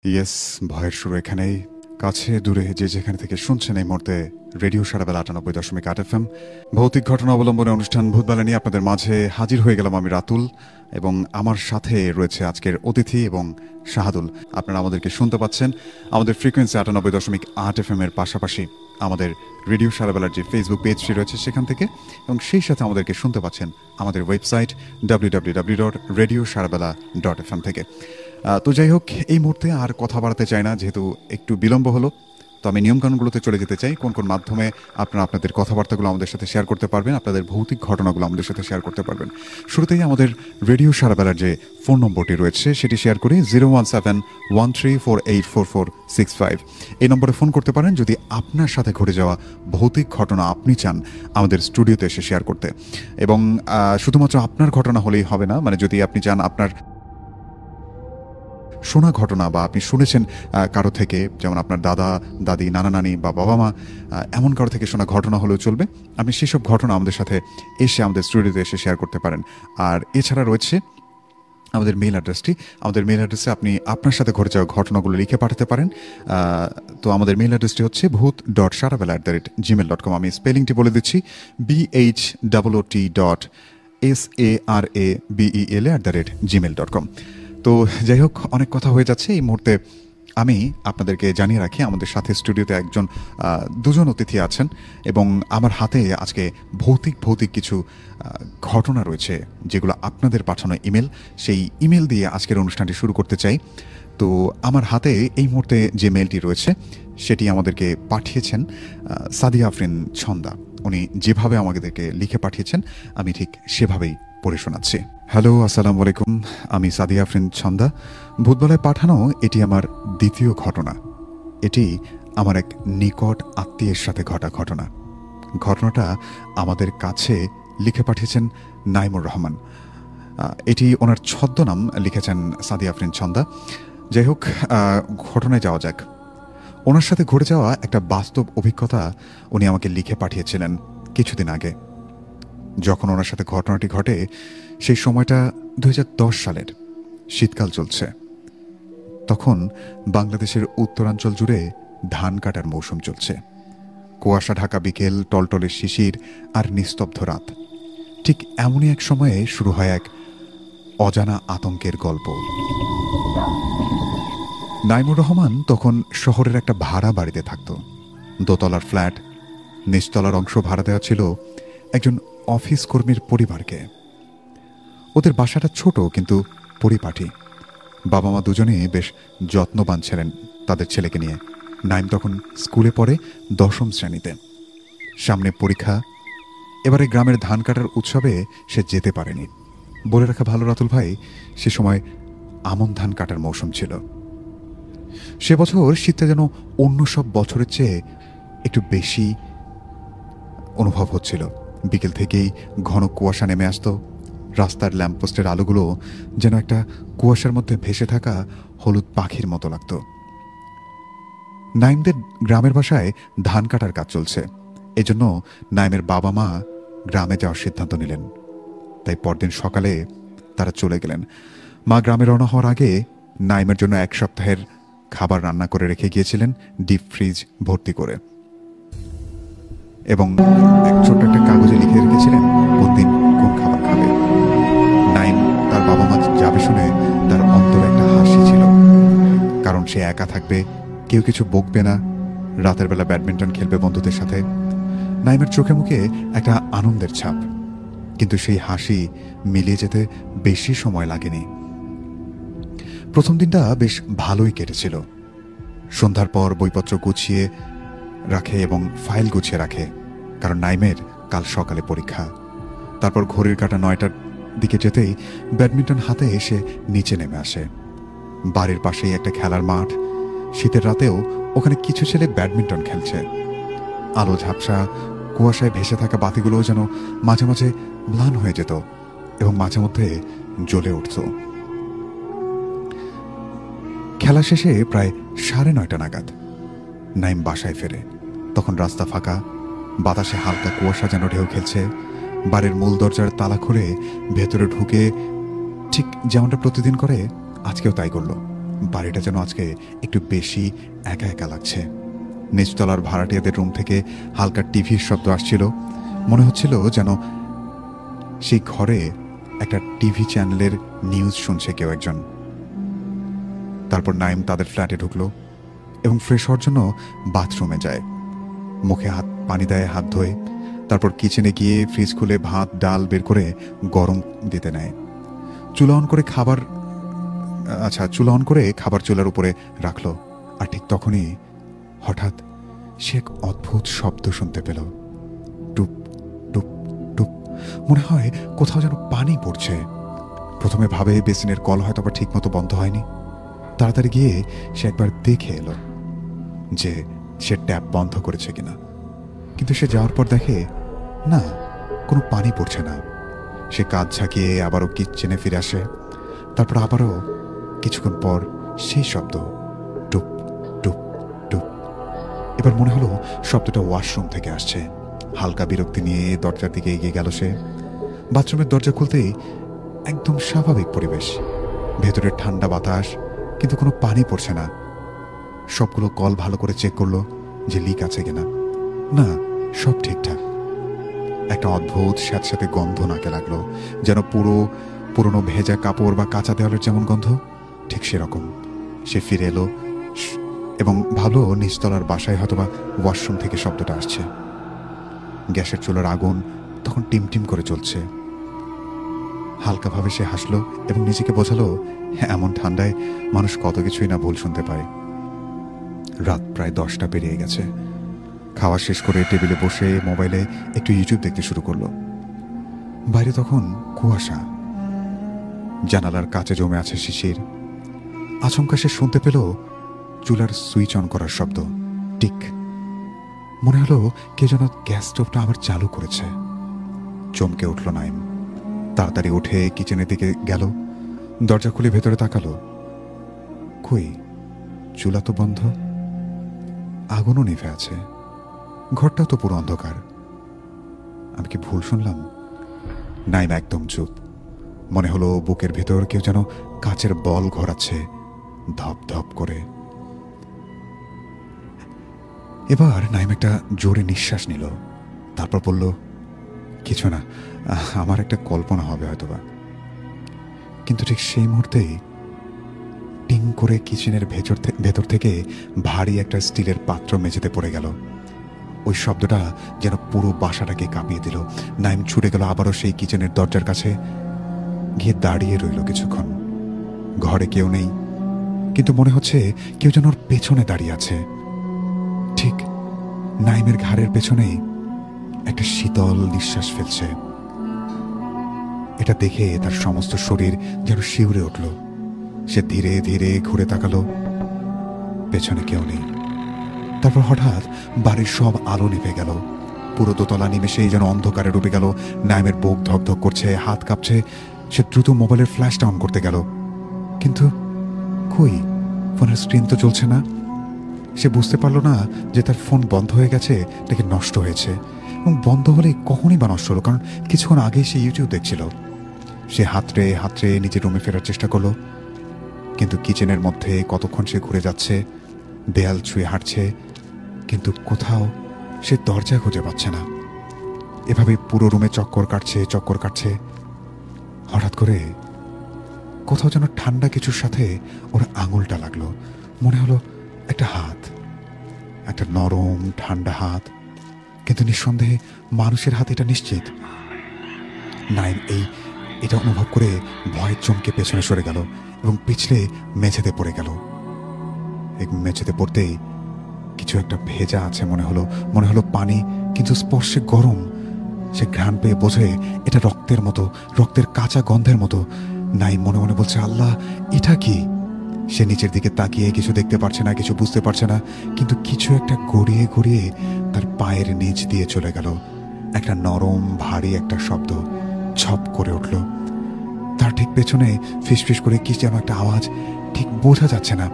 Yes, ভয়ের শুরু এখানেই। কাছে দূরে যে যেখানে থেকে শুনছেন এই মুহূর্তে রেডিও সারাবেলা ৯৮.৮ FM ভৌতিক ঘটনা অবলম্বনে অনুষ্ঠান ভূতবেলা নিয়ে আপনাদের মাঝে হাজির হয়ে গেলাম আমি রাতুল, এবং আমার সাথে রয়েছে আজকের অতিথি এবং শাহাদুল। আপনারা আমাদেরকে শুনতে পাচ্ছেন আমাদের ফ্রিকোয়েন্সি ৯৮.৮ FM এর পাশাপাশি আমাদের রেডিও সারাবেলার যে ফেসবুক পেজটি রয়েছে সেখান থেকে, এবং সেই সাথে আমাদেরকে শুনতে পাচ্ছেন আমাদের ওয়েবসাইট www.radiosarabela.fm থেকে। তো যাই হোক, এই মুহূর্তে আর কথা বাড়াতে চাই না, যেহেতু একটু বিলম্ব হলো। তো আমি নিয়মকানুনগুলোতে চলে যেতে চাই, কোন কোন মাধ্যমে আপনারা আপনাদের কথাবার্তাগুলো আমাদের সাথে শেয়ার করতে পারবেন, আপনাদের ভৌতিক ঘটনাগুলো আমাদের সাথে শেয়ার করতে পারবেন। শুরুতেই আমাদের রেডিও সারাবেলার যে ফোন নম্বরটি রয়েছে সেটি শেয়ার করি, 01713484465। এই নম্বরে ফোন করতে পারেন যদি আপনার সাথে ঘটে যাওয়া ভৌতিক ঘটনা আপনি চান আমাদের স্টুডিওতে এসে শেয়ার করতে। এবং শুধুমাত্র আপনার ঘটনা হলেই হবে না, মানে যদি আপনি চান আপনার শোনা ঘটনা বা আপনি শুনেছেন কারো থেকে, যেমন আপনার দাদা দাদি নানা নানি বা বাবা মা, এমন কারো থেকে শোনা ঘটনা হলেও চলবে, আপনি সেসব ঘটনা আমাদের সাথে এসে আমাদের স্টুডিওতে এসে শেয়ার করতে পারেন। আর এছাড়া রয়েছে আমাদের মেইল অ্যাড্রেসটি। আমাদের মেইল অ্যাড্রেসে আপনি আপনার সাথে ঘটে যাওয়া ঘটনাগুলো লিখে পাঠাতে পারেন। তো আমাদের মেইল অ্যাড্রেসটি হচ্ছে bhoot.sarabela@gmail.com। আমি স্পেলিংটি বলে দিচ্ছি, BHOOT@SARABELA@gmail.com। তো যাই হোক, অনেক কথা হয়ে যাচ্ছে এই মুহূর্তে। আমি আপনাদেরকে জানিয়ে রাখি আমাদের সাথে স্টুডিওতে দুজন অতিথি আছেন, এবং আমার হাতে আজকে ভৌতিক কিছু ঘটনা রয়েছে যেগুলো আপনাদের পাঠানো ইমেল, সেই ইমেল দিয়ে আজকের অনুষ্ঠানটি শুরু করতে চাই। তো আমার হাতে এই মুহূর্তে যে মেলটি রয়েছে সেটি আমাদেরকে পাঠিয়েছেন সাদিয়া আফরিন ছন্দা। উনি যেভাবে আমাদেরকে লিখে পাঠিয়েছেন আমি ঠিক সেভাবেই পড়ে শোনাচ্ছি। হ্যালো, আসসালামু আলাইকুম। আমি সাদিয়া আফরিন ছন্দা। ভূতবেলায় পাঠানো এটি আমার দ্বিতীয় ঘটনা। এটি আমার এক নিকট আত্মীয়ের সাথে ঘটা ঘটনা। ঘটনাটা আমাদের কাছে লিখে পাঠিয়েছেন নাইমুর রহমান। এটি ওনার ছদ্মনাম লিখেছেন সাদিয়া আফরিন ছন্দা। যাই হোক, ঘটনায় যাওয়া যাক। ওনার সাথে ঘটে যাওয়া একটা বাস্তব অভিজ্ঞতা উনি আমাকে লিখে পাঠিয়েছিলেন কিছুদিন আগে। যখন ওনার সাথে ঘটনাটি ঘটে সেই সময়টা 2010 সালের শীতকাল চলছে। তখন বাংলাদেশের উত্তরাঞ্চল জুড়ে ধান কাটার মৌসুম চলছে। কুয়াশা ঢাকা বিকেল, টলটলে শিশির আর নিস্তব্ধ রাত। ঠিক এমনই এক সময়ে শুরু হয় এক অজানা আতঙ্কের গল্প। নাইমুর রহমান তখন শহরের একটা ভাড়া বাড়িতে থাকত। দোতলার ফ্ল্যাট, নিচতলার অংশ ভাড়া দেওয়া ছিল একজন অফিস কর্মীর পরিবারকে। ওদের বাসাটা ছোট কিন্তু পরিপাটি। বাবা মা দুজনে বেশ যত্নবান ছিলেন তাদের ছেলেকে নিয়ে। নাইম তখন স্কুলে পড়ে 10ম শ্রেণীতে। সামনে পরীক্ষা। এবারে গ্রামের ধান কাটার উৎসবে সে যেতে পারেনি। বলে রাখা ভালো রাতুল ভাই, সে সময় আমন ধান কাটার মৌসুম ছিল। সে বছর শীতটা যেন অন্য সব বছরের চেয়ে একটু বেশি অনুভব হচ্ছিল। বিকেল থেকেই ঘন কুয়াশা নেমে আসতো। রাস্তার ল্যাম্পপোস্টের আলোগুলো যেন একটা কুয়াশার মধ্যে ভেসে থাকা হলুদ পাখির মতো লাগত। নাইমদের গ্রামের বাসায় ধান কাটার কাজ চলছে, এজন্য নাইমের বাবা মা গ্রামে যাওয়ার সিদ্ধান্ত নিলেন। তাই পরদিন সকালে তারা চলে গেলেন। মা গ্রামে রওনা হওয়ার আগে নাইমের জন্য 1 সপ্তাহের খাবার রান্না করে রেখে গিয়েছিলেন ডিপ ফ্রিজ ভর্তি করে, এবং ছোট্ট একটা কাগজে লিখে রেখেছিলেন কোন দিন কোন খাবার খাবে। নাইম তার বাবা মা যাবে শুনে তার অন্তরে একটা হাসি ছিল, কারণ সে একা থাকবে, কেউ কিছু বকবে না, রাতের বেলা ব্যাডমিন্টন খেলবে বন্ধুদের সাথে। নাইমের চোখে মুখে একটা আনন্দের ছাপ, কিন্তু সেই হাসি মিলিয়ে যেতে বেশি সময় লাগেনি। প্রথম দিনটা বেশ ভালোই কেটেছিল। সন্ধ্যার পর বইপত্র গুছিয়ে রাখে এবং ফাইল গুছিয়ে রাখে, কারণ নাইমের কাল সকালে পরীক্ষা। তারপর ঘড়ির কাঁটা 9টার দিকে যেতেই ব্যাডমিন্টন হাতে এসে নিচে নেমে আসে। বাড়ির পাশেই একটা খেলার মাঠ। শীতের রাতেও ওখানে কিছু ছেলে ব্যাডমিন্টন খেলছে। আলো ঝাপসা, কুয়াশায় ভেসে থাকা বাতিগুলোও যেন মাঝে মাঝে ম্লান হয়ে যেত এবং মাঝে মধ্যে জ্বলে উঠত। খেলা শেষে প্রায় 9:30 নাগাদ নাইম বাসায় ফেরে। তখন রাস্তা ফাঁকা, বাতাসে হালকা কুয়াশা যেন ঢেউ খেলছে। বাড়ির মূল দরজার তালা খুলে ভেতরে ঢুকে ঠিক যেমনটা প্রতিদিন করে আজকেও তাই করল। বাড়িটা যেন আজকে একটু বেশি একা একা লাগছে। নিচতলার ভাড়াটিয়াদের রুম থেকে হালকা টিভির শব্দ আসছিল। মনে হচ্ছিল যেন সেই ঘরে একটা টিভি চ্যানেলের নিউজ শুনছে কেউ একজন। তারপর নাইম তাদের ফ্ল্যাটে ঢুকলো এবং ফ্রেশ হওয়ার জন্য বাথরুমে যায়। মুখে পানি দেয়, হাত ধোয়। তারপর কিচেনে গিয়ে ফ্রিজ খুলে ভাত ডাল বের করে গরম দিতে নেয়। চুলা অন করে খাবার চুলার উপরে রাখলো। আর ঠিক তখনই হঠাৎ সে এক অদ্ভুত শব্দ শুনতে পেল। টুপ টুপ টুপ, মনে হয় কোথাও যেন পানি পড়ছে। প্রথমে ভাবে বেসিনের কল হয়তো আবার ঠিক মতো বন্ধ হয়নি। তাড়াতাড়ি গিয়ে সে একবার দেখে এলো যে সে ট্যাপ বন্ধ করেছে কিনা। কিন্তু সে যাওয়ার পর দেখে না, কোনো পানি পড়ছে না। সে কাজ ঝাঁকিয়ে আবারও কিচেনে ফিরে আসে। তারপর আবারও কিছুক্ষণ পর সেই শব্দ, টুপ টুপ টুপ। এবার মনে হলো শব্দটা ওয়াশরুম থেকে আসছে। হালকা বিরক্তি নিয়ে দরজার দিকে এগিয়ে গেল সে। বাথরুমের দরজা খুলতেই একদম স্বাভাবিক পরিবেশ, ভেতরে ঠান্ডা বাতাস, কিন্তু কোনো পানি পড়ছে না। সবগুলো কল ভালো করে চেক করলো যে লিক আছে কিনা। না, সব ঠিকঠাক। একটা অদ্ভুত স্যাঁতস্যাঁতে গন্ধ নাকে লাগলো, যেন পুরনো ভেজা কাপড় বা কাঁচা দেওয়ালের যেমন গন্ধ, ঠিক সেরকম। সে ফিরে এলো এবং ভাবলো নিচতলার বাসায় হয়তোবা ওয়াশরুম থেকে শব্দটা আসছে। গ্যাসের চুলার আগুন তখন টিমটিম করে চলছে। হালকাভাবে সে হাসলো এবং নিজেকে বোঝালো, এমন ঠান্ডায় মানুষ কত কিছুই না ভুল শুনতে পায়। রাত প্রায় 10টা পেরিয়ে গেছে। খাওয়া শেষ করে টেবিলে বসে মোবাইলে একটু ইউটিউব দেখতে শুরু করলো। বাইরে তখন কুয়াশা, জানালার কাছে জমে আছে শিশির। আচমকা সে শুনতে পেল চুলার সুইচ অন করার শব্দ। টিক। মনে হলো কে যেন গ্যাস স্টোভটা আবার চালু করেছে। চমকে উঠল নাইম। তাড়াতাড়ি উঠে কিচেনের দিকে গেল। দরজা খুলে ভেতরে তাকালো। কই, চুলা তো বন্ধ, আগুনও নিভে আছে, ঘরটাও তো পুরো অন্ধকার। আমি কি ভুল শুনলাম? নাইম একদম চুপ। মনে হলো বুকের ভেতর কেউ যেন কাচের বল ঘোরাচ্ছে ধপ ধপ করে। এবার নাইম একটা জোরে নিঃশ্বাস নিল। তারপর বলল, কিছু না, আমার একটা কল্পনা হবে হয়তোবা। কিন্তু ঠিক সেই মুহূর্তেই টিং করে কিচেনের ভেতর থেকে ভারী একটা স্টিলের পাত্র মেঝেতে পড়ে গেল। ওই শব্দটা যেন পুরো বাসাটাকে কাঁপিয়ে দিল। নাইম ছুটে গেল আবারও সেই কিচেনের দরজার কাছে। গিয়ে দাঁড়িয়ে রইল কিছুক্ষণ। ঘরে কেউ নেই, কিন্তু মনে হচ্ছে কেউ যেন ওর পেছনে দাঁড়িয়ে আছে। ঠিক নাইমের ঘাড়ের পেছনেই একটা শীতল নিঃশ্বাস ফেলছে। এটা দেখে তার সমস্ত শরীর যেন শিউরে উঠল। সে ধীরে ধীরে ঘুরে তাকালো, পেছনে কেউ নেই। তারপর হঠাৎ বাড়ির সব আলো নিভে গেল। পুরো দোতলা নিমেষেই যেন অন্ধকারে ডুবে গেল। নাইমের বুক ধকধক করছে, হাত কাঁপছে। সে দ্রুত মোবাইলের ফ্ল্যাশটা অন করতে গেল, কিন্তু কই, ফোনের স্ক্রিন তো চলছে না। সে বুঝতে পারলো না যে তার ফোন বন্ধ হয়ে গেছে নাকি নষ্ট হয়েছে, এবং বন্ধ হলে কখনই বা নষ্ট হলো, কারণ কিছুক্ষণ আগেই সে ইউটিউব দেখছিল। সে হাতড়ে নিজের রুমে ফেরার চেষ্টা করলো, কিন্তু কিচেনের মধ্যে কতক্ষণ সে ঘুরে যাচ্ছে, দেয়াল ছুঁয়ে হাঁটছে, কিন্তু কোথাও সে দরজা খুঁজে পাচ্ছে না। এভাবে পুরো রুমে চক্কর কাটছে। হঠাৎ করে কোথাও যেন ঠান্ডা কিছুর সাথে ওর আঙুলটা লাগলো। মনে হলো একটা হাত, একটা নরম ঠান্ডা হাত, কিন্তু নিঃসন্দেহে মানুষের হাত, এটা নিশ্চিত। নাইম এটা অনুভব করে ভয়ে চমকে পেছনে সরে গেল এবং পিছলে মেঝেতে পড়ে গেল। মেঝেতে পড়তেই কিছু একটা ভেজা আছে মনে হলো পানি, কিন্তু স্পর্শে গরম। সে ঘ্রাণ পেয়ে বোঝে এটা রক্তের মতো, রক্তের কাঁচা গন্ধের মতো। নাইম মনে মনে বলছে, আল্লাহ, এটা কি? সে নিচের দিকে তাকিয়ে কিছু দেখতে পারছে না, কিছু বুঝতে পারছে না, কিন্তু কিছু একটা গড়িয়ে গড়িয়ে তার পায়ের নিচ দিয়ে চলে গেল। একটা নরম ভারী একটা শব্দ ছপ করে উঠল। তার ঠিক পেছনে ফিসফিস করে কি যেন একটা আওয়াজ, ঠিক বোঝা যাচ্ছে না।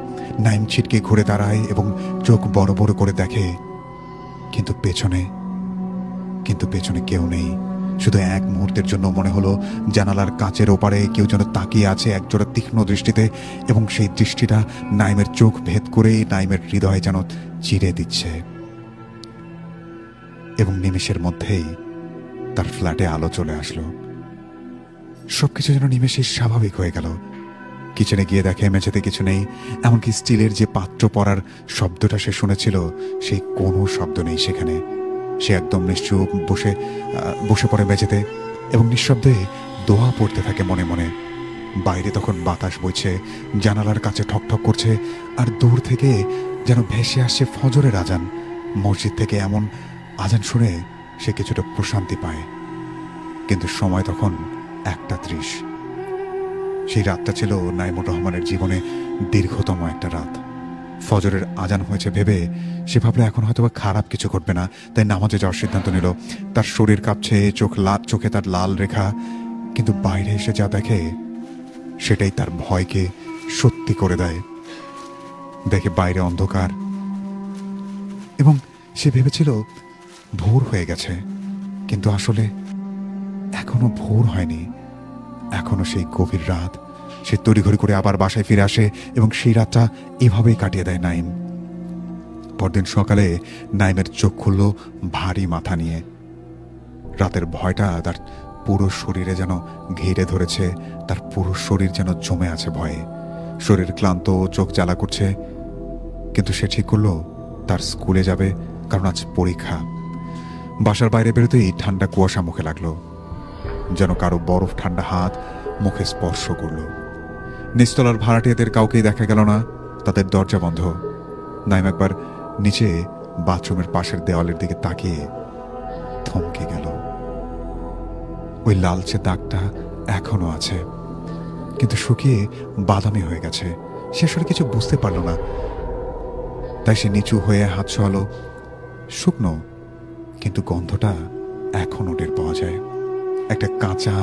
নাইম ছিটকে ঘুরে দাঁড়ায় এবং চোখ বড় বড় করে দেখে, কিন্তু পেছনে কেউ নেই। শুধু এক মুহূর্তের জন্য মনে হলো জানালার কাচের ওপারে কেউ যেন তাকিয়ে আছে একজোড়া তীক্ষ্ণ দৃষ্টিতে, এবং সেই দৃষ্টিটা নাইমের চোখ ভেদ করে নাইমের হৃদয় যেন চিরে দিচ্ছে। এবং নিমেষের মধ্যেই তার ফ্ল্যাটে আলো চলে আসলো। সবকিছু যেন নিমেষেই স্বাভাবিক হয়ে গেল। কিচেনে গিয়ে দেখে মেঝেতে কিছু নেই, এমনকি স্টিলের যে পাত্র পড়ার শব্দটা সে শুনেছিল সেই কোনো শব্দ নেই সেখানে। সে একদম নিশ্চুপ বসে পড়ে মেঝেতে এবং নিঃশব্দে দোয়া পড়তে থাকে মনে মনে। বাইরে তখন বাতাস বইছে, জানালার কাছে ঠকঠক করছে, আর দূর থেকে যেন ভেসে আসছে ফজরের আজান। মসজিদ থেকে এমন আজান শুনে সে কিছুটা প্রশান্তি পায়। কিন্তু সময় তখন 1:30। সেই রাতটা ছিল নাইমুর রহমানের জীবনে দীর্ঘতম একটা রাত। ফজরের আজান হয়েছে ভেবে সে ভাবলো এখন হয়তো খারাপ কিছু ঘটবে না, তাই নামাজে যাওয়ার সিদ্ধান্ত নিল। তার শরীর কাঁপছে, চোখে তার লাল রেখা। কিন্তু বাইরে এসে যা দেখে সেটাই তার ভয়কে সত্যি করে দেয়। দেখে বাইরে অন্ধকার, এবং সে ভেবেছিল ভোর হয়ে গেছে, কিন্তু আসলে এখনো ভোর হয়নি। এখনো সেই গভীর রাত। সে তড়িঘড়ি করে আবার বাসায় ফিরে আসে এবং সেই রাতটা এভাবেই কাটিয়ে দেয় নাইম। পরদিন সকালে নাইমের চোখ খুলল ভারী মাথা নিয়ে। রাতের ভয়টা তার পুরো শরীরে যেন ঘিরে ধরেছে, তার পুরো শরীর যেন জমে আছে ভয়ে। শরীর ক্লান্ত, চোখ জ্বালা করছে, কিন্তু সে ঠিক করলো তার স্কুলে যাবে, কারণ আজ পরীক্ষা। বাসার বাইরে বেরোতেই ঠান্ডা কুয়াশা মুখে লাগলো, যেন কারো বরফ ঠান্ডা হাত মুখে স্পর্শ করল। নিচতলার ভাড়াটিয়াদের কাউকেই দেখা গেল না, তাদের দরজা বন্ধ। নাইম একবার নিচে বাথরুমের পাশের দেওয়ালের দিকে তাকিয়ে থমকে গেল। ওই লালচে দাগটা এখনো আছে, কিন্তু শুকিয়ে বাদামি হয়ে গেছে। সে আসলে কিছু বুঝতে পারল না, তাই সে নিচু হয়ে হাত ছোঁয়ালো। শুকনো, কিন্তু গন্ধটা এখনো টের পাওয়া যায়। একটা কাঁচা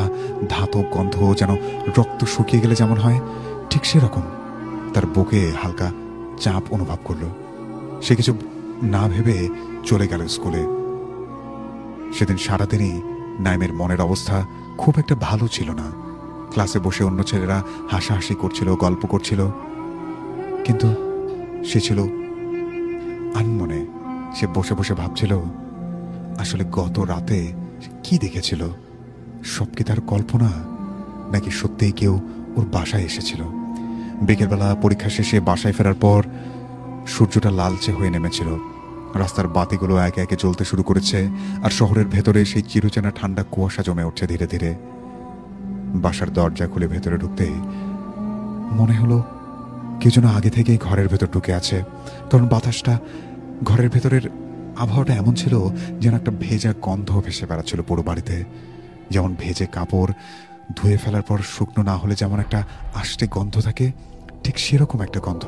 ধাতব গন্ধ, যেন রক্ত শুকিয়ে গেলে যেমন হয় ঠিক সেরকম। তার বুকে হালকা চাপ অনুভব করল। সে কিছু না ভেবে চলে গেল স্কুলে। সেদিন সারাদিনই নাইমের মনের অবস্থা খুব একটা ভালো ছিল না। ক্লাসে বসে অন্য ছেলেরা হাসাহাসি করছিল, গল্প করছিল, কিন্তু সে ছিল আনমনে। সে বসে বসে ভাবছিল আসলে গত রাতে কি দেখেছিল। সব কি তার কল্পনা, নাকি সত্যিই কেউ ওর বাসায় এসেছিল? বিকেলবেলা পরীক্ষা শেষে বাসায় ফেরার পর সূর্যটা লালচে হয়ে নেমেছিল। রাস্তার বাতিগুলো একে একে জ্বলতে শুরু করেছে, আর শহরের ভেতরে সেই চিরচেনা ঠান্ডা কুয়াশা জমে উঠছে ধীরে ধীরে। বাসার দরজা খুলে ভেতরে ঢুকতে মনে হলো কেউ যেন আগে থেকেই ঘরের ভেতর ঢুকে আছে। তখন বাতাসটা, ঘরের ভেতরের আবহাওয়াটা এমন ছিল যেন একটা ভেজা গন্ধ ভেসে বেড়াচ্ছিল পুরো বাড়িতে। যেমন ভেজে কাপড় ধুয়ে ফেলার পর শুকনো না হলে যেমন একটা আষ্টে গন্ধ থাকে, ঠিক সেরকম একটা গন্ধ।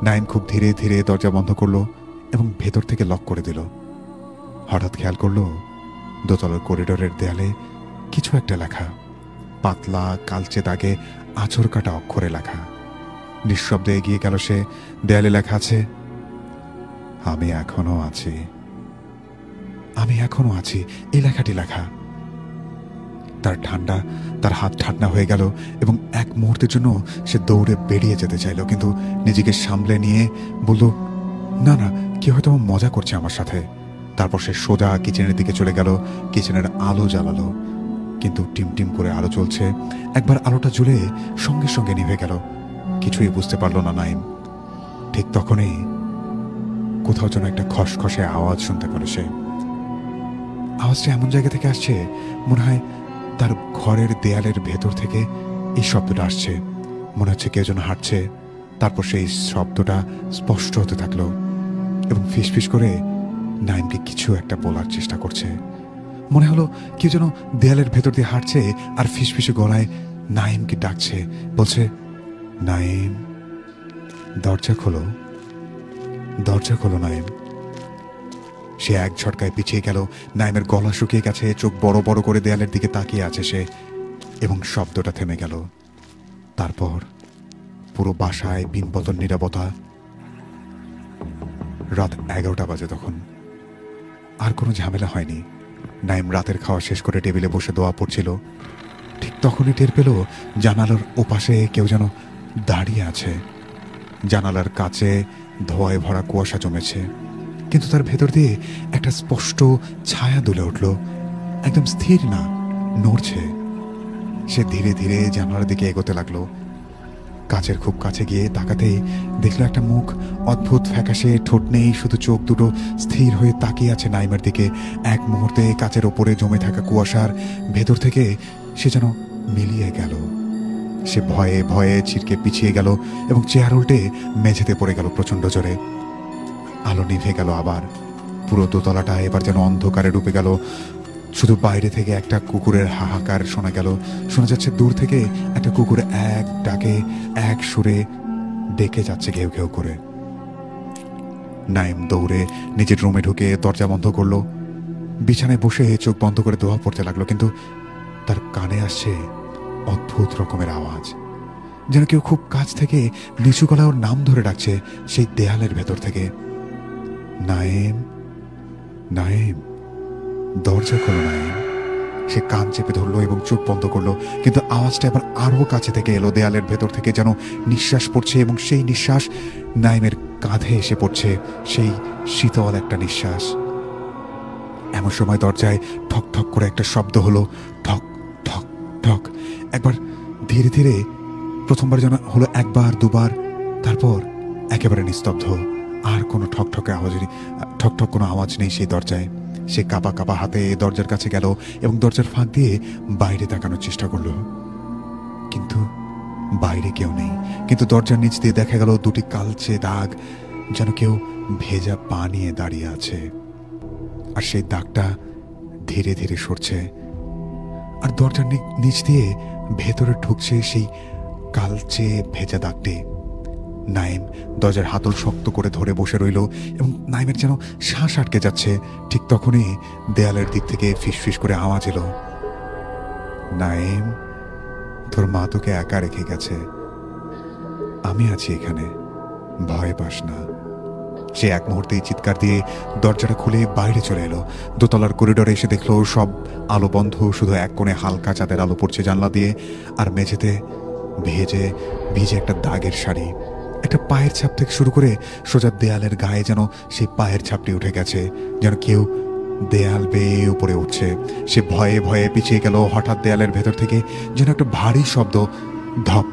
নাইম খুব ধীরে ধীরে দরজা বন্ধ করলো এবং ভেতর থেকে লক করে দিল। হঠাৎ খেয়াল করলো দোতলার করিডোরের দেয়ালে কিছু একটা লেখা, পাতলা কালচে দাগে আঁচড় কাটা অক্ষরে লেখা। নিঃশব্দে এগিয়ে গেল সে। দেয়ালে লেখা আছে, আমি এখনো আছি, আমি এখনো আছি। এই লেখাটি লেখা। তার হাত ঠান্ডা হয়ে গেল এবং এক মুহূর্তের জন্য সে দৌড়ে বেরিয়ে যেতে চাইল, কিন্তু নিজেকে সামলে নিয়ে বলল, না না, কেউ হয়তো মজা করছে আমার সাথে। তারপর সে সোজা কিচেনের দিকে চলে গেল। কিচেনের আলো জ্বালালো, কিন্তু টিম টিম করে আলো চলছে। একবার আলোটা জ্বলে সঙ্গে সঙ্গে নিভে গেল। কিছুই বুঝতে পারল না নাইম। ঠিক তখনই কোথাও যেন একটা খসখসে আওয়াজ শুনতে পেল সে। আওয়াজটা এমন জায়গা থেকে আসছে মনে হয় তার ঘরের দেয়ালের ভেতর থেকে এই শব্দটা আসছে। মনে হচ্ছে কেউ যেন হাঁটছে। তারপর সেই শব্দটা স্পষ্ট হতে থাকলো এবং ফিসফিস করে নাইমকে কিছু একটা বলার চেষ্টা করছে। মনে হলো কেউ যেন দেয়ালের ভেতর দিয়ে হাঁটছে আর ফিসফিসে গলায় নাইমকে ডাকছে, বলছে, নাইম, দরজা খোলো, দরজা খোলো নাইম। সে এক ঝটকায় পিছিয়ে গেল। নাইমের গলা শুকিয়ে গেছে, চোখ বড় বড় করে দেয়ালের দিকে তাকিয়ে আছে সে, এবং শব্দটা থেমে গেল। তারপর পুরো বাসায় পিনপতন নীরবতা। রাত 11টা বাজে তখন। আর কোনো ঝামেলা হয়নি। নাইম রাতের খাওয়া শেষ করে টেবিলে বসে দোয়া পড়ছিল। ঠিক তখনই টের পেল জানালার ওপাশে কেউ যেন দাঁড়িয়ে আছে। জানালার কাছে ধোঁয়ায় ভরা কুয়াশা জমেছে, কিন্তু তার ভেতর দিয়ে একটা স্পষ্ট ছায়া দুলে উঠল। একদম স্থির না, নড়ছে। সে ধীরে ধীরে জানালার দিকে এগোতে লাগলো। কাছের খুব কাছে গিয়ে তাকাতেই দেখলো একটা মুখ, অদ্ভুত ফ্যাকাশে, ঠোঁট নেই, শুধু চোখ দুটো স্থির হয়ে তাকিয়ে আছে নাইমের দিকে। এক মুহূর্তে কাচের ওপরে জমে থাকা কুয়াশার ভেতর থেকে সে যেন মিলিয়ে গেল। সে ভয়ে ভয়ে ছিটকে পিছিয়ে গেল এবং চেয়ার উল্টে মেঝেতে পড়ে গেল প্রচন্ড জোরে। আলো নিভে গেল আবার। পুরো দোতলাটা এবার যেন অন্ধকারে ডুবে গেল। শুধু বাইরে থেকে একটা কুকুরের হাহাকার শোনা গেল। শোনা যাচ্ছে দূর থেকে একটা কুকুর এক ডাকে, এক সুরে ডেকে যাচ্ছে ঘেউ ঘেউ করে। নাইম দৌড়ে নিজের রুমে ঢুকে দরজা বন্ধ করলো। বিছানায় বসে চোখ বন্ধ করে দোয়া পড়তে লাগলো, কিন্তু তার কানে আসছে অদ্ভুত রকমের আওয়াজ, যেন কেউ খুব কাছ থেকে নিচু গলায় ওর নাম ধরে ডাকছে সেই দেয়ালের ভেতর থেকে। নাইম, নাইম, দরজা খোলো নাইম। সে কান চেপে ধরলো এবং চোখ বন্ধ করলো, কিন্তু আওয়াজটা এবার আরো কাছে থেকে এলো। দেয়ালের ভেতর থেকে যেন নিঃশ্বাস পড়ছে এবং সেই নিঃশ্বাস নাইমের কাঁধে এসে পড়ছে, সেই শীতল একটা নিঃশ্বাস। এমন সময় দরজায় ঠক ঠক করে একটা শব্দ হলো, ঠক ঠক ঠক। একবার ধীরে ধীরে, প্রথমবার যেন হলো একবার, দুবার, তারপর একেবারে নিস্তব্ধ। আর কোনো ঠকঠকে আওয়াজ, ঠকঠক কোনো আওয়াজ নেই সেই দরজায়। সে কাঁপা কাঁপা হাতে দরজার কাছে গেল এবং দরজার ফাঁক দিয়ে বাইরে তাকানোর চেষ্টা করলো, কিন্তু বাইরে কেউ নেই। কিন্তু দরজার নিচ দিয়ে দেখা গেল দুটি কালচে দাগ, যেন কেউ ভেজা পা নিয়ে দাঁড়িয়ে আছে। আর সেই দাগটা ধীরে ধীরে সরছে, আর দরজার নিচ দিয়ে ভেতরে ঢুকছে সেই কালচে ভেজা দাগটি। নাইম দরজার হাতল শক্ত করে ধরে বসে রইল এবং নাইমের যেন শ্বাস আটকে যাচ্ছে। ঠিক তখনই দেয়ালের দিক থেকে ফিসফিস করে আওয়াজ এলো, নাইম, তোর মা তোকে একা রেখে গেছে, আমি আছি এখানে, ভয় পাস না। সে এক মুহূর্তেই চিৎকার দিয়ে দরজাটা খুলে বাইরে চলে এলো। দোতলার করিডোরে এসে দেখলো সব আলো বন্ধ, শুধু এক কোণে হালকা চাঁদের আলো পড়ছে জানলা দিয়ে। আর মেঝেতে ভিজে ভিজে একটা দাগের শাড়ি। একটা পায়ের ছাপ থেকে শুরু করে সোজা দেয়ালের গায়ে যেন সেই পায়ের ছাপটি উঠে গেছে, যেন কেউ দেয়াল বেয়ে উপরে উঠছে। সে ভয়ে ভয়ে পিছিয়ে গেল। হঠাৎ দেয়ালের ভেতর থেকে যেন একটা ভারী শব্দ, ধপ।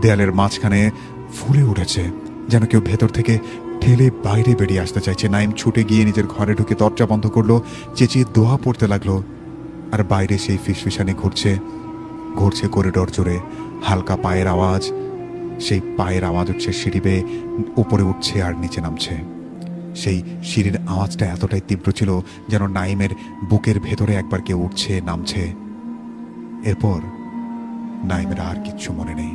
দেয়ালের মাঝখানে ফুলে উঠেছে, যেন কেউ ভেতর থেকে ঠেলে বাইরে বেরিয়ে আসতে চাইছে। নাইম ছুটে গিয়ে নিজের ঘরে ঢুকে দরজা বন্ধ করলো, চেঁচিয়ে দোয়া পড়তে লাগলো। আর বাইরে সেই ফিসফিসানি ঘুরছে ঘুরছে করিডোর জুড়ে। হালকা পায়ের আওয়াজ, সেই পায়ের আওয়াজ উঠছে সিঁড়ি বেয়ে উপরে উঠছে আর নিচে নামছে। সেই সিঁড়ির আওয়াজটা এতটাই তীব্র ছিল যেন নাইমের বুকের ভেতরে একবার কেউ উঠছে নামছে। এরপর নাইমের আর কিচ্ছু মনে নেই।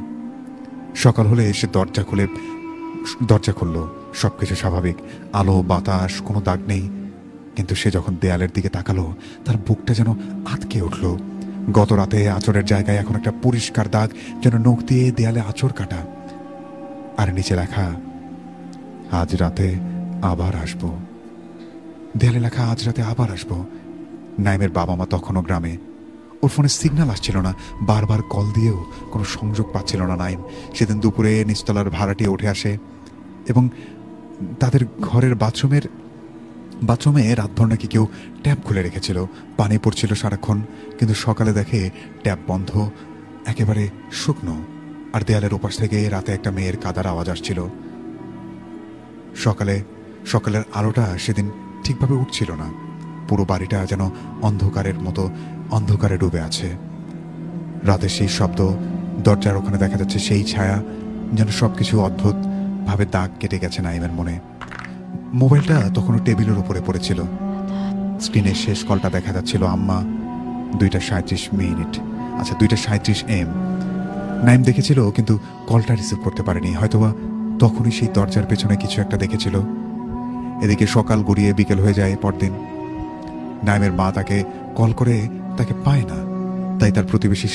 সকাল হলে এসে দরজা খুললো। সবকিছু স্বাভাবিক, আলো, বাতাস, কোনো দাগ নেই। কিন্তু সে যখন দেয়ালের দিকে তাকালো, তার বুকটা যেন আটকে উঠল। গত রাতে আঁচড়ের জায়গায় এখন একটা পরিষ্কার দাগ, যেন নখ দিয়ে দেয়ালে আঁচড় কাটা। আর নিচে লেখা, আজ রাতে আবার আসবো। দেয়ালে লেখা, আজ রাতে আবার আসবো। নাইমের বাবা মা তখনও গ্রামে। ওর ফোনে সিগন্যাল আসছিল না, বারবার কল দিয়েও কোনো সংযোগ পাচ্ছিল না নাইম। সেদিন দুপুরে নিচতলার ভাড়াটিয়া উঠে আসে এবং তাদের ঘরের বাথরুমে রাতভর নাকি কেউ ট্যাপ খুলে রেখেছিল। পানি পড়ছিল সারাক্ষণ, কিন্তু সকালে দেখে ট্যাপ বন্ধ, একেবারে শুকনো। আর দেয়ালের ওপাশ থেকে রাতে একটা মেয়ের কাদার আওয়াজ আসছিল। সকালের আলোটা সেদিন ঠিকভাবে উঠছিল না। পুরো বাড়িটা যেন অন্ধকারের মতো অন্ধকারে ডুবে আছে। রাতের সেই শব্দ, দরজার ওখানে দেখা যাচ্ছে সেই ছায়া, যেন সবকিছু অদ্ভুত ভাবে দাগ কেটে গেছে নাইমের মনে। মোবাইলটা তখনও টেবিলের উপরে পড়েছিল। স্ক্রিনের শেষ কলটা দেখা যাচ্ছিল আম্মা, 2:37। আচ্ছা, 2:37 AM। নাইম দেখেছিল, কিন্তু কলটা রিসিভ করতে পারেনি। হয়তোবা তখনই সেই দরজার পেছনে কিছু একটা দেখেছিল। এদিকে সকাল গড়িয়ে বিকেল হয়ে যায় পরদিন। নাইমের মা তাকে কল করে তাকে পায় না, তাই তার প্রতিবেশী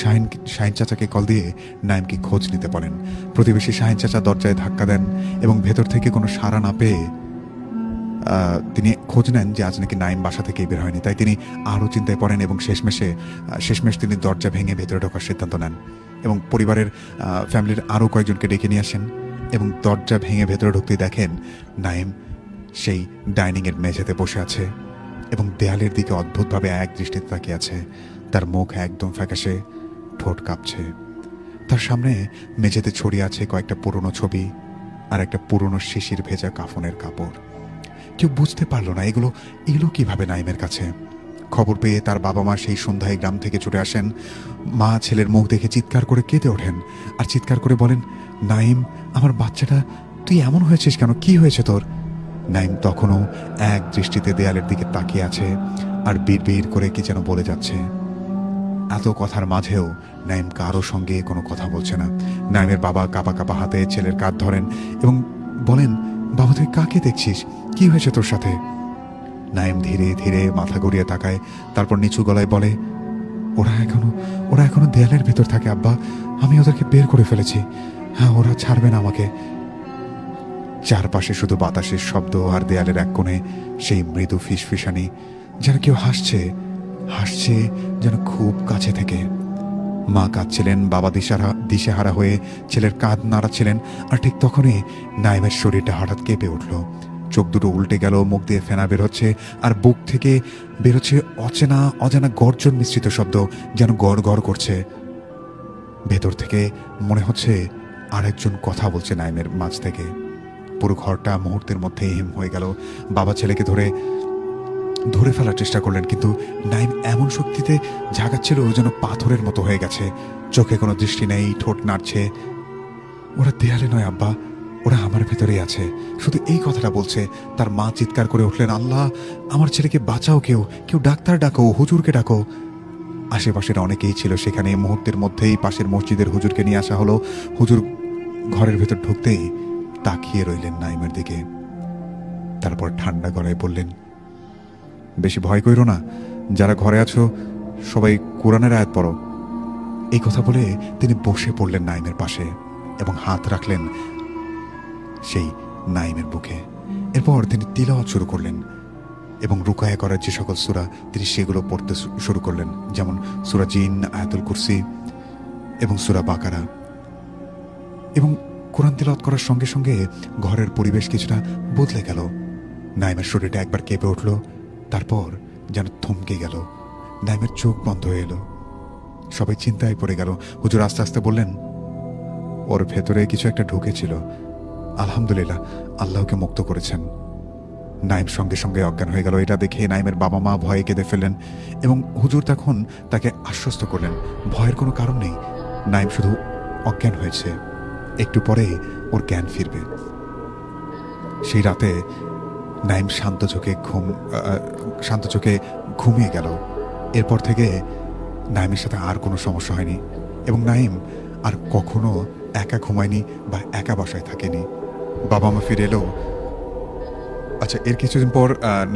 শাহিন চাচাকে কল দিয়ে নাইমকে খোঁজ নিতে বলেন। প্রতিবেশী শাহিন চাচা দরজায় ধাক্কা দেন এবং ভেতর থেকে কোনো সাড়া না পেয়ে তিনি খোঁজ নেন যে আজ নাকি নাইম বাসা থেকেই বের হয়নি। তাই তিনি আরও চিন্তায় পড়েন এবং শেষমেশ তিনি দরজা ভেঙে ভেতরে ঢোকার সিদ্ধান্ত নেন এবং পরিবারের ফ্যামিলির আরও কয়েকজনকে ডেকে নিয়ে আসেন এবং দরজা ভেঙে ভেতরে ঢুকতেই দেখেন নাইম সেই ডাইনিংয়ের মেঝেতে বসে আছে এবং দেয়ালের দিকে অদ্ভুতভাবে এক দৃষ্টিতে তাকিয়ে আছে। তার মুখ একদম ফ্যাকাশে, ঠোঁট কাঁপছে। তার সামনে মেঝেতে ছড়িয়ে আছে কয়েকটা পুরনো ছবি আর একটা পুরনো শিশির ভেজা কাফনের কাপড়। কেউ বুঝতে পারলো না এগুলো কিভাবে নাইমের কাছে। খবর পেয়ে তার বাবা মা সেই সন্ধ্যায় গ্রাম থেকে ছুটে আসেন। মা ছেলের মুখ দেখে চিৎকার করে কেঁদে ওঠেন আর চিৎকার করে বলেন, নাইম, আমার বাচ্চাটা, তুই এমন হয়েছিস কেন? কি হয়েছে তোর? নাইম তখনও এক দৃষ্টিতে দেয়ালের দিকে তাকিয়ে আছে আর বিড়বিড় করে কি যেন বলে যাচ্ছে। এত কথার মাঝেও নাইম কারো সঙ্গে কোনো কথা বলছে না। নাইমের বাবা কাঁপা কাঁপা হাতে ছেলের কাঁধ ধরেন এবং বলেন, বাবা, তুই কাকে দেখছিস? কি হয়েছে তোর সাথে? নাইম ধীরে ধীরে মাথা ঘুরিয়ে তাকায়, তারপর নিচু গলায় বলে, ওরা এখনো দেয়ালের ভেতর থাকে আব্বা। আমি ওদেরকে বের করে ফেলেছি। হ্যাঁ, ওরা ছাড়বে না আমাকে। চারপাশে শুধু বাতাসের শব্দ আর দেয়ালের এক কোণে সেই মৃদু ফিসফিসানি, যেন কেউ হাসছে যেন খুব কাছে থেকে। মা কাঁদছিলেন, বাবা দিশেহারা হয়ে ছেলের কাঁধ নাড়াচ্ছিলেন। আর ঠিক তখনই নাইমের শরীরটা হঠাৎ কেঁপে উঠল। চোখ দুটো উল্টে গেল, মুখ দিয়ে ফেনা বেরোচ্ছে আর বুক থেকে বেরোচ্ছে অজানা গর্জন মিশ্রিত শব্দ, যেন গড় গড় করছে। ভেতর থেকে মনে হচ্ছে আরেকজন কথা বলছে নাইমের মাঝ থেকে। পুরো ঘরটা মুহূর্তের মধ্যে হিম হয়ে গেল। বাবা ছেলেকে ধরে ফেলার চেষ্টা করলেন, কিন্তু নাইম এমন শক্তিতে ঝাঁকাচ্ছিল যেন পাথরের মতো হয়ে গেছে। চোখে কোনো দৃষ্টি নেই, ঠোঁট নাড়ছে। ওরা দেয়ালে নয় আব্বা, ওরা আমার ভেতরেই আছে, শুধু এই কথাটা বলছে। তার মা চিৎকার করে উঠলেন, আল্লাহ, আমার ছেলেকে বাঁচাও, কেউ ডাক্তার ডাকো, হুজুরকে ডাকো। আশেপাশের অনেকেই ছিল সেখানে। মুহূর্তের মধ্যেই পাশের মসজিদের হুজুরকে নিয়ে আসা হলো। হুজুর ঘরের ভেতর ঢুকতেই তাকিয়ে রইলেন নাইমের দিকে। তারপর ঠান্ডা গলায় বললেন, বেশি ভয় কইরো না, যারা ঘরে আছো সবাই কোরআনের আয়াত পড়ো। এই কথা বলে তিনি বসে পড়লেন নাইমের পাশে এবং হাত রাখলেন সেই নাইমের বুকে। এরপর তিনি তিলাওয়াত শুরু করলেন এবং রুকায়া করার যে সকল সূরা তিনি সেগুলো পড়তে শুরু করলেন, যেমন সূরা জিন, আয়াতুল কুরসি এবং সূরা বাকারা। এবং কোরআন তিলাওয়াত করার সঙ্গে সঙ্গে ঘরের পরিবেশ কিছুটা বদলে গেল। নাইমের শরীরটা একবার কেঁপে উঠল, তারপর যেন থমকে গেল। নাইমের চোখ বন্ধ হয়ে এলো। সবাই চিন্তায় পড়ে গেল। হুজুর আস্তে আস্তে বললেন, ওর ভেতরে কিছু একটা ঢুকেছিল, আলহামদুলিল্লাহ, আল্লাহকে মুক্ত করেছেন। নাইম সঙ্গে সঙ্গে অজ্ঞান হয়ে গেল। এটা দেখে নাইমের বাবা মা ভয়ে কেঁদে ফেললেন এবং হুজুর তখন তাকে আশ্বস্ত করলেন, ভয়ের কোনো কারণ নেই, নাইম শুধু অজ্ঞান হয়েছে, একটু পরে ওর জ্ঞান ফিরবে। সেই রাতে নাইম শান্ত চোখে ঘুমিয়ে গেল। এরপর থেকে নাইমের সাথে আর কোনো সমস্যা হয়নি এবং নাইম আর কখনো একা ঘুমায়নি বা একা বাসায় থাকেনি। বাবা মা ফিরে এলো। আচ্ছা, এর কিছুদিন পর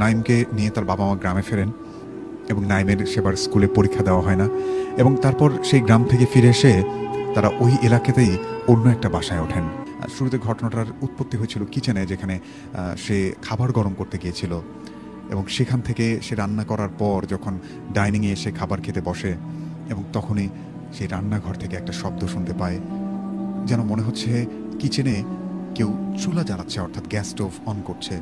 নাইমকে নিয়ে তার বাবা মা গ্রামে ফেরেন এবং নাইমের সেবার স্কুলে পরীক্ষা দেওয়া হয় না। এবং তারপর সেই গ্রাম থেকে ফিরে এসে তারা ওই এলাকাতেই অন্য একটা বাসায় ওঠেন। শুরুতে ঘটনাটার উৎপত্তি হয়েছিল কিচেনে, যেখানে সে খাবার গরম করতে গিয়েছিল এবং সেখান থেকে সে রান্না করার পর যখন ডাইনিংয়ে এসে খাবার খেতে বসে এবং তখনই সেই রান্নাঘর থেকে একটা শব্দ শুনতে পায়, যেন মনে হচ্ছে কিচেনে কেউ চুলা জ্বালাচ্ছে, অর্থাৎ গ্যাস স্টোভ অন করছে।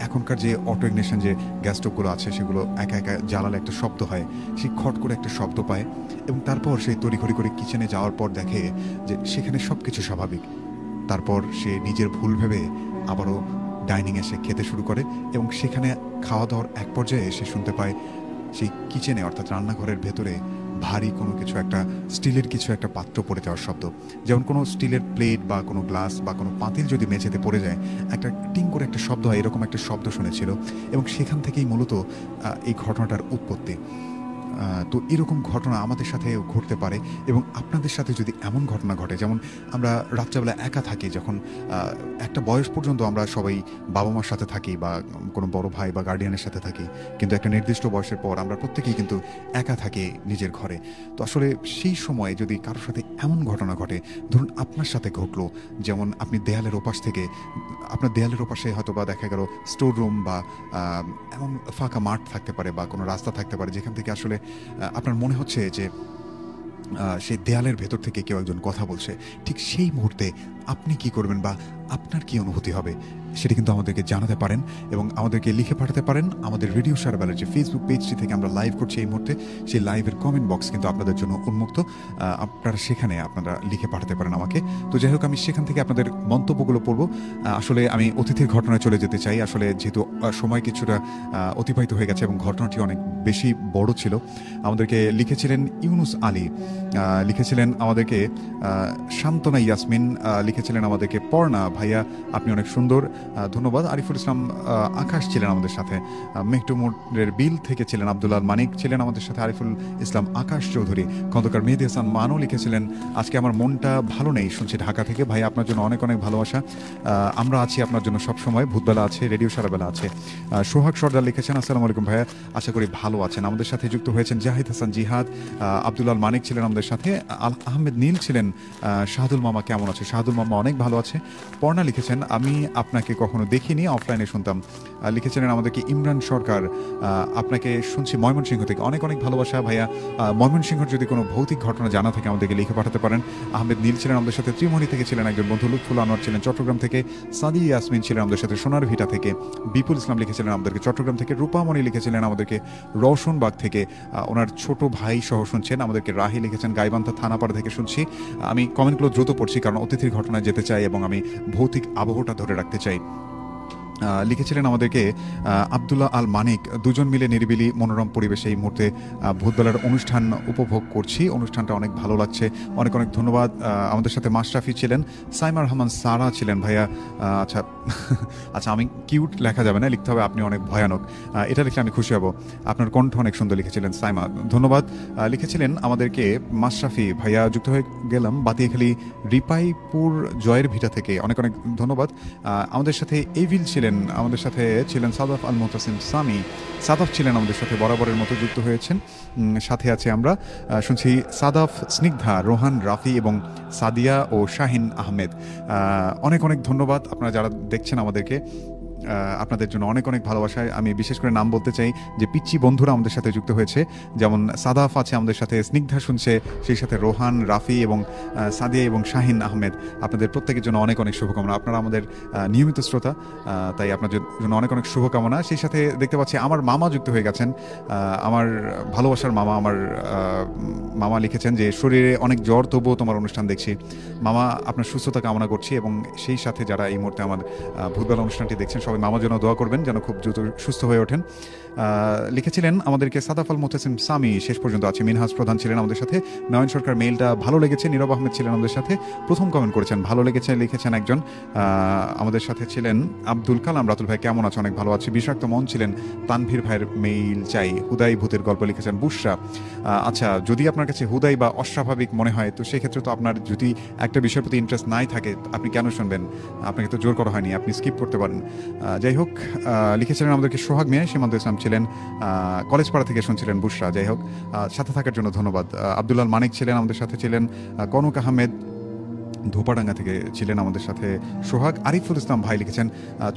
এখনকার যে অটো ইগনিশন যে গ্যাস স্টোভগুলো আছে সেগুলো একা একা জ্বালালে একটা শব্দ হয়, সেই খট করে একটা শব্দ পায় এবং তারপর সেই তড়িঘড়ি করে কিচেনে যাওয়ার পর দেখে যে সেখানে সব কিছু স্বাভাবিক। তারপর সে নিজের ভুল ভেবে আবারও ডাইনিংয়ে এসে খেতে শুরু করে এবং সেখানে খাওয়া দাওয়ার এক পর্যায়ে সে শুনতে পায় সেই কিচেনে, অর্থাৎ রান্নাঘরের ভেতরে ভারী কোনো কিছু একটা, স্টিলের কিছু একটা পাত্র পড়ে যাওয়ার শব্দ। যেমন কোনো স্টিলের প্লেট বা কোনো গ্লাস বা কোনো পাতিল যদি মেঝেতে পড়ে যায়, একটা টিং করে একটা শব্দ হয়, এরকম একটা শব্দ শুনেছিল এবং সেখান থেকেই মূলত এই ঘটনাটার উৎপত্তি। তো এরকম ঘটনা আমাদের সাথে ঘটতে পারে, এবং আপনাদের সাথে যদি এমন ঘটনা ঘটে, যেমন আমরা রাত্রেবেলা একা থাকি, যখন একটা বয়স পর্যন্ত আমরা সবাই বাবা মার সাথে থাকি বা কোনো বড় ভাই বা গার্ডিয়ানের সাথে থাকি, কিন্তু একটা নির্দিষ্ট বয়সের পর আমরা প্রত্যেকেই কিন্তু একা থাকি নিজের ঘরে। তো আসলে সেই সময় যদি কারোর সাথে এমন ঘটনা ঘটে, ধরুন আপনার সাথে ঘটলো, যেমন আপনি দেয়ালের ওপাশ থেকে, আপনার দেয়ালের ওপাশে হয়তো বা দেখা গেল স্টোর রুম বা এমন ফাঁকা মাঠ থাকতে পারে বা কোনো রাস্তা থাকতে পারে যেখান থেকে আসলে আপনার মনে হচ্ছে যে সেই দেয়ালের ভেতর থেকে কেউ একজন কথা বলছে। ঠিক সেই মুহূর্তে আপনি কি করবেন বা আপনার কি অনুভূতি হবে, সেটা কিন্তু আমাদেরকে জানাতে পারেন এবং আমাদেরকে লিখে পাঠাতে পারেন। আমাদের রেডিও সারাবেলার যে ফেসবুক পেজটি থেকে আমরা লাইভ করছি এই মুহূর্তে, সেই লাইভের কমেন্ট বক্স কিন্তু আপনাদের জন্য উন্মুক্ত। আপনারা সেখানে আপনারা লিখে পাঠাতে পারেন আমাকে। তো যাই হোক, আমি সেখান থেকে আপনাদের মন্তব্যগুলো পড়ব। আসলে আমি অতিথির ঘটনায় চলে যেতে চাই। আসলে যেহেতু সময় কিছুটা অতিবাহিত হয়ে গেছে এবং ঘটনাটি অনেক বেশি বড় ছিল। আমাদেরকে লিখেছিলেন ইউনুস আলী, লিখেছিলেন আমাদেরকে শান্তনা ইয়াসমিন, লিখেছিলেন আমাদেরকে পর্ণা ভাইয়া, আপনি অনেক সুন্দর, ধন্যবাদ। আরিফুল ইসলাম আকাশ ছিলেন আমাদের সাথে, মেহটুমুরের বিল থেকে ছিলেন আব্দুল আল মানিক ছিলেন আমাদের সাথে, আরিফুল ইসলাম আকাশ চৌধুরী, খন্দকার মেহেদি হাসান মানও লিখেছিলেন আজকে আমার মনটা ভালো নেই, শুনছি ঢাকা থেকে। ভাই আপনার জন্য অনেক অনেক ভালোবাসা, আমরা আছি আপনার জন্য সবসময়, ভূতবেলা আছে, রেডিও সারাবেলা আছে। সোহাগ সর্দার লিখেছেন আসসালামু আলাইকুম ভাইয়া, আশা করি ভালো আছেন। আমাদের সাথে যুক্ত হয়েছেন জাহিদ হাসান জিহাদ, আব্দুল আল মানিক ছিলেন আমাদের সাথে, আহমেদ নীল ছিলেন, শাহাদুল মামা কেমন আছে, শাহাদুল মামা অনেক ভালো আছে। পর্ণা লিখেছেন আমি আপনাকে কখনো দেখিনি, অফলাইনে শুনতাম, লিখেছিলেন আমাদেরকে ইমরান সরকার, আপনাকে শুনছি ময়মনসিংহ থেকে, অনেক অনেক ভালোবাসা ভাইয়া। ময়মনসিংহর যদি কোনো ভৌতিক ঘটনা জানা থাকে আমাদেরকে লিখে পাঠাতে পারেন। আহমেদ নীল ছিলেন আমাদের সাথে, ত্রিমণি থেকে ছিলেন একজন বন্ধু, লুৎফুল আনোয়ার ছিলেন চট্টগ্রাম থেকে, সাদি ইয়াসমিন ছিলেন আমাদের সাথে সোনার ভিটা থেকে, বিপুল ইসলাম লিখেছিলেন আমাদেরকে চট্টগ্রাম থেকে, রূপামণি লিখেছিলেন আমাদেরকে রওশনবাগ থেকে, ওনার ছোট ভাই সহ শুনছেন আমাদেরকে, রাহি লিখেছেন গাইবান্ধা থানাপাড়া থেকে শুনছি। আমি কমেন্টগুলো দ্রুত পড়ছি কারণ অতিথির ঘটনায় যেতে চাই এবং আমি ভৌতিক আবহটা ধরে রাখতে চাই। লিখেছিলেন আমাদেরকে আব্দুল্লাহ আল মানিক, দুজন মিলে নিরিবিলি মনোরম পরিবেশে এই মুহূর্তে ভূতবেলার অনুষ্ঠান উপভোগ করছি, অনুষ্ঠানটা অনেক ভালো লাগছে, অনেক অনেক ধন্যবাদ। আমাদের সাথে মাশরাফি ছিলেন, সাইমা রহমান সারা ছিলেন ভাইয়া। আচ্ছা আচ্ছা, আমি কিউট লেখা যাবে না, লিখতে হবে আপনি অনেক ভয়ানক, এটা লিখলে আমি খুশি হব। আপনার কণ্ঠ অনেক সুন্দর লিখেছিলেন সাইমা, ধন্যবাদ। লিখেছিলেন আমাদেরকে মাশরাফি ভাইয়া, যুক্ত হয়ে গেলাম বাতিখালী রিপাইপুর জয়ের ভিটা থেকে, অনেক অনেক ধন্যবাদ। আমাদের সাথে এভিল ছিলেন, আমাদের সাথে ছিলেন সাদাফ আল মোতাসিম সামি, সাদাফ ছিলেন আমাদের সাথে বরাবরের মতো যুক্ত হয়েছেন। সাথে আছে আমরা শুনছি সাদাফ, স্নিগ্ধা, রোহান, রাফি এবং সাদিয়া ও শাহিন আহমেদ। অনেক অনেক ধন্যবাদ আপনারা যারা দেখছেন আমাদেরকে, আপনাদের জন্য অনেক অনেক ভালোবাসায়। আমি বিশেষ করে নাম বলতে চাই যে পিচ্চি বন্ধুরা আমাদের সাথে যুক্ত হয়েছে, যেমন সাদাফ আছে আমাদের সাথে, স্নিগ্ধা শুনছে, সেই সাথে রোহান, রাফি এবং সাদিয়া এবং শাহিন আহমেদ। আপনাদের প্রত্যেকের জন্য অনেক অনেক শুভকামনা, আপনারা আমাদের নিয়মিত শ্রোতা, তাই আপনাদের জন্য অনেক অনেক শুভকামনা। সেই সাথে দেখতে পাচ্ছি আমার মামা যুক্ত হয়ে গেছেন, আমার ভালোবাসার মামা, আমার মামা লিখেছেন যে শরীরে অনেক জ্বর তবুও তোমার অনুষ্ঠান দেখছি। মামা আপনার সুস্থতা কামনা করছি এবং সেই সাথে যারা এই মুহূর্তে আমার ভূতবেলা অনুষ্ঠানটি দেখছেন সবাই মামার জন্য দোয়া করবেন যেন খুব দ্রুত সুস্থ হয়ে ওঠেন। লিখেছিলেন আমাদেরকে সাদাফ আল মোতাসিম সামি, শেষ পর্যন্ত আছে, মিনহাজ প্রধান ছিলেন আমাদের সাথে, নয়ন সরকার মেইলটা ভালো লেগেছে, নীরব আহমেদ ছিলেন আমাদের সাথে, প্রথম কমেন্ট করেছেন ভালো লেগেছে লিখেছেন একজন। আমাদের সাথে ছিলেন আব্দুল কালাম, রাতুল ভাই কেমন আছে, অনেক ভালো আছে। বিষাক্ত মন ছিলেন, তানভীর ভাইয়ের মেইল চাই, হুদাই ভূতের গল্প লিখেছেন বুশরা। আচ্ছা, যদি আপনার কাছে হুদাই বা অস্বাভাবিক মনে হয় তো সেক্ষেত্রে তো আপনার যদি একটা বিষয়ের প্রতি ইন্টারেস্ট নাই থাকে আপনি কেন শুনবেন, আপনাকে তো জোর করা হয়নি, আপনি স্কিপ করতে পারেন। যাই হোক, লিখেছিলেন আমাদেরকে সোহাগ মিয়া, সীমান্ত ইসলাম ছিলেন, কলেজপাড়া থেকে শুনছিলেন বুশরা। যাই হোক, সাথে থাকার জন্য ধন্যবাদ। আব্দুল্লাহ মানিক ছিলেন আমাদের সাথে, ছিলেন কনক আহমেদ, ধোপাডাঙ্গা থেকে ছিলেন আমাদের সাথে সোহাগ। আরিফুল ইসলাম ভাই লিখেছেন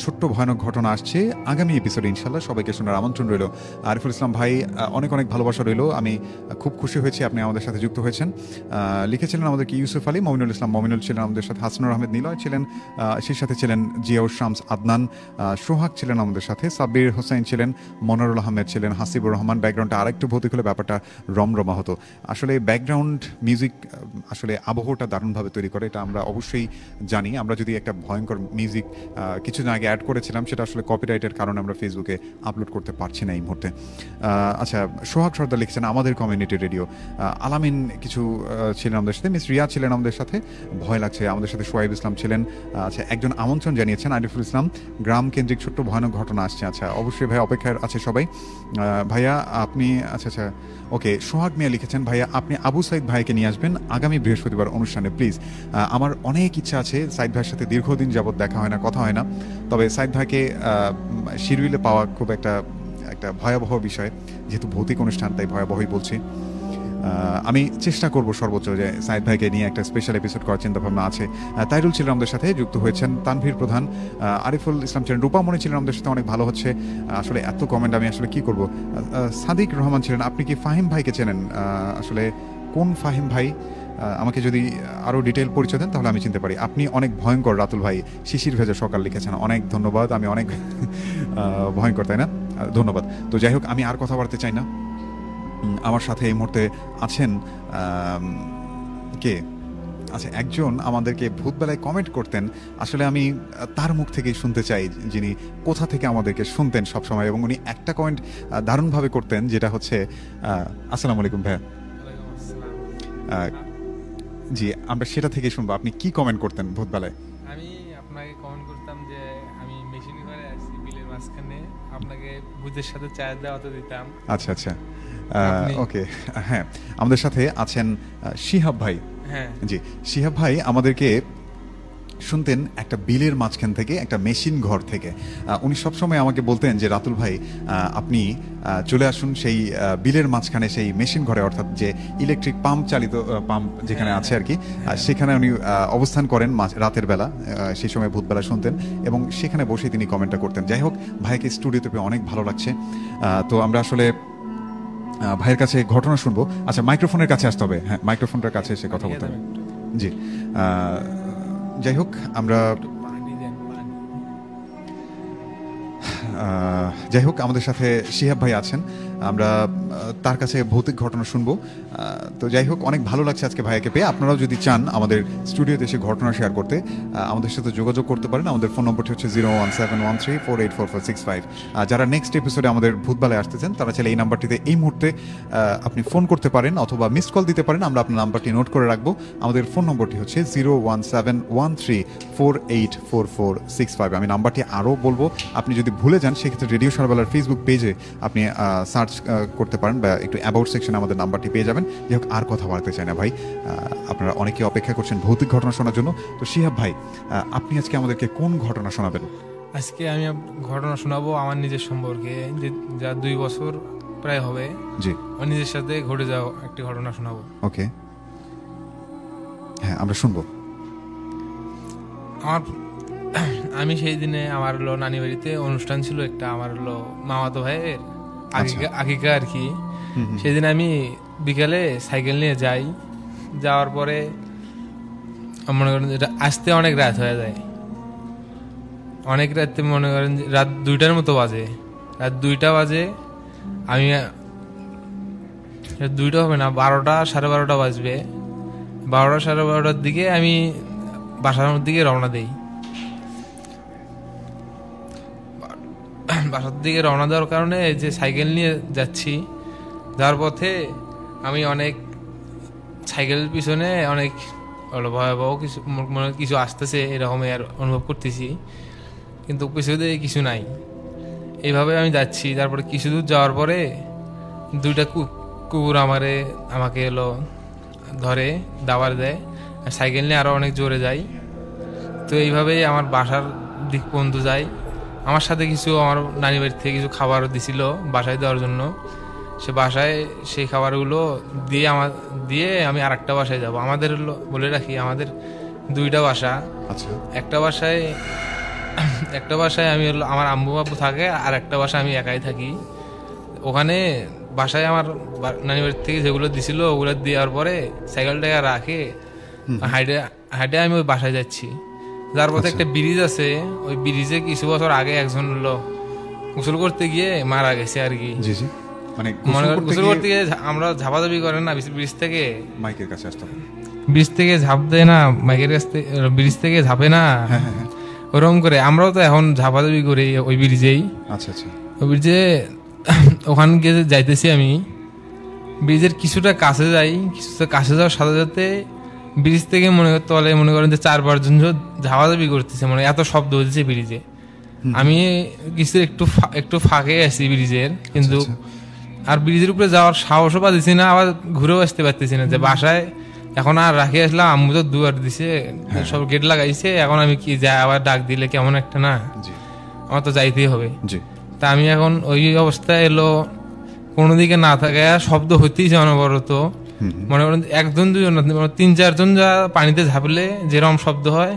ছোট্ট ভয়ানক ঘটনা আসছে আগামী এপিসোডে, ইনশাল্লাহ সবাইকে শোনার আমন্ত্রণ রইল। আরিফুল ইসলাম ভাই অনেক অনেক ভালোবাসা রইল, আমি খুব খুশি হয়েছি আপনি আমাদের সাথে যুক্ত হয়েছেন। লিখেছিলেন আমাদেরকে ইউসুফ আলী, মমিনুল ইসলাম মমিনুল ছিলেন আমাদের সাথে, হাসনুর আহমেদ নিলয় ছিলেন, সেই সাথে ছিলেন জিয়াউর শামস আদনান, সোহাগ ছিলেন আমাদের সাথে, সাব্বির হোসেন ছিলেন, মনোরুল আহমেদ ছিলেন, হাসিবুর রহমান। ব্যাকগ্রাউন্ডটা আরেকটু ভৌতিক হলে ব্যাপারটা রমরমা হতো। আসলে ব্যাকগ্রাউন্ড মিউজিক আসলে আবহটা দারুণভাবে তৈরি করে, সেটা আমরা অবশ্যই জানি। আমরা যদি একটা ভয়ঙ্কর মিউজিক কিছুদিন আগে অ্যাড করেছিলাম, সেটা আসলে কপিরাইটের কারণে আমরা ফেসবুকে আপলোড করতে পারছি না এই মুহূর্তে। আচ্ছা, সোহাগ সর্দার লিখছেন আমাদের কমিউনিটি রেডিও। আলামিন কিছু ছিলেন আমাদের সাথে, মিস রিয়া ছিলেন আমাদের সাথে, ভয় লাগছে। আমাদের সাথে সোহাইব ইসলাম ছিলেন। আচ্ছা, একজন আমন্ত্রণ জানিয়েছেন আরিফুল ইসলাম, গ্রাম কেন্দ্রিক ছোট্ট ভয়ানক ঘটনা আসছে। আচ্ছা, অবশ্যই ভাই, অপেক্ষায় আছে সবাই। ভাইয়া আপনি, আচ্ছা আচ্ছা, ওকে, সোহাগ মিয়া লিখেছেন ভাইয়া আপনি আবু সাইদ ভাইকে নিয়ে আসবেন আগামী বৃহস্পতিবার অনুষ্ঠানে প্লিজ। আমার অনেক ইচ্ছা আছে, সাইদ ভাইয়ের সাথে দীর্ঘদিন যাবৎ দেখা হয় না, কথা হয় না। তবে সাইদ ভাইকে শিরুইলে পাওয়া খুব একটা ভয়াবহ বিষয়, যেহেতু ভৌতিক অনুষ্ঠান তাই ভয়াবহই বলছি। আমি চেষ্টা করব সর্বোচ্চ যে সাইদ ভাইকে নিয়ে একটা স্পেশাল এপিসোড করার চিন্তাভাবনা আছে। তাইরুল ছিলেন আমাদের সাথে যুক্ত হয়েছেন, তানভীর প্রধান, আরিফুল ইসলাম ছিলেন, রূপামণি ছিলেন আমাদের সাথে, অনেক ভালো হচ্ছে। আসলে এত কমেন্ট আমি আসলে কি করব। সাদিক রহমান ছিলেন। আপনি কি ফাহিম ভাইকে চেনেন? আসলে কোন ফাহিম ভাই? আমাকে যদি আরও ডিটেল পরিচয় দেন তাহলে আমি চিনতে পারি। আপনি অনেক ভয়ঙ্কর রাতুল ভাই, শিশির ভেজা সকাল লিখেছেন, অনেক ধন্যবাদ। আমি অনেক ভয়ঙ্কর, তাই না? ধন্যবাদ। তো যাই হোক, আমি আর কথা বাড়তে চাই না। আমার সাথে এই মুহূর্তে আছেন কে? আচ্ছা, একজন আমাদেরকে ভূতবেলায় কমেন্ট করতেন, আসলে আমি তার মুখ থেকেই শুনতে চাই যিনি কোথা থেকে আমাদেরকে শুনতেন সবসময়, এবং উনি একটা কমেন্ট দারুণভাবে করতেন, যেটা হচ্ছে আসসালামু আলাইকুম ভাইয়া। জি, আমরা সেটা থেকে শুনবো। আপনি কি কমেন্ট করতেন ভূতবেলায়? আমি আপনাকে কমেন্ট করতাম যে আমি মেশিন ঘরে আছি বিলের মাঝখানে, আপনাকে ভূতের সাথে চায়ের দাওয়াত দিতাম। আচ্ছা আচ্ছা, ওকে। হ্যাঁ, আমাদের সাথে আছেন শিহাব ভাই। হ্যাঁ জি, শিহাব ভাই আমাদেরকে শুনতেন একটা বিলের মাঝখান থেকে, একটা মেশিন ঘর থেকে। উনি সবসময় আমাকে বলতেন যে রাতুল ভাই আপনি চলে আসুন সেই বিলের মাঝখানে, সেই মেশিন ঘরে, অর্থাৎ যে ইলেকট্রিক পাম্প চালিত পাম্প যেখানে আছে আর কি, সেখানে উনি অবস্থান করেন রাতের বেলা। সেই সময় ভূতবেলা শুনতেন এবং সেখানে বসে তিনি কমেন্টটা করতেন। যাই হোক, ভাইকে স্টুডিওতে পেয়ে অনেক ভালো লাগছে। তো আমরা আসলে ভাইয়ের কাছে ঘটনা শুনবো। আচ্ছা, মাইক্রোফোনের কাছে আসতে হবে। হ্যাঁ, মাইক্রোফোনটার কাছে এসে কথা বলতে হবে। জি, যাই হোক, আমরা যাই হোক, আমাদের সাথে শিহাব ভাই আছেন, আমরা তার কাছে ভৌতিক ঘটনা শুনবো। তো যাই হোক, অনেক ভালো লাগছে আজকে ভাইয়াকে পেয়ে। আপনারাও যদি চান আমাদের স্টুডিওতে এসে ঘটনা শেয়ার করতে, আমাদের সাথে যোগাযোগ করতে পারেন। আমাদের ফোন নম্বরটি হচ্ছে 01713484465। যারা নেক্সট এপিসোডে আমাদের ভূতবেলায় আসতেছেন তারা চাইলে এই নাম্বারটিতে এই মুহূর্তে আপনি ফোন করতে পারেন অথবা মিসড কল দিতে পারেন। আমরা আপনার নাম্বারটি নোট করে রাখবো। আমাদের ফোন নম্বরটি হচ্ছে 01713484465। আমি নাম্বারটি আরও বলবো, আপনি যদি ভুলে যান সেক্ষেত্রে রেডিও সারবেলার ফেসবুক পেজে আপনি সার্চ করতে পারেন বা একটু অ্যাবাউট সেকশনে আমাদের নাম্বারটি পেয়ে যাবেন। যাই হোক, আর কথা বলতে চাই না ভাই, আপনারা অনেকে অপেক্ষা করছেন ভৌতিক ঘটনা শোনার জন্য। তো শিহাব ভাই, আপনি আজকে আমাদেরকে কোন ঘটনা শোনাবেন? আজকে আমি ঘটনা শোনাবো আমার নিজের সম্পর্কে, যা 2 বছর প্রায় হবে। জি, আমার নিজের সাথে ঘটে যাওয়া একটি ঘটনা শোনাবো। ওকে, হ্যাঁ, আমরা শুনবো। আমি সেই দিনে আমার হলো নানি বাড়িতে অনুষ্ঠান ছিল একটা, আমার হলো মামাতো ভাইয়ের আকিকা আর কি। সেদিন আমি বিকালে সাইকেল নিয়ে যাই, যাওয়ার পরে মনে করেন আসতে অনেক রাত হয়ে যায়। অনেক রাতে মনে করেন রাত 2টার মতো বাজে। রাত 2টা বাজে, আমি 2টা হবে না, 12টা 12:30 বাজবে। 12টা 12:30টার দিকে আমি বাসার দিকে রওনা দিই। বাসার দিকে রওনা দেওয়ার কারণে যে সাইকেল নিয়ে যাচ্ছি, যাওয়ার পথে আমি অনেক সাইকেলের পিছনে অনেক ভয়াবহ কিছু আসতেছে এরকম আর অনুভব করতেছি, কিন্তু পিছনে কিছু নাই। এইভাবে আমি যাচ্ছি। তারপরে কিছু দূর যাওয়ার পরে 2টা কুকুর আমাকে ধরে দাবার দেয়, সাইকেল নিয়ে আরও অনেক জোরে যাই। তো এইভাবেই আমার বাসার দিক পর্যন্ত যাই। আমার সাথে কিছু আমার নানি বাড়ির থেকে কিছু খাবারও দিছিল বাসায় দেওয়ার জন্য। সে বাসায় সেই খাবারগুলো দিয়ে আমি আরেকটা বাসায় যাব। আমাদের বলে রাখি, আমাদের 2টা বাসা। আচ্ছা, একটা বাসায় আমি আমার আম্মু আব্বু থাকে, আর একটা বাসায় আমি একাই থাকি। ওখানে বাসায় আমার নানি বাড়ির থেকে যেগুলো দিছিল ওগুলো দেওয়ার পরে সাইকেলটাকে রাখে হাইটে আমি ওই বাসায় যাচ্ছি। যার পথে একটা ব্রিজ আছে, ওই ব্রিজে কিছু বছর আগে একজন গোসল করতে গিয়ে মারা গেছে আর কি। মানে মনে করেন গোসল করতে গিয়ে আমরা ঝাপাঝাপি করেন না ব্রিজ থেকে, মাইকের কাছে আসতে হবে। ব্রিজ থেকে ঝাঁপ দেয় না, মাইকের কাছ থেকে ব্রিজ থেকে ঝাঁপে না, ওরকম করে আমরাও তো এখন ঝাঁপাঝাপি করি ওই ব্রিজেই। আচ্ছা আচ্ছা। ওই ব্রিজে ওখানে গিয়ে যাইতেছি আমি, ব্রিজের কিছুটা কাছে যাই, কিছুটা কাছে যাওয়ার সাথে সাথে ব্রিজ থেকে তলে মনে করেন যে 4-5 জন ঝাঁপাঝাপি করতেছে, মানে এত শব্দ হচ্ছে ব্রিজে। আমি কিছু একটু ফাঁকে আছি ব্রিজের, কিন্তু আর ব্রিজের উপরে যাওয়ার সাহসও পাচ্ছি না, আবার ঘুরেও আসতে পারতেছি না। যে বাসায় এখন আর রাখে আসলাম, আম্মু তো দুয়ার দিছে, সব গেট লাগাইছে, এখন আমি কি যাই আবার ডাক দিলে কেমন একটা না, আমার তো যাইতেই হবে। তা আমি এখন ওই অবস্থায় এলো, কোনো দিকে না থাকে, শব্দ হইতেইছে অনবরত। মনে করেন 1-2 জন 3-4 জন যা পানিতে ঝাঁপলে যেরকম শব্দ হয়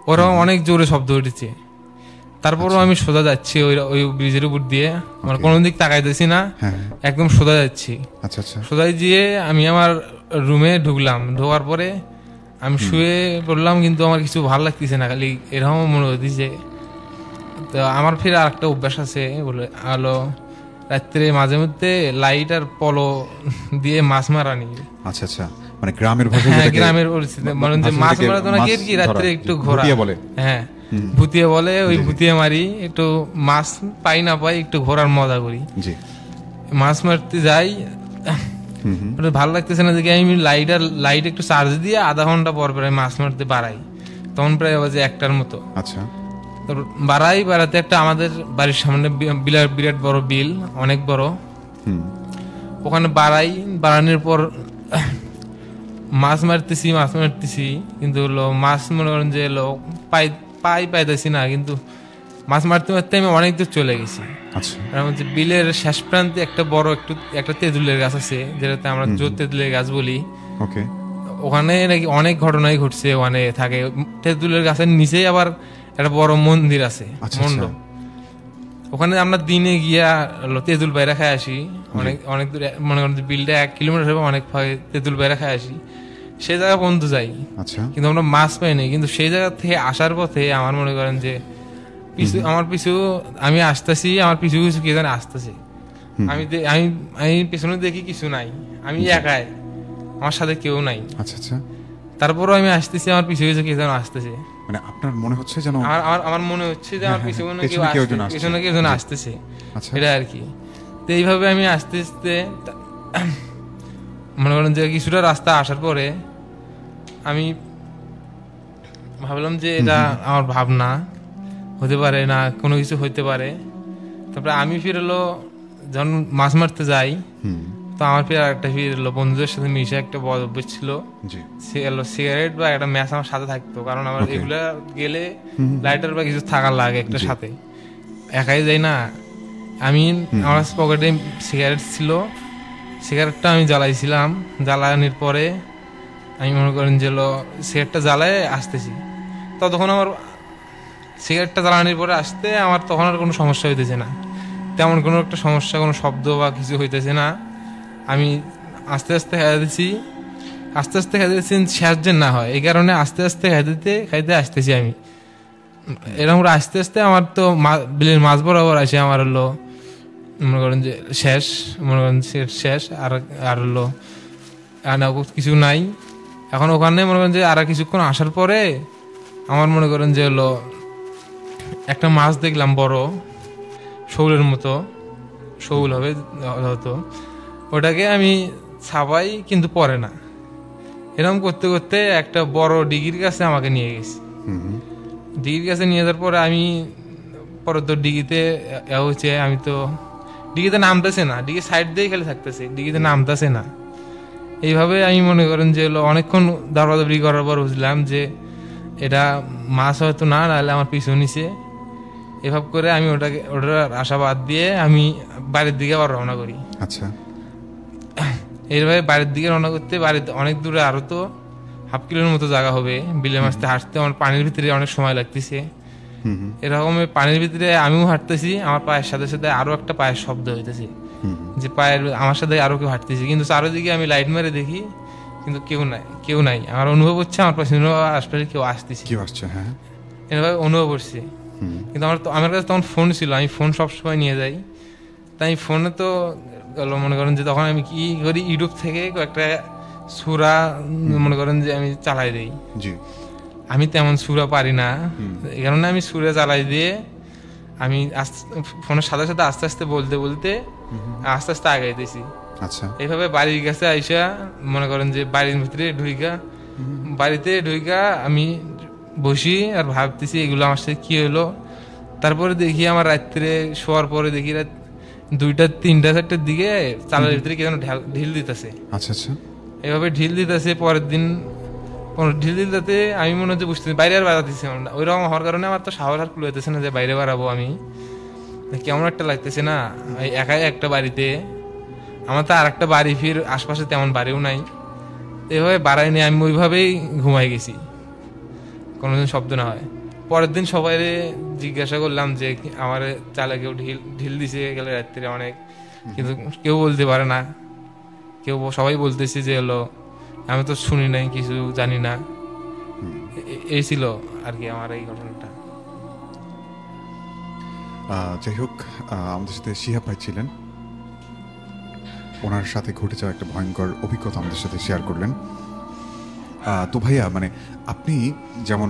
ওরকম অনেক জোরে শব্দ উঠেছে। তারপরও আমি সোজা যাচ্ছি ওই ব্রিজের উপর দিয়ে, মানে কোনো দিক তাকাইতেছি না, একদম সোজা যাচ্ছি। সোজাই গিয়ে আমি আমার রুমে ঢুকলাম, ঢোকার পরে আমি শুয়ে পড়লাম, কিন্তু আমার কিছু ভালো লাগতেছে না, খালি এরকম মনে হচ্ছে। তো আমার ফির আর একটা অভ্যাস আছে, বলে আলো রাত্রে মাঝে মধ্যে লাইট আর পলো দিয়ে মাছ মারা নি। আচ্ছা আচ্ছা, মানে গ্রামের ভাষায়, হ্যাঁ গ্রামের পরিস্থিতি, মানে যে মাছ মারা তো না কি রাত্রে একটু ঘোরা বলে, হ্যাঁ ভুতিয়ে বলে, ওই ভুতিয়ে মারি, একটু মাছ পাই না পাই একটু ঘোরার মজা করি। মাছ মারতে যাই, ভালো লাগতেছে না দেখে আমি লাইট একটু চার্জ দিয়ে আধা ঘন্টা পর পর মাছ মারতে বাড়াই, তখন প্রায় বাজে 1টার মতো। আচ্ছা, বাড়াতে একটা আমাদের বাড়ির সামনে বিরাট বড় বিল, অনেক বড়, ওখানে বাড়ানোর পর মাছ মারতেছি, কিন্তু মাছ মনে করেন যে পাইতেছি না, কিন্তু মাছ মারতে মারতে আমি অনেক দূর চলে গেছি। বিলের শেষ প্রান্তে একটা তেঁতুলের গাছ আছে, যেটাতে আমরা জোর তেঁতুলের গাছ বলি। ওখানে নাকি অনেক ঘটনাই ঘটছে, ওখানে থাকে তেঁতুলের গাছের নিচেই আবার একটা বড় মন্দির আছে, মণ্ডপ। ওখানে আমরা দিনে গিয়া তেঁতুল বাইরে খাই আসি, অনেক দূরে, মনে করেন বিলটা 1 কিলোমিটার হবে, অনেক তেঁতুল বাইরে খাই আসি, সেই জায়গা পর্যন্ত যাই, কিন্তু আমরা মাছ পাই নাই। কিন্তু সেই জায়গা থেকে আসার পথে আমার মনে করেন যে আমি আসতেছি, আমার পিছু কে জানে আসতেছে, আমি পেছনে দেখি কিছু নাই, আমি একাই, আমার সাথে কেউ নাই। তারপরও আমি আসতেছি, আমার পিছু কে যেন আসতেছে, মানে আপনার মনে হচ্ছে যেন আমার মনে হচ্ছে যে আমার পিছনে কেউ যেন আসতেছে, এটা আর কি। তো এইভাবে আমি আস্তে আস্তে মনে করেন যে কিছুটা রাস্তা আসার পরে আমি ভাবলাম যে এটা আমার ভাবনা হতে পারে না, কোনো কিছু হইতে পারে। তারপরে আমি ফিরলো, যখন মাছ মারতে যাই, তো আমার ফির একটা বন্ধুদের সাথে মিশে একটা বদ অভ্যাস ছিল, সিগারেট বা একটা ম্যাচ আমার সাথে থাকতো, কারণ আমার এগুলা গেলে লাইটার বা কিছু থাকার লাগে একটা সাথে, একাই যাই না। আমি আমার পকেটে সিগারেট ছিল, সিগারেটটা আমি জ্বালাইছিলাম, জ্বালানোর পরে আমি মনে করেন যে সিগারেটটা জ্বালায় আসতেছি, তখন আমার সিগারেটটা জ্বালানোর পরে আসতে আমার তখন আর কোনো সমস্যা হইতেছে না, তেমন কোনো একটা সমস্যা, কোনো শব্দ বা কিছু হইতেছে না। আমি আস্তে আস্তে খাইতেছি শেষ যে না হয়, এই কারণে আস্তে আস্তে খাইতে আসতেছি আমি। এরকম করে আস্তে আস্তে আমার তো বিলের মাছ বরাবর আসে, আমার মনে করেন যে শেষ, মনে করেন শেষ, আর কিছু নাই। এখন ওখানে মনে করেন যে আর কিছুক্ষণ আসার পরে আমার মনে করেন যে একটা মাছ দেখলাম, বড় শৌলের মতো, শৌল হবে হয়তো, ওটাকে আমি ছাপাই, কিন্তু পরে না। এরকম করতে করতে একটা বড় ডিগির কাছে আমাকে নিয়ে গেছি। ডিগির কাছে নিয়ে যাওয়ার পরে আমি পরে তো ডিগিতে হচ্ছে, আমি তো ডিগিতে নামতেছে না, ডিগি সাইড দিয়ে খেলে থাকতেছে, ডিগিতে নামতেছে না। এইভাবে আমি মনে করেন যে অনেকক্ষণ দাবড়াদাবড়ি করার পর বুঝলাম যে এটা মাছ হয়তো না, নাহলে আমার পিছু নিচে। এভাবে করে আমি ওটার আশাবাদ দিয়ে আমি বাড়ির দিকে আবার রওনা করি। আচ্ছা, এইভাবে বাড়ির দিকে রওনা করতে, বাড়িতে অনেক দূরে, আরো তো 1/2 কিলোর মতো জায়গা হবে, বিলের মাছতে হাঁটতে আমার পানির ভিতরে অনেক সময় লাগতেছে। এরকম পানির ভিতরে আমিও হাঁটতেছি, আমার পায়ের সাথে সাথে আরো একটা পায়ের শব্দ হইতেছে, যে পায়ের আমার সাথে আরো কেউ হাঁটতেছে, কিন্তু চারিদিকে আমি লাইট মেরে দেখি, কিন্তু কেউ নাই। আমার অনুভব হচ্ছে আমার পাশে আশপাশে কেউ আসতেছে, এভাবে অনুভব করছে। কিন্তু আমার কাছে তখন ফোন ছিল, আমি ফোন সবসময় নিয়ে যাই, তাই ফোনে তো মনে করেন যে তখন আমি কি করি, ইউটিউব থেকে একটা সুরা মনে করেন যে আমি চালাই দিই, জি আমি তেমন সুরা পারি না, এই কারণে আমি সুরে চালাই দিয়ে আমি ফোনের সাথে সাথে আস্তে আস্তে বলতে বলতে আস্তে আস্তে আগাইতেছি। আচ্ছা এইভাবে বাড়ির কাছে আইসা মনে করেন যে বাড়ির ভিতরে বাড়িতে ঢুইকা আমি বসি আর ভাবতেছি এগুলো আমার সাথে কি হলো। তারপরে দেখি আমার রাত্রে শোয়ার পরে দেখি রাত 2টা 3টা 4টার দিকে চালের ভিতরে কি যেন ঢিল দিতেছে। আচ্ছা আচ্ছা এভাবে ঢিল দিতেছে, পরের দিন ঢিল দিতে আমি মনে হচ্ছে বুঝতেছি বাইরে আর বাড়াতেছি না, ওইরকম হওয়ার কারণে আমার তো সাহস আর কুলাইতেছে না যে বাইরে বাড়াবো। আমি কেমন একটা লাগতেছে না, একাই একটা বাড়িতে, আমার তো আর একটা বাড়ি ফির আশপাশে তেমন বাড়িও নাই, এভাবে বাড়াইনি, আমি ওইভাবেই ঘুমাই গেছি, কোনোদিন শব্দ না হয়। পরের দিন সবাই জিজ্ঞাসা করলাম যে আমার চালে কেউ ঢিল দিছে গেলে রাত্রে অনেক, কিন্তু কেউ বলতে পারে না, সবাই বলতেছে যে হলো আমি তো শুনি নাই, কিছু জানি না। এই ছিল আর কি আমার এই ঘটনাটা। যাই হোক, আমাদের সাথে শিহাব ভাই ছিলেন, ওনার সাথে ঘটে যাওয়া একটা ভয়ঙ্কর অভিজ্ঞতা আমাদের সাথে শেয়ার করলেন। তো ভাইয়া, মানে আপনি যেমন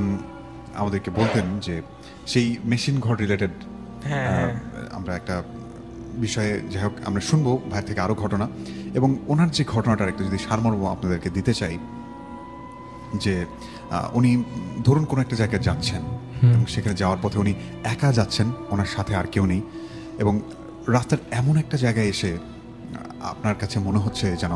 আমাদেরকে বলতেন যে সেই মেশিন ঘর রিলেটেড আমরা একটা বিষয়ে, যাই হোক আমরা শুনবো ভাই থেকে আরও ঘটনা, এবং ওনার যে ঘটনাটার একটা যদি সারমর্ম আপনাদেরকে দিতে চাই, যে উনি ধরুন কোনো একটা জায়গায় যাচ্ছেন এবং সেখানে যাওয়ার পথে উনি একা যাচ্ছেন, ওনার সাথে আর কেউ নেই, এবং রাস্তার এমন একটা জায়গায় এসে আপনার কাছে মনে হচ্ছে যেন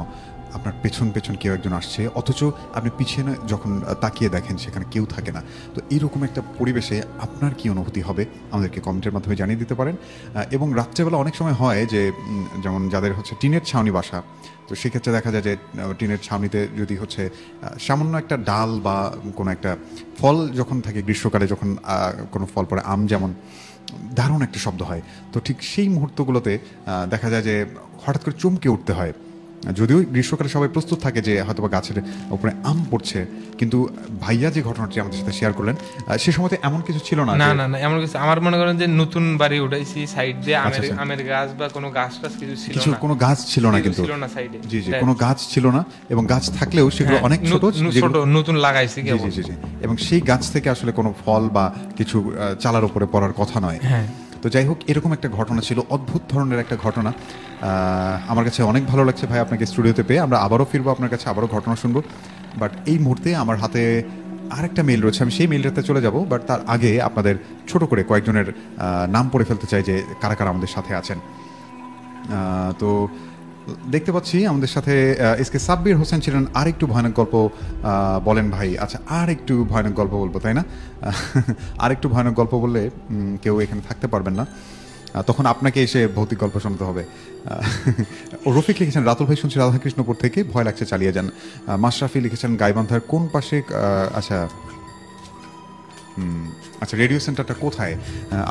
আপনার পেছন পেছন কেউ একজন আসছে, অথচ আপনি পিছনে যখন তাকিয়ে দেখেন সেখানে কেউ থাকে না। তো এইরকম একটা পরিবেশে আপনার কি অনুভূতি হবে আমাদেরকে কমেন্টের মাধ্যমে জানিয়ে দিতে পারেন। এবং রাত্রেবেলা অনেক সময় হয় যে, যেমন যাদের হচ্ছে টিনের ছাউনি বাসা, তো সেক্ষেত্রে দেখা যায় যে টিনের ছাউনিতে যদি হচ্ছে সামান্য একটা ডাল বা কোনো একটা ফল যখন থাকে, গ্রীষ্মকালে যখন কোনো ফল পড়ে, আম যেমন, দারুণ একটা শব্দ হয়, তো ঠিক সেই মুহূর্তগুলোতে দেখা যায় যে হঠাৎ করে চমকে উঠতে হয়। যদিও গ্রীষ্মকালে সবাই প্রস্তুত থাকে যে হয়তো বা গাছের উপরে আম পড়ছে, কিন্তু ভাইয়া যে ঘটনাটি আমাদের সাথে শেয়ার করলেন সে সময়তে এমন কিছু ছিল না। না না না, এমন কিছু আমার মনে করেন যে নতুন বাড়ি উঠাইছি, সাইড দিয়ে আমের গাছ বা কোনো গাছ টাছ কিছু কোনো গাছ ছিল না, কিন্তু ছিল না সাইডে, জি জি, কোনো গাছ ছিল না, এবং গাছ থাকলেও সেগুলো অনেক ছোট নতুন লাগাইছি, জি জি জি, এবং সেই গাছ থেকে আসলে কোনো ফল বা কিছু চালার উপরে পড়ার কথা নয়। তো যাই হোক, এরকম একটা ঘটনা ছিল, অদ্ভুত ধরনের একটা ঘটনা। আমার কাছে অনেক ভালো লাগছে ভাই আপনাকে স্টুডিওতে পেয়ে। আমরা আবারও ফিরবো আপনার কাছে, আবারও ঘটনা শুনবো, বাট এই মুহূর্তে আমার হাতে আরেকটা মেইল রয়েছে, আমি সেই মেইলটাতে চলে যাব, বাট তার আগে আপনাদের ছোট করে কয়েকজনের নাম পড়ে ফেলতে চাই যে কারা কারা আমাদের সাথে আছেন। তো দেখতে পাচ্ছি আমাদের সাথে এসকে সাব্বির হোসেন ছিলেন। আর একটু ভয়ানক গল্প বলেন ভাই। আচ্ছা, আর একটু ভয়ানক গল্প বলবো, তাই না? আর একটু ভয়ানক গল্প বললে কেউ এখানে থাকতে পারবেন না, তখন আপনাকে এসে ভৌতিক গল্প শোনাতে হবে। রফিক লিখেছেন, রাতুল ভাই শুনছি রাধাকৃষ্ণপুর থেকে, ভয় লাগছে চালিয়ে যান। মাশরাফি লিখেছেন, গাইবান্ধার কোন পাশে? আচ্ছা আচ্ছা, রেডিও সেন্টারটা কোথায়?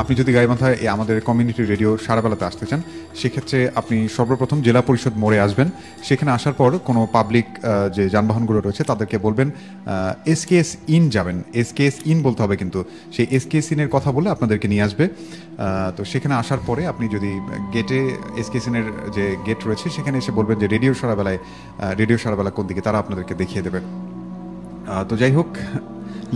আপনি যদি গাইবান্ধায় আমাদের কমিউনিটি রেডিও সারাবেলাতে আসতে চান, সেক্ষেত্রে আপনি সর্বপ্রথম জেলা পরিষদ মোড়ে আসবেন। সেখানে আসার পর কোনো পাবলিক যে যানবাহনগুলো রয়েছে তাদেরকে বলবেন এসকেএস ইন যাবেন, এসকেএস ইন বলতে হবে, কিন্তু সেই এসকেএস ইনের কথা বলে আপনাদেরকে নিয়ে আসবে। তো সেখানে আসার পরে আপনি যদি গেটে এসকেএস ইনের যে গেট রয়েছে সেখানে এসে বলবেন যে রেডিও সারাবেলা কোন দিকে, তারা আপনাদেরকে দেখিয়ে দেবে। তো যাই হোক,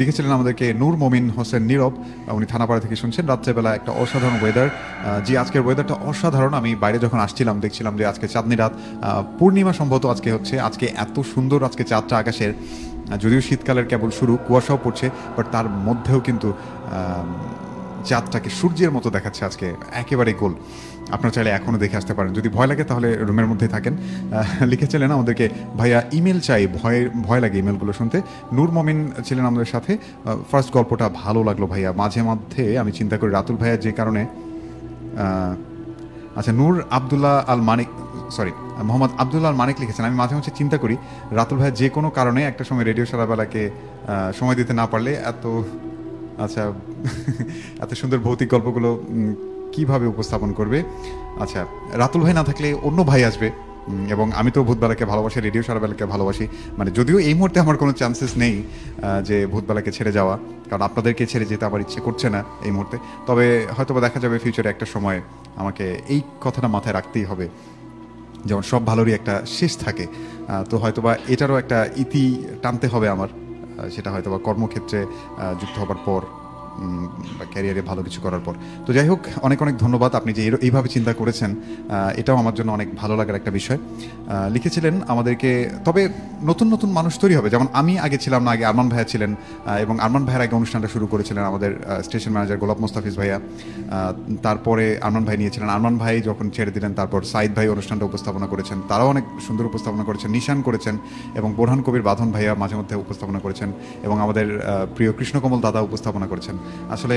লিখেছিলেন আমাদেরকে নূর মমিন হোসেন নীরব, উনি থানাপাড়া থেকে শুনছেন। রাত্রেবেলা একটা অসাধারণ ওয়েদার, জি আজকের ওয়েদারটা অসাধারণ। আমি বাইরে যখন আসছিলাম দেখছিলাম যে আজকে চাঁদনি রাত, পূর্ণিমা সম্ভবত আজকে হচ্ছে। আজকে এত সুন্দর আজকে চাঁদটা আকাশের, যদিও শীতকালের কেবল শুরু, কুয়াশাও পড়ছে, বাট তার মধ্যেও কিন্তু চাঁদটাকে সূর্যের মতো দেখাচ্ছে আজকে, একেবারে গোল। আপনারা চাইলে এখনও দেখে আসতে পারেন, যদি ভয় লাগে তাহলে রুমের মধ্যে থাকেন। লিখেছিলেন আমাদেরকে, ভাইয়া ইমেল চাই, ভয় লাগে ইমেলগুলো শুনতে। নূর মমিন ছিলেন আমাদের সাথে। ফার্স্ট গল্পটা ভালো লাগলো ভাইয়া, মাঝে মধ্যে আমি চিন্তা করি রাতুল ভাইয়া যে কারণে, আচ্ছা নূর আবদুল্লাহ আল মানিক, সরি মোহাম্মদ আবদুল্লাহ আল মানিক লিখেছেন, আমি মাঝে মাঝে চিন্তা করি রাতুল ভাইয়া যে কোনো কারণে একটা সময় রেডিও সারাবেলাকে সময় দিতে না পারলে আচ্ছা এত সুন্দর ভৌতিক গল্পগুলো কিভাবে উপস্থাপন করবে। আচ্ছা, রাতুল ভাই না থাকলে অন্য ভাই আসবে, এবং আমি তো ভূতবেলাকে ভালোবাসি, রেডিও সারাবেলাকে ভালোবাসি, মানে যদিও এই মুহূর্তে আমার কোনো চান্সেস নেই যে ভূতবেলাকে ছেড়ে যাওয়া, কারণ আপনাদেরকে ছেড়ে যেতে আমার ইচ্ছে করছে না এই মুহূর্তে। তবে হয়তো বা দেখা যাবে ফিউচারে একটা সময় আমাকে এই কথাটা মাথায় রাখতেই হবে যেমন সব ভালোরই একটা শেষ থাকে, তো হয়তোবা এটারও একটা ইতি টানতে হবে আমার, সেটা হয়তোবা কর্মক্ষেত্রে যুক্ত হবার পর বা ক্যারিয়ারে ভালো কিছু করার পর। তো যাই হোক, অনেক অনেক ধন্যবাদ, আপনি যে এইভাবে চিন্তা করেছেন, এটাও আমার জন্য অনেক ভালো লাগার একটা বিষয়। লিখেছিলেন আমাদেরকে, তবে নতুন নতুন মানুষ তৈরি হবে, যেমন আমি আগে ছিলাম না, আগে আরমান ভাইয়া ছিলেন, এবং আরমান ভাইয়ের আগে অনুষ্ঠানটা শুরু করেছিলেন আমাদের স্টেশন ম্যানেজার গোলাপ মোস্তাফিজ ভাইয়া, তারপরে আরমান ভাই নিয়েছিলেন, আরমান ভাই যখন ছেড়ে দিলেন তারপর সাইদ ভাই অনুষ্ঠানটা উপস্থাপনা করেছেন, তারাও অনেক সুন্দর উপস্থাপনা করেছেন, নিশান করেছেন, এবং বোরহান কবির বাঁধন ভাইয়া মাঝে মধ্যে উপস্থাপনা করেছেন, এবং আমাদের প্রিয় কৃষ্ণকমল দাদা উপস্থাপনা করেছেন। আসলে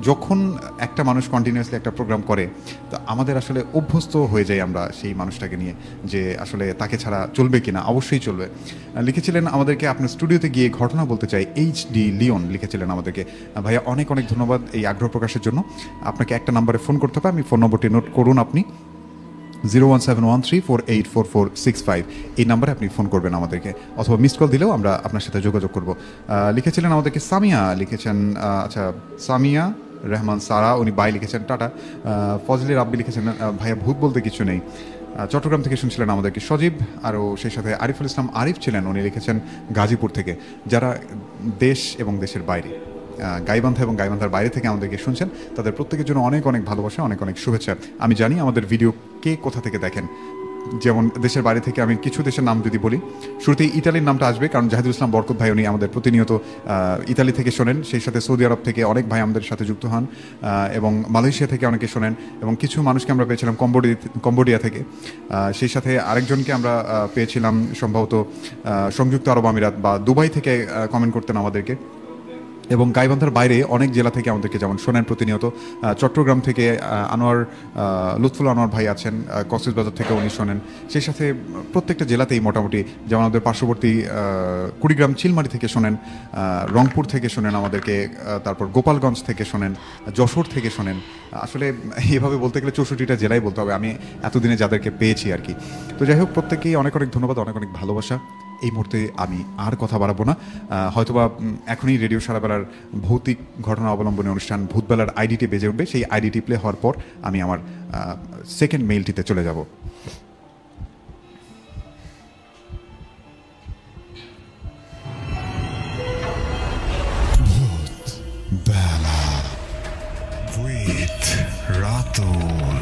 যখন একটা মানুষ কন্টিনিউয়াসলি একটা প্রোগ্রাম করে, তো আমাদের আসলে অভ্যস্ত হয়ে যাই আমরা সেই মানুষটাকে নিয়ে, যে আসলে তাকে ছাড়া চলবে কিনা। অবশ্যই চলবে। লিখেছিলেন আমাদেরকে, আপনার স্টুডিওতে গিয়ে ঘটনা বলতে চাই, HD লিওন লিখেছিলেন আমাদেরকে। ভাইয়া অনেক অনেক ধন্যবাদ এই আগ্রহ প্রকাশের জন্য। আপনাকে একটা নাম্বারে ফোন করতে হবে, আমি ফোন নম্বরটি নোট করুন আপনি, 01713484465, এই নাম্বারে আপনি ফোন করবেন আমাদেরকে, অথবা মিস কল দিলেও আমরা আপনার সাথে যোগাযোগ করব। লিখেছিলেন আমাদেরকে সামিয়া, লিখেছেন আচ্ছা সামিয়া রহমান সারা, উনি বাই লিখেছেন টাটা। ফজলি রাব্বি লিখেছেন ভাইয়া ভূত বলতে কিছু নেই। চট্টগ্রাম থেকে শুনছিলেন আমাদেরকে সজীব, আরও সেই সাথে আরিফুল ইসলাম আরিফ ছিলেন, উনি লিখেছেন গাজীপুর থেকে। যারা দেশ এবং দেশের বাইরে, গাইবান্ধা এবং গাইবান্ধার বাইরে থেকে আমাদেরকে শুনছেন, তাদের প্রত্যেকের জন্য অনেক অনেক ভালোবাসা, অনেক অনেক শুভেচ্ছা। আমি জানি আমাদের ভিডিও কে কোথা থেকে দেখেন, যেমন দেশের বাইরে থেকে আমি কিছু দেশের নাম যদি বলি, শুরুতেই ইতালির নামটা আসবে, কারণ জাহিদুল ইসলাম বরকত ভাই উনি আমাদের প্রতিনিয়ত ইতালি থেকে শোনেন, সেই সাথে সৌদি আরব থেকে অনেক ভাই আমাদের সাথে যুক্ত হন, এবং মালয়েশিয়া থেকে অনেকে শোনেন, এবং কিছু মানুষকে আমরা পেয়েছিলাম কম্বোডিয়া থেকে, সেই সাথে আরেকজনকে আমরা পেয়েছিলাম সম্ভবত সংযুক্ত আরব আমিরাত বা দুবাই থেকে কমেন্ট করতেন আমাদেরকে, এবং গাইবান্ধার বাইরে অনেক জেলা থেকে আমাদেরকে যেমন শোনেন প্রতিনিয়ত। চট্টগ্রাম থেকে আনোয়ার লুৎফুল আনোয়ার ভাই আছেন, কক্সবাজার থেকে উনি শোনেন, সেই সাথে প্রত্যেকটা জেলাতেই মোটামুটি, যেমন আমাদের পার্শ্ববর্তী কুড়িগ্রাম চিলমারি থেকে শোনেন, রংপুর থেকে শোনেন আমাদেরকে, তারপর গোপালগঞ্জ থেকে শোনেন, যশোর থেকে শোনেন। আসলে এভাবে বলতে গেলে 64টা জেলায় বলতে হবে আমি এতদিনে যাদেরকে পেয়েছি আর কি। তো যাই হোক, প্রত্যেকেই অনেক অনেক ধন্যবাদ, অনেক অনেক ভালোবাসা। এই মুহূর্তে আমি আর কথা বাড়াবো না, হয়তোবা এখনই রেডিও সারাবেলার ভৌতিক ঘটনা অবলম্বনে অনুষ্ঠান ভূতবেলার আইডিটি বেজে উঠবে, সেই আইডিটি প্লে হওয়ার পর আমি আমার সেকেন্ড মেইলটিতে চলে যাব। ভূতবেলা উইথ রাতুল,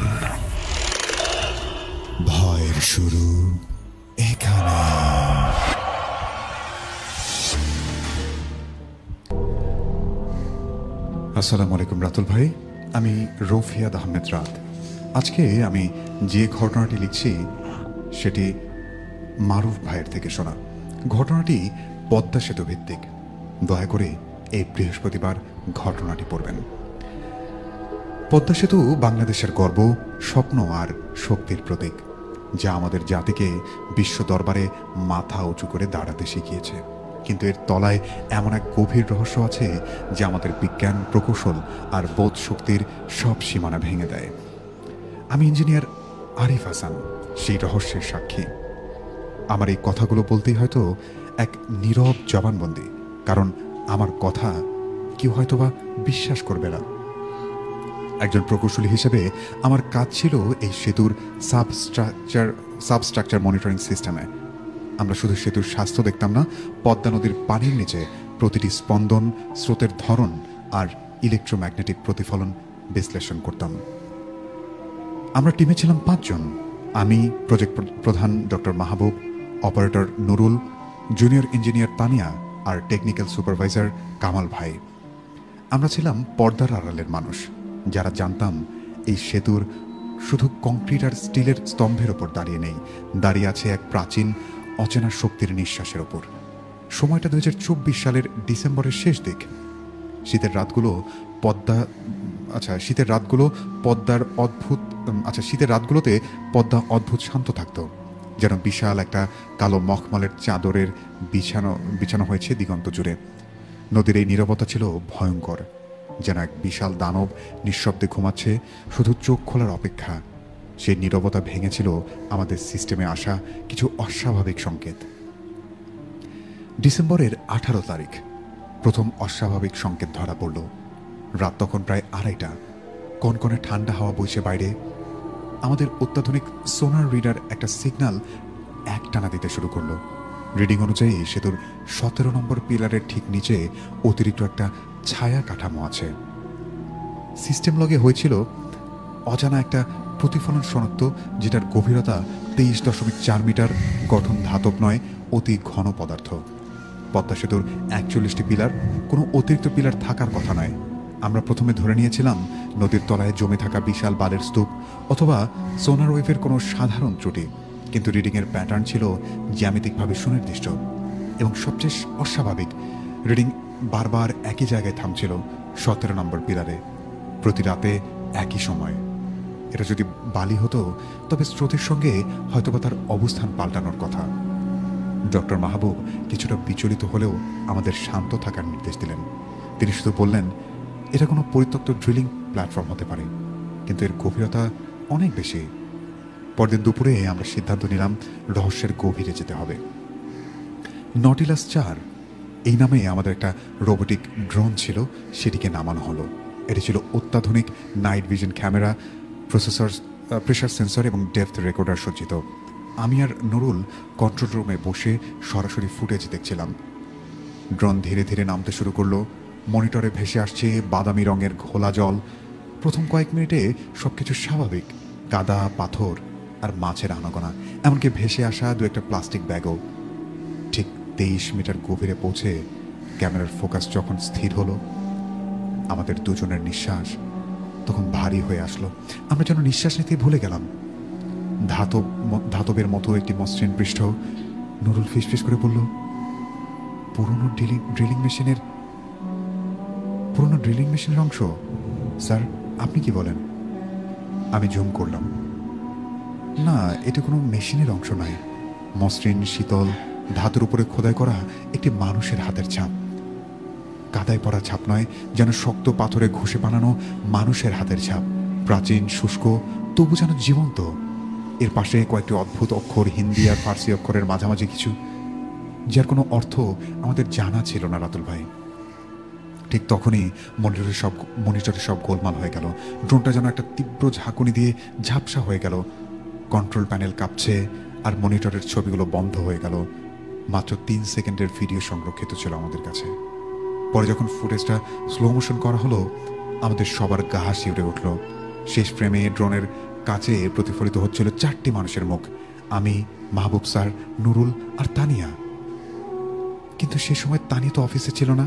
ভয়ের শুরু এখানে। আসসালামু আলাইকুম রাতুল ভাই, আমি রফিয়াদ আহমেদ রাত। আজকে আমি যে ঘটনাটি লিখছি সেটি মারুফ ভাইয়ের থেকে শোনা। ঘটনাটি পদ্মা সেতু ভিত্তিক। দয়া করে এই বৃহস্পতিবার ঘটনাটি পড়বেন। পদ্মা সেতু বাংলাদেশের গর্ব, স্বপ্ন আর শক্তির প্রতীক, যা আমাদের জাতিকে বিশ্ব দরবারে মাথা উঁচু করে দাঁড়াতে শিখিয়েছে। কিন্তু এর তলায় এমন এক গভীর রহস্য আছে যা আমাদের বিজ্ঞান, প্রকৌশল আর বোধ শক্তির সব সীমানা ভেঙে দেয়। আমি ইঞ্জিনিয়ার আরিফ হাসান সেই রহস্যের সাক্ষী। আমার এই কথাগুলো বলতেই হয়তো এক নীরব জবানবন্দি, কারণ আমার কথা কেউ হয়তোবা বিশ্বাস করবে না। একজন প্রকৌশলী হিসেবে আমার কাজ ছিল এই সেতুর সাবস্ট্রাকচার মনিটরিং সিস্টেমে। আমরা শুধু সেতুর স্বাস্থ্য দেখতাম না, পদ্মা নদীর পানির নিচে প্রতিটি স্পন্দন, স্রোতের ধরন আর ইলেকট্রোম্যাগনেটিক প্রতিফলন বিশ্লেষণ করতাম। আমরা টিমে ছিলাম 5 জন। আমি, প্রজেক্ট প্রধান doctor Mahbub, operator Nurul, junior engineer Tania আর টেকনিক্যাল সুপারভাইজার কামাল ভাই। আমরা ছিলাম পর্দার আড়ালের মানুষ, যারা জানতাম এই সেতুর শুধু কংক্রিট আর স্টিলের স্তম্ভের ওপর দাঁড়িয়ে নেই, দাঁড়িয়ে আছে এক প্রাচীন অচেনা শক্তির নিঃশ্বাসের ওপর। সময়টা 2024 সালের ডিসেম্বরের শেষ দিক। শীতের রাতগুলো পদ্মা অদ্ভুত শান্ত থাকত, যেন বিশাল একটা কালো মখমলের চাদরের বিছানো হয়েছে দিগন্ত জুড়ে। নদীর এই নীরবতা ছিল ভয়ঙ্কর, যেন এক বিশাল দানব নিঃশব্দে ঘুমাচ্ছে, শুধু চোখ খোলার অপেক্ষা। সেই নীরবতা ভেঙেছিল আমাদের সিস্টেমে আসা কিছু অস্বাভাবিক সংকেত। ডিসেম্বরের 18 তারিখ প্রথম অস্বাভাবিক সংকেত ধরা পড়ল। রাত তখন প্রায় 2:30। কনকনে ঠান্ডা হাওয়া বইছে বাইরে। আমাদের অত্যাধুনিক সোনার রিডার একটা সিগন্যাল একটানা দিতে শুরু করলো। রিডিং অনুযায়ী সেতুর 17 নম্বর পিলারের ঠিক নিচে অতিরিক্ত একটা ছায়া কাঠামো আছে। সিস্টেম লগে হয়েছিল অজানা একটা প্রতিফলন শনাক্ত, যেটার গভীরতা 23.4 মিটার, গঠন ধাতব নয়, অতি ঘন পদার্থ। পদ্মা সেতুর 41টি পিলার, কোনো অতিরিক্ত পিলার থাকার কথা নয়। আমরা প্রথমে ধরে নিয়েছিলাম নদীর তলায় জমে থাকা বিশাল বালের স্তূপ অথবা সোনার ওয়েভের কোনো সাধারণ ত্রুটি, কিন্তু রিডিংয়ের প্যাটার্ন ছিল জ্যামিতিকভাবে সুনির্দিষ্ট এবং সবচেয়ে অস্বাভাবিক, রিডিং বারবার একই জায়গায় থামছিল, 17 নম্বর পিলারে, প্রতি রাতে একই সময়। এটা যদি বালি হতো তবে স্রোতের সঙ্গে হয়তোবা তার অবস্থান পাল্টানোর কথা। ডক্টর মাহবুব কিছুটা বিচলিত হলেও আমাদের শান্ত থাকার নির্দেশ দিলেন। তিনি শুধু বললেন, এটা কোনো পরিত্যক্ত ড্রিলিং প্ল্যাটফর্ম হতে পারে, কিন্তু এর গভীরতা অনেক বেশি। পরদিন দুপুরে আমরা সিদ্ধান্ত নিলাম রহস্যের গভীরে যেতে হবে। নটিলাস 4 এই নামে আমাদের একটা রোবোটিক ড্রোন ছিল, সেটিকে নামানো হলো। এটি ছিল অত্যাধুনিক night vision camera, pressure sensor এবং ডেপথ রেকর্ডার সজ্জিত। আমি আর নুরুল কন্ট্রোল রুমে বসে সরাসরি ফুটেজ দেখছিলাম। ড্রোন ধীরে ধীরে নামতে শুরু করলো। মনিটরে ভেসে আসছে বাদামি রঙের ঘোলা জল। প্রথম কয়েক মিনিটে সবকিছু স্বাভাবিক, কাদা, পাথর আর মাছের আনাগোনা, এমনকি ভেসে আসা দু একটা প্লাস্টিক ব্যাগও। ঠিক 23 মিটার গভীরে পৌঁছে ক্যামেরার ফোকাস যখন স্থির হলো, আমাদের দুজনের নিঃশ্বাস তখন ভারী হয়ে আসলো। আমরা যেন নিঃশ্বাস নিতে ভুলে গেলাম। ধাতবের মতো একটি মসৃণ পৃষ্ঠ। নুরুল ফিসফিস করে বলল, পুরনো ড্রিলিং মেশিনের অংশ। স্যার, আপনি কি বলেন? আমি জুম করলাম। না, এটা কোনো মেশিনের অংশ নয়। মসৃণ শীতল ধাতুর উপরে খোদাই করা একটি মানুষের হাতের ছাপ। কাদায় পড়া ছাপ নয়, যেন শক্ত পাথরে ঘষে বানানো মানুষের হাতের ছাপ। প্রাচীন, শুষ্ক, তবু যেন জীবন্ত। এর পাশে কয়েকটি অদ্ভুত অক্ষর, হিন্দি আর ফার্সি অক্ষরের মাঝামাঝি কিছু, যার কোনো অর্থ আমাদের জানা ছিল না রাতুল ভাই। ঠিক তখনই মনিটরে সব গোলমাল হয়ে গেল। ড্রোনটা যেন একটা তীব্র ঝাঁকুনি দিয়ে ঝাপসা হয়ে গেল। কন্ট্রোল প্যানেল কাঁপছে আর মনিটরের ছবিগুলো বন্ধ হয়ে গেল। মাত্র 3 সেকেন্ডের ভিডিও সংরক্ষিত ছিল আমাদের কাছে। পরে যখন ফুটেজটা স্লো মোশন করা হলো, আমাদের সবার গা শিউরে উঠল। শেষ ফ্রেমে ড্রোনের কাছে প্রতিফলিত হচ্ছিল 4টি মানুষের মুখ, আমি, মাহবুব স্যার, নুরুল আর তানিয়া। কিন্তু সে সময় তানিয়া তো অফিসে ছিল না,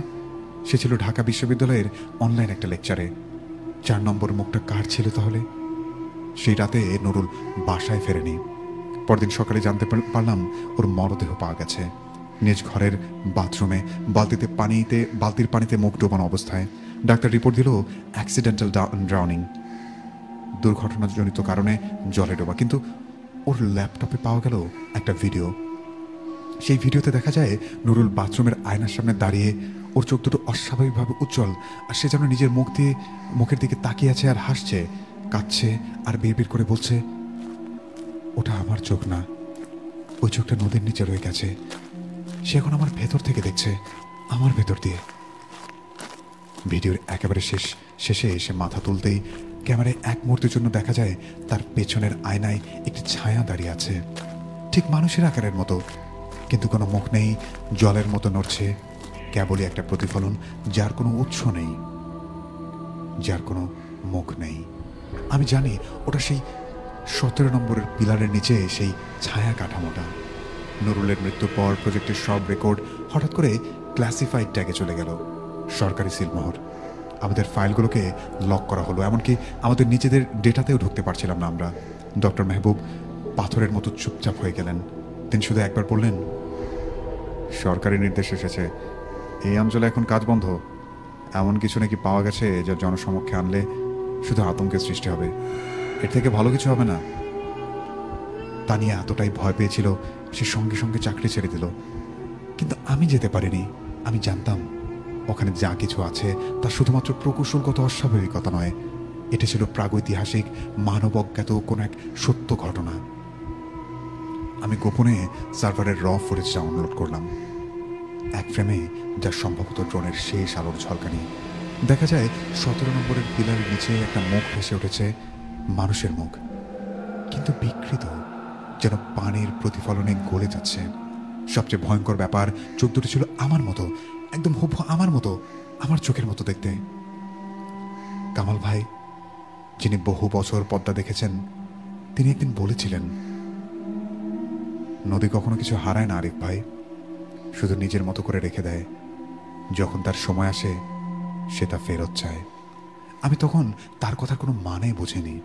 সে ছিল ঢাকা বিশ্ববিদ্যালয়ের অনলাইন একটা লেকচারে। 4 নম্বর মুখটা কার ছিল তাহলে? সেই রাতে নুরুল বাসায় ফেরেনি। পরদিন সকালে জানতে পারলাম ওর মরদেহ পাওয়া গেছে নিজ ঘরের বাথরুমে, বালতির পানিতে মুখ ডোবানো অবস্থায়। ডাক্তার রিপোর্ট দিল অ্যাক্সিডেন্টাল ড্রাউনিং, দুর্ঘটনাজনিত কারণে জলে ডোবা। কিন্তু ওর ল্যাপটপে পাওয়া গেল একটা ভিডিও। সেই ভিডিওতে দেখা যায় নুরুল বাথরুমের আয়নার সামনে দাঁড়িয়ে, ওর চোখ দুটো অস্বাভাবিকভাবে উজ্জ্বল, আর সে যেন নিজের মুখের দিকে তাকিয়ে আছে আর হাসছে, কাঁদছে আর বিড়বিড় করে বলছে, ওটা আমার চোখ না, ওই চোখটা নদীর নিচে রয়ে গেছে। সে এখন আমার ভেতর থেকে দেখছে, আমার ভেতর দিয়ে। ভিডিওর একেবারে শেষে এসে মাথা তুলতেই ক্যামেরায় এক মুহূর্তের জন্য দেখা যায় তার পেছনের আয়নায় একটি ছায়া দাঁড়িয়ে আছে, ঠিক মানুষের আকারের মতো, কিন্তু কোনো মুখ নেই, জলের মতো নড়ছে, কেবলই একটা প্রতিফলন, যার কোনো উৎস নেই, যার কোনো মুখ নেই। আমি জানি ওটা সেই 17 নম্বরের পিলারের নিচে সেই ছায়া কাঠামোটা। নুরুলের মৃত্যুর পর প্রজেক্টের সব রেকর্ড হঠাৎ করে ক্লাসিফাইড ট্যাগে চলে গেল, সরকারি সিলমোহর। আমাদের ফাইলগুলোকে লক করা হলো, এমনকি আমাদের নিজেদের ডেটাতেও ঢুকতে পারছিলাম না আমরা। ডক্টর মেহবুব পাথরের মতো চুপচাপ হয়ে গেলেন। তিনি শুধু একবার বললেন, সরকারি নির্দেশ এসেছে, এই অঞ্চলে এখন কাজ বন্ধ। এমন কিছু নাকি পাওয়া গেছে যা জনসমক্ষে আনলে শুধু আতঙ্কের সৃষ্টি হবে, এর থেকে ভালো কিছু হবে না। তানিয়া এতটাই ভয় পেয়েছিল সে সঙ্গে সঙ্গে চাকরি ছেড়ে দিল। কিন্তু আমি যেতে পারিনি। আমি জানতাম ওখানে যা কিছু আছে তা শুধুমাত্র প্রকৌশলগত অস্বাভাবিকতা নয়, এটা ছিল প্রাগৈতিহাসিক মানব অজ্ঞাত কোনো এক সত্য ঘটনা। আমি গোপনে সার্ভারের র ফুটেজ ডাউনলোড করলাম। এক ফ্রেমে, যা সম্ভবত ড্রোনের শেষ আলোর ঝলকানি, দেখা যায় 17 নম্বরের পিলারের নিচে একটা মুখ ভেসে উঠেছে, মানুষের মুখ। কিন্তু বিকৃত, যেন পানির প্রতিফলনে গলে যাচ্ছে। সবচেয়ে ভয়ঙ্কর ব্যাপার, চোখ দুটো ছিল আমার মতো, একদম হুবহু আমার মতো, আমার চোখের মতো দেখতে। কামাল ভাই, যিনি বহু বছর পদ্মা দেখেছেন, তিনি একদিন বলেছিলেন, নদী কখনো কিছু হারায় না আরিফ ভাই, শুধু নিজের মতো করে রেখে দেয়। যখন তার সময় আসে সে তা ফেরত চায়। আমি তখন তার কথার কোনো মানে বুঝিনি,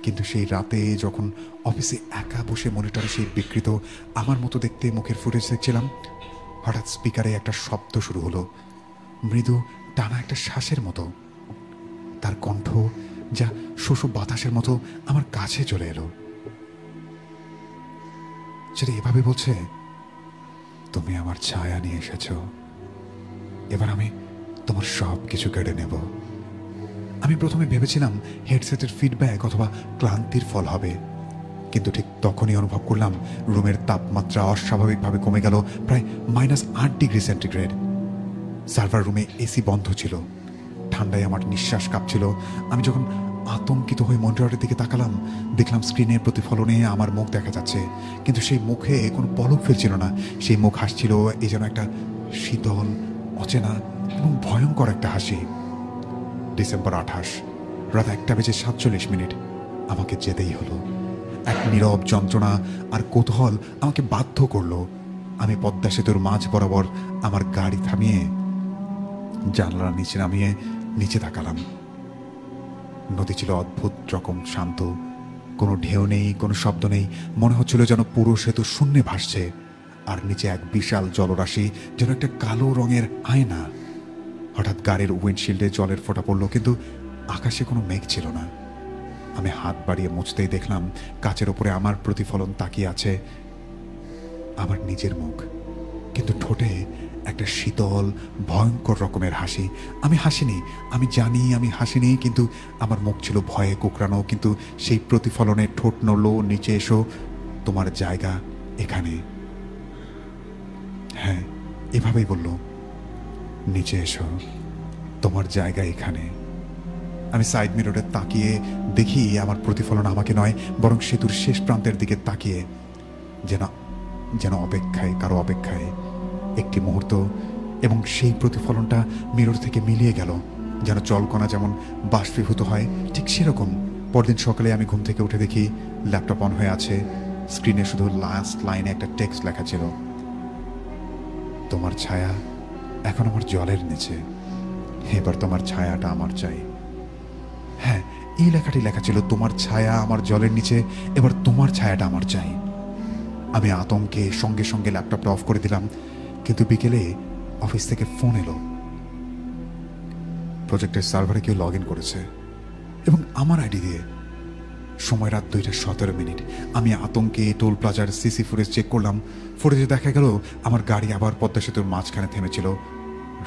কিন্তু সেই রাতে যখন অফিসে একা বসে মনিটরে সেই বিকৃত আমার মতো দেখতে মুখের ফুটেজ দেখছিলাম, হঠাৎ স্পিকারে একটা শব্দ শুরু হলো, মৃদু টানা একটা শ্বাসের মতো। তার কণ্ঠ যা শোষ বাতাসের মতো আমার কাছে চলে এলো। সেটা এভাবে বলছে, তুমি আমার ছায়া নিয়ে এসেছ, এবার আমি তোমার সব কিছু কেড়ে নেব। আমি প্রথমে ভেবেছিলাম হেডসেটের ফিডব্যাক অথবা ক্লান্তির ফল হবে, কিন্তু ঠিক তখনই অনুভব করলাম রুমের তাপমাত্রা অস্বাভাবিকভাবে কমে গেল প্রায় -8 ডিগ্রি সেন্টিগ্রেড। সার্ভার রুমে এসি বন্ধ ছিল, ঠান্ডায় আমার নিঃশ্বাস কাঁপছিল। আমি যখন আতঙ্কিত হয়ে মনিটরের দিকে তাকালাম, দেখলাম স্ক্রিনের প্রতিফলনে আমার মুখ দেখা যাচ্ছে, কিন্তু সেই মুখে কোনো পলক ফেলছিল না। সেই মুখ হাসছিল, এই যেন একটা শীতল, অচেনা এবং ভয়ঙ্কর একটা হাসি। ডিসেম্বর 28, রাত 1:47। আমাকে যেতেই হলো। এক নীরব যন্ত্রণা আর কৌতূহল আমাকে বাধ্য করলো। আমি পদ্মা সেতুর মাঝ বরাবর আমার গাড়ি থামিয়ে জানলার নিচে নামিয়ে নিচে তাকালাম। নদী ছিল অদ্ভুত রকম শান্ত, কোনো ঢেউ নেই, কোনো শব্দ নেই। মনে হচ্ছিল যেন পুরো সেতু শূন্যে ভাসছে, আর নিচে এক বিশাল জলরাশি, যেন একটা কালো রঙের আয়না। হঠাৎ গাড়ির উইন্ডশিল্ডে জলের ফোঁটা পড়ল, কিন্তু আকাশে কোনো মেঘ ছিল না। আমি হাত বাড়িয়ে মুছতেই দেখলাম কাচের ওপরে আমার প্রতিফলন তাকিয়ে আছে, আমার নিজের মুখ, কিন্তু ঠোঁটে একটা শীতল ভয়ঙ্কর রকমের হাসি। আমি হাসিনি, আমি জানি আমি হাসিনি, কিন্তু আমার মুখ ছিল ভয়ে কুকরানো। কিন্তু সেই প্রতিফলনে ঠোঁট নড়ল, নিচে এসো, তোমার জায়গা এখানে। হ্যাঁ, এভাবেই বলল, নিচে এসো, তোমার জায়গা এখানে। আমি সাইড মিররে তাকিয়ে দেখি আমার প্রতিফলন আমাকে নয়, বরং সেতুর শেষ প্রান্তের দিকে তাকিয়ে, যেন অপেক্ষায়, কারো অপেক্ষায়। একটি মুহূর্ত, এবং সেই প্রতিফলনটা মিরর থেকে মিলিয়ে গেল। যেন জলকণা যেমন বাষ্পীভূত হয়, ঠিক সেরকম। পরদিন সকালে আমি ঘুম থেকে উঠে দেখি ল্যাপটপ অন হয়ে আছে, স্ক্রিনে শুধু লাস্ট লাইনে একটা টেক্সট লেখা ছিল, তোমার ছায়া এখন আমার জলের নিচে, এবার তোমার ছায়াটা আমার চাই। হ্যাঁ, এই লেখাটি লেখা ছিল, তোমার ছায়া আমার জলের নিচে, এবার তোমার ছায়াটা আমার চাই। আমি আতঙ্কে সঙ্গে সঙ্গে ল্যাপটপটা অফ করে দিলাম, কিন্তু বিকেলে অফিস থেকে ফোন এলো। প্রজেক্টের সার্ভারে কেউ লগ ইন করেছে, এবং আমার আইডি দিয়ে। সময় রাত 2:17। আমি আতঙ্কে টোল প্লাজার সিসি ফুটেজ চেক করলাম। ফুটেজে দেখা গেল আমার গাড়ি আবার পদ্মা সেতুর মাঝখানে থেমেছিল।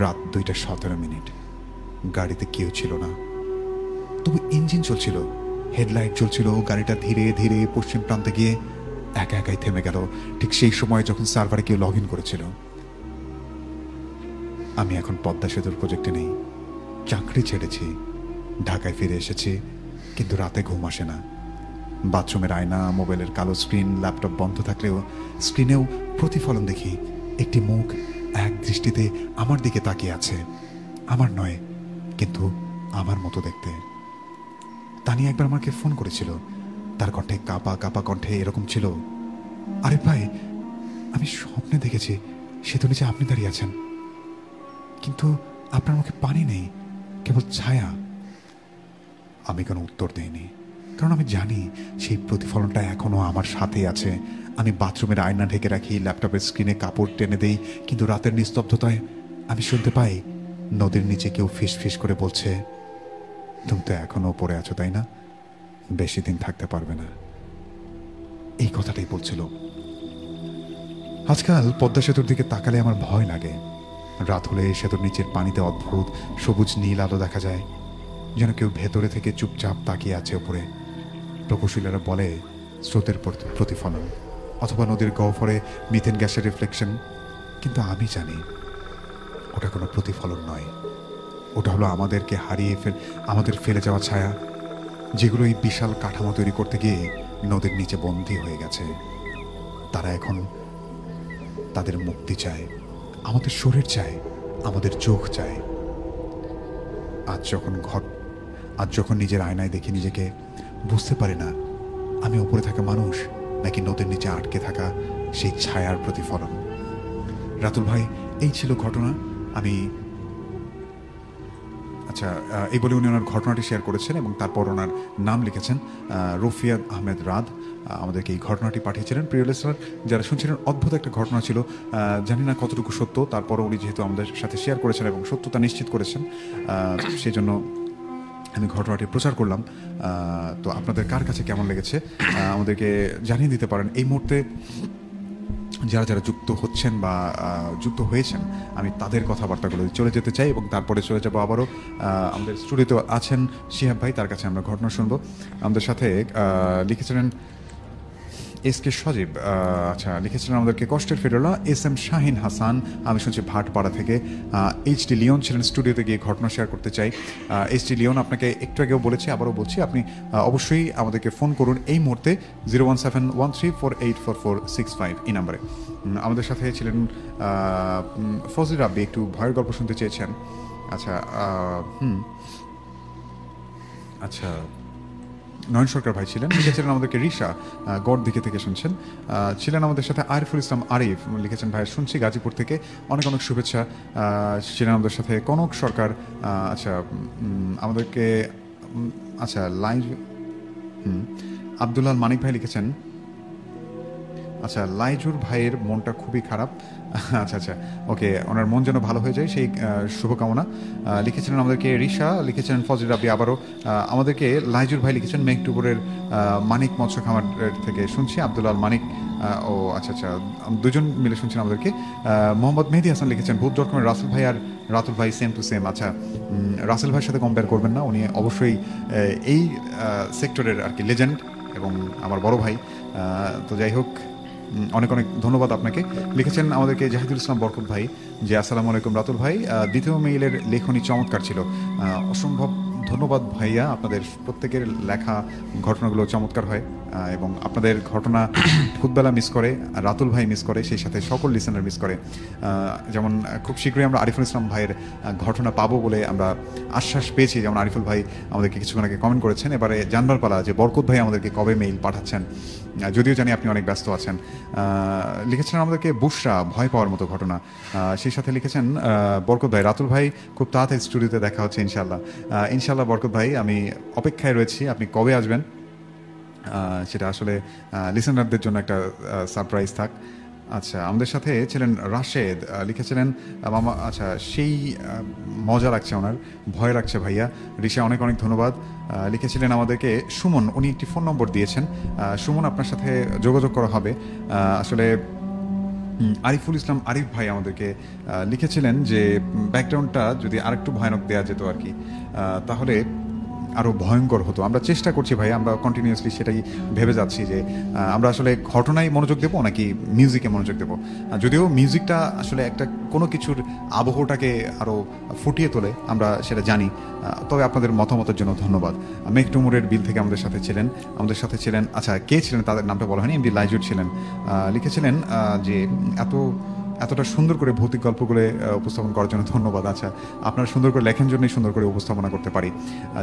রাত 2:17। গাড়িতে কেউ ছিল না, তবু ইঞ্জিন চলছিল, হেডলাইট চলছিল। গাড়িটা ধীরে ধীরে পশ্চিম প্রান্তে গিয়ে একা একাই থেমে গেল, ঠিক সেই সময় যখন সার্ভারে কেউ লগ ইন করেছিল। আমি এখন পদ্মা সেতুর প্রজেক্টে নেই, চাকরি ছেড়েছি, ঢাকায় ফিরে এসেছি, কিন্তু রাতে ঘুম আসে না। বাথরুমের আয়না, মোবাইলের কালো স্ক্রিন, ল্যাপটপ বন্ধ থাকলেও স্ক্রিনেও প্রতিফলন দেখি। একটি মুখ এক দৃষ্টিতে আমার দিকে তাকিয়ে আছে, আমার নয়, কিন্তু আমার মতো দেখতে। তানিয়া একবার আমাকে ফোন করেছিল, তার কণ্ঠে কাঁপা কাঁপা কণ্ঠে এরকম ছিল, আরে ভাই, আমি স্বপ্নে দেখেছি সেতু নিচে আপনি দাঁড়িয়ে আছেন, কিন্তু আপনার মুখে পানি নেই, কেবল ছায়া। আমি কোনো উত্তর দেইনি, কারণ আমি জানি সেই প্রতিফলনটা এখনো আমার সাথেই আছে। আমি বাথরুমের আয়না ঢেকে রাখি, ল্যাপটপের স্ক্রিনে কাপড় টেনে দেই, কিন্তু রাতের নিস্তব্ধতায় আমি শুনতে পাই নদীর নিচে কেউ ফিস ফিস করে বলছে, তুমি তো এখনো পড়ে আছো তাই না, বেশি দিন থাকতে পারবে না। এই কথাটাই বলছিল। আজকাল পদ্মা সেতুর দিকে তাকালে আমার ভয় লাগে। রাত হলে সেতুর নিচের পানিতে অদ্ভুত সবুজ নীল আলো দেখা যায়, যেন কেউ ভেতরে থেকে চুপচাপ তাকিয়ে আছে ওপরে। প্রকৌশলীরা বলে স্রোতের প্রতিফলন, অথবা নদীর গহ্বরে মিথেন গ্যাসের রিফ্লেকশন, কিন্তু আমি জানি ওটা কোনো প্রতিফলন নয়, ওটা হলো আমাদের ফেলে যাওয়া ছায়া। যেগুলো এই বিশাল কাঠামো তৈরি করতে গিয়ে নদীর নিচে বন্দী হয়ে গেছে, তারা এখন তাদের মুক্তি চায়, আমাদের শরীর চায়, আমাদের চোখ চায়। আজ যখন নিজের আয়নায় দেখি নিজেকে, বুঝতে পারি না আমি উপরে থাকা মানুষ নাকি নদীর নিচে আটকে থাকা সেই ছায়ার প্রতিফলন। রাতুল ভাই, এই ছিল ঘটনা। আমি আচ্ছা, এই বলে উনি ওনার ঘটনাটি শেয়ার করেছেন এবং তারপর ওনার নাম লিখেছেন রফিয়াদ আহমেদ রাদ। আমাদেরকে এই ঘটনাটি পাঠিয়েছিলেন। প্রিয় লিসনার যারা শুনছিলেন, অদ্ভুত একটা ঘটনা ছিল, জানি না কতটুকু সত্য, তারপরও উনি যেহেতু আমাদের সাথে শেয়ার করেছেন এবং সত্যতা নিশ্চিত করেছেন, সেই জন্য আমি ঘটনাটি প্রচার করলাম। তো আপনাদের কার কাছে কেমন লেগেছে আমাদেরকে জানিয়ে দিতে পারেন। এই মুহূর্তে যারা যারা যুক্ত হচ্ছেন বা যুক্ত হয়েছেন, আমি তাদের কথাবার্তাগুলো চলে যেতে চাই এবং তারপরে চলে যাবো আবারও আমাদের স্টুডিওতে আছেন শিহাব ভাই, তার কাছে আমরা ঘটনা শুনবো। আমাদের সাথে লিখেছিলেন এসকে সজীব, আচ্ছা লিখেছিলেন আমাদেরকে কষ্টের ফেরোলা এস এম শাহিন হাসান, আমি শুনছি ভাটপাড়া থেকে। এইচ.ডি. লিওন ছিলেন স্টুডিওতে গিয়ে ঘটনা শেয়ার করতে চাই। এইচ.ডি. লিওন, আপনাকে একটু আগেও বলেছি, আবারও বলছি, আপনি অবশ্যই আমাদেরকে ফোন করুন এই মুহূর্তে 01713484465 এই নাম্বারে। আমাদের সাথে ছিলেন ফজল রাব্বি, একটু ভয়ের গল্প শুনতে চেয়েছেন। আচ্ছা আচ্ছা, নয়ন সরকার ভাই ছিলেন, লিখেছিলেন আমাদেরকে রিশা গড় দিকে থেকে শুনছেন। ছিলেন আমাদের সাথে আরিফুল ইসলাম আরিফ, লিখেছেন ভাই শুনছি গাজীপুর থেকে, অনেক অনেক শুভেচ্ছা। ছিলেন আমাদের সাথে কনক সরকার। আচ্ছা আমাদেরকে আচ্ছা লাইভ আব্দুল্লাহ মানিক ভাই লিখেছেন, আচ্ছা লাইজুর ভাইয়ের মনটা খুবই খারাপ। আচ্ছা আচ্ছা, ওকে, ওনার মন যেন ভালো হয়ে যায় সেই শুভকামনা। লিখেছিলেন আমাদেরকে রিশা, লিখেছিলেন ফজল রাব্বি, আবারও আমাদেরকে লাইজুর ভাই লিখেছেন মেঘটুপুরের মানিক মৎস্য খামার থেকে শুনছি, আব্দুল্লাহ মানিক। ও আচ্ছা আচ্ছা, দুজন মিলে শুনছেন আমাদেরকে। মোহাম্মদ মেহেদি হাসান লিখেছেন ভূত.com-এর রাসেল ভাই আর রাতুল ভাই সেম টু সেম। আচ্ছা, রাসেল ভাইয়ের সাথে কম্পেয়ার করবেন না, উনি অবশ্যই এই সেক্টরের আর কি লেজেন্ড এবং আমার বড় ভাই। তো যাই হোক, অনেক অনেক ধন্যবাদ আপনাকে। লিখেছেন আমাদেরকে জাহিদুল ইসলাম বরকত ভাই যে আসসালামু আলাইকুম রাতুল ভাই, দ্বিতীয় মেইলের লেখনী চমৎকার ছিল। অসম্ভব ধন্যবাদ ভাইয়া, আপনাদের প্রত্যেকের লেখা ঘটনাগুলো চমৎকার হয় এবং আপনাদের ঘটনা খুদবেলা মিস করে, রাতুল ভাই মিস করে, সেই সাথে সকল লিসেনার মিস করে। যেমন খুব শীঘ্রই আমরা আরিফুল ইসলাম ভাইয়ের ঘটনা পাবো বলে আমরা আশ্বাস পেয়েছি, যেমন আরিফুল ভাই আমাদেরকে কিছুক্ষণ আগে কমেন্ট করেছেন। এবারে জানবার পালা যে বরকত ভাই আমাদেরকে কবে মেইল পাঠাচ্ছেন, যদিও জানি আপনি অনেক ব্যস্ত আছেন। লিখেছিলেন আমাদেরকে বুশরা, ভয় পাওয়ার মতো ঘটনা। সেই সাথে লিখেছেন বরকত ভাই, রাতুল ভাই খুব তাড়াতাড়ি স্টুডিওতে দেখা হচ্ছে ইনশাল্লাহ। ইনশাল্লাহ বরকত ভাই, আমি অপেক্ষায় রয়েছি, আপনি কবে আসবেন সেটা আসলে লিসেনারদের জন্য একটা সারপ্রাইজ থাক। আচ্ছা, আমাদের সাথে ছিলেন রাশেদ, লিখেছিলেন মামা, আচ্ছা সেই মজা লাগছে, ওনার ভয় লাগছে ভাইয়া। রিশা, অনেক অনেক ধন্যবাদ। লিখেছিলেন আমাদেরকে সুমন, উনি একটি ফোন নম্বর দিয়েছেন। সুমন, আপনার সাথে যোগাযোগ করা হবে। আসলে আরিফুল ইসলাম আরিফ ভাই আমাদেরকে লিখেছিলেন যে ব্যাকগ্রাউন্ডটা যদি আরেকটু ভয়ানক দেওয়া যেত আর কি, তাহলে আরও ভয়ঙ্কর হতো। আমরা চেষ্টা করছি ভাই, আমরা কন্টিনিউয়াসলি সেটাই ভেবে যাচ্ছি যে আমরা আসলে ঘটনায় মনোযোগ দেবো নাকি মিউজিকে মনোযোগ দেবো। যদিও মিউজিকটা আসলে একটা কোনো কিছুর আবহটাকে আরও ফুটিয়ে তোলে, আমরা সেটা জানি। তবে আপনাদের মতামতের জন্য ধন্যবাদ। মেঘটুমুরের বিল থেকে আমাদের সাথে ছিলেন, আচ্ছা কে ছিলেন তাদের নামটা বলা হয়নি, এমডি লাইজুর ছিলেন। লিখেছিলেন যে এতটা সুন্দর করে ভৌতিক গল্পগুলো উপস্থাপন করার জন্য ধন্যবাদ। আচ্ছা, আপনারা সুন্দর করে লেখেন জন্যই সুন্দর করে উপস্থাপনা করতে পারি।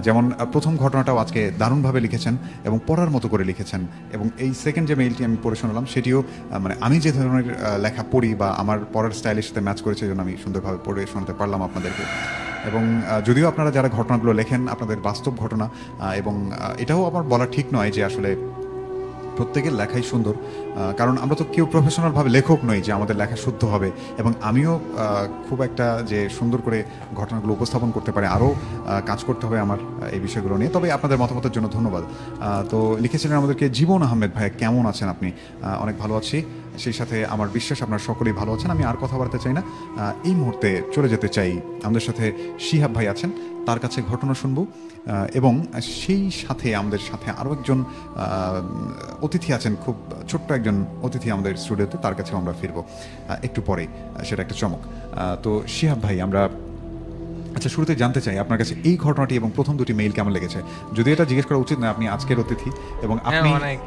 যেমন প্রথম ঘটনাটাও আজকে দারুণভাবে লিখেছেন এবং পড়ার মতো করে লিখেছেন, এবং এই সেকেন্ড যে মেইলটি আমি পড়ে শোনালাম সেটিও মানে আমি যে ধরনের লেখা পড়ি বা আমার পড়ার স্টাইলের সাথে ম্যাচ করেছে, জন্য আমি সুন্দরভাবে পড়ে শোনাতে পারলাম আপনাদেরকে। এবং যদিও আপনারা যারা ঘটনাগুলো লেখেন আপনাদের বাস্তব ঘটনা, এবং এটাও আমার বলা ঠিক নয় যে আসলে প্রত্যেকের লেখাই সুন্দর, কারণ আমরা তো কেউ প্রফেশনালভাবে লেখক নই যে আমাদের লেখা শুদ্ধ হবে, এবং আমিও খুব একটা যে সুন্দর করে ঘটনাগুলো উপস্থাপন করতে পারি, আরও কাজ করতে হবে আমার এই বিষয়গুলো নিয়ে। তবে আপনাদের মতামতের জন্য ধন্যবাদ। তো লিখেছিলেন আমাদেরকে জীবন আহমেদ ভাই, কেমন আছেন আপনি? অনেক ভালো আছি, সেই সাথে আমার বিশ্বাস আপনার সকলেই ভালো আছেন। আমি আর কথা বলতে চাই না, এই মুহূর্তে চলে যেতে চাই। আমাদের সাথে শিহাব ভাই আছেন, তার কাছে ঘটনা শুনবো, এবং সেই সাথে আমাদের সাথে আরও একজন অতিথি আছেন, খুব ছোট্ট একজন অতিথি আমাদের স্টুডিওতে, তার কাছে আমরা ফিরবো একটু পরেই, সেটা একটা চমক। তো শিহাব ভাই, আমরা আচ্ছা, শুরুতে জানতে চাই আপনার কাছে এই ঘটনাটি এবং প্রথম দুটি মেইল কেমন লেগেছে? যদি এটা জিজ্ঞেস করা উচিত না, আপনি আজকের অতিথি এবং আপনি অনেক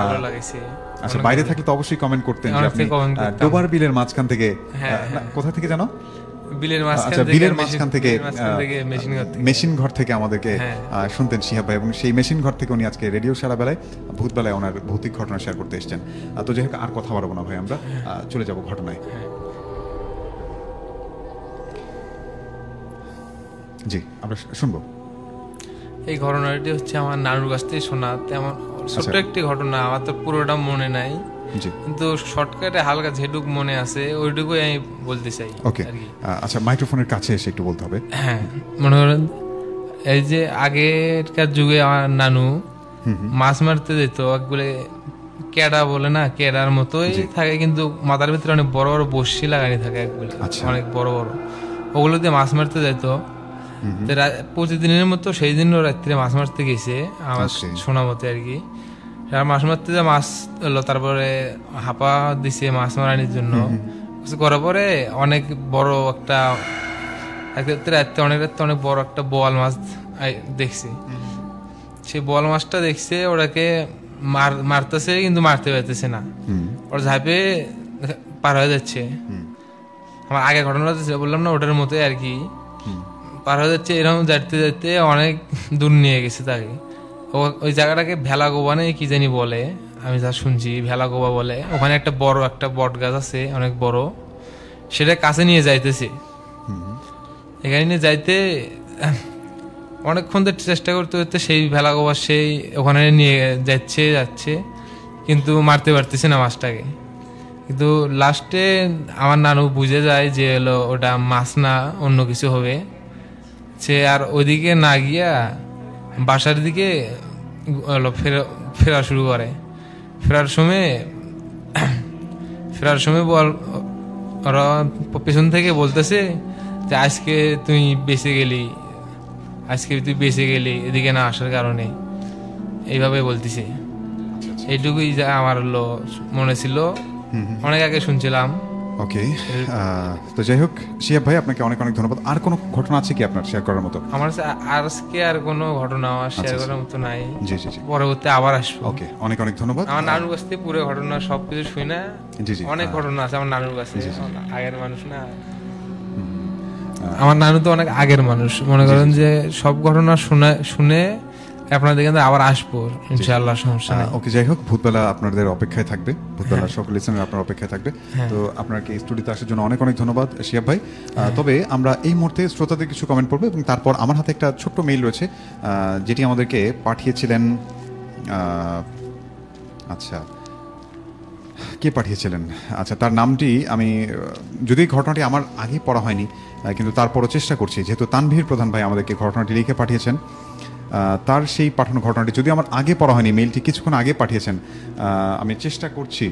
ভালো লাগছে। আচ্ছা, বাইরে থাকলে তো অবশ্যই কমেন্ট করতেন যে আপনি ডোবার বিলের মাঝখান থেকে, কোথা থেকে জানো, বিলের মাঝখান থেকে মেশিন ঘর থেকে আমাদেরকে শুনতেন শিহাব ভাই, এবং সেই মেশিন ঘর থেকে উনি আজকে রেডিও সারা বেলায় ভূত বেলায় ওনার ভৌতিক ঘটনা শেয়ার করতে এসেছেন। তো যাই হোক, আর কথা বাড়াবো না ভাই, আমরা চলে যাব ঘটনায়। জি, আমরা শুনবো। এই ঘটনাটি হচ্ছে আমার নানুর কাছ থেকে শোনা, তেমন ছোট্ট একটি ঘটনা, আমার তো পুরোটা মনে নাই, কিন্তু শর্টকাটে হালকা যেটুকু মনে আছে ওইটুকুই আমি বলতে চাই। ওকে, আচ্ছা, মাইক্রোফোনের কাছে এসে একটু বলতে হবে। হ্যাঁ, মনে করেন এই যে আগেরকার যুগে আমার নানু মাছ মারতে যেত, একবারে ক্যাডা বলে না, ক্যাডার মতোই থাকে, কিন্তু মাথার ভিতরে অনেক বড় বড় বড়শি লাগানি থাকে, একবারে অনেক বড় বড়, ওগুলো দিয়ে মাছ মারতে যেত। প্রতিদিনের মতো সেই দিনও রাত্রে মাছ মারতে গেছে আমার শোনা মতে আর কি। মাছ মারতে যা মাছ হলো, তারপরে হাঁপা দিছে মাছ মারানির জন্য, করার পরে অনেক বড় একটা রাত্রে অনেক বড় একটা বোয়াল মাছ দেখছি। সেই বোয়াল মাছটা দেখছে, ওটাকে মারতেছে কিন্তু মারতে পারতেছে না, ওর ঝাঁপে পার হয়ে যাচ্ছে। আমার আগে ঘটনাটা বললাম না, ওটার মতোই আর কি, পার হয়ে যাচ্ছে। এরকম যাইতে যাইতে অনেক দূর নিয়ে গেছে তাকে। ওই জায়গাটাকে ভেলাগোবা নেই কি জানি বলে, আমি যা শুনছি ভেলাগোবা বলে। ওখানে একটা বট গাছ আছে অনেক বড়, সেটা কাছে নিয়ে যাইতেছে। এখানে নিয়ে যাইতে অনেকক্ষণ চেষ্টা করতে করতে সেই ভেলাগোবা সেই ওখানে নিয়ে যাচ্ছে, কিন্তু মারতে পারতেছে না মাছটাকে। কিন্তু লাস্টে আমার নানু বুঝে যায় যে হলো ওটা মাছ না, অন্য কিছু হবে। সে আর ওইদিকে না গিয়া বাসার দিকে ফেরা শুরু করে। ফেরার সময় ওরা পেছন থেকে বলতেছে যে আজকে তুই বেঁচে গেলি এদিকে না আসার কারণে, এইভাবে বলতেছে। এইটুকুই আমার মনে ছিল, অনেক আগে শুনছিলাম। ওকে, তো যাই হোক শিহাব ভাই, আপনাকে অনেক অনেক ধন্যবাদ। আর কোনো ঘটনা আছে কি আপনার শেয়ার করার মতো? আমার আজকে আর কোনো ঘটনা শেয়ার করার মতো নাই। জি জি জি, পরবর্তী আবার আসবো। ওকে, অনেক অনেক ধন্যবাদ। আমার নানুর কাছ থেকে পুরো ঘটনা সবকিছু শুই না, অনেক ঘটনা আছে আমার নানুর কাছে। আগের মানুষ না, আমার নানু তো অনেক আগের মানুষ, মনে করেন যে সব ঘটনা শুনে আপনাদের কাছে আবার আসবো ইনশাআল্লাহ, সমস্যা নেই। ওকে, যাই হোক, ভূতবেলা আপনাদের অপেক্ষায় থাকবে, ভূতবেলা সকল লিসেনার আপনার অপেক্ষায় থাকবে। তো আপনাকে স্টুডিওতে আসার জন্য অনেক অনেক ধন্যবাদ শিহাব ভাই। তবে আমরা এই মুহূর্তে শ্রোতাদের কিছু কমেন্ট পড়বো, এবং তারপর আমার হাতে একটা ছোট্ট মেইল রয়েছে যেটি আমাদেরকে পাঠিয়েছিলেন। আচ্ছা, কে পাঠিয়েছিলেন? আচ্ছা, তার নামটি আমি, যদি ঘটনাটি আমার আগে পড়া হয়নি, কিন্তু তারপরও চেষ্টা করছি, যেহেতু তানভীর প্রধান ভাই আমাদেরকে ঘটনাটি লিখে পাঠিয়েছেন, তার সেই পাঠানো ঘটনাটি যদি আমার আগে পড়া হয়নি, মেইলটি কিছুক্ষণ আগে পাঠিয়েছেন, আমি চেষ্টা করছি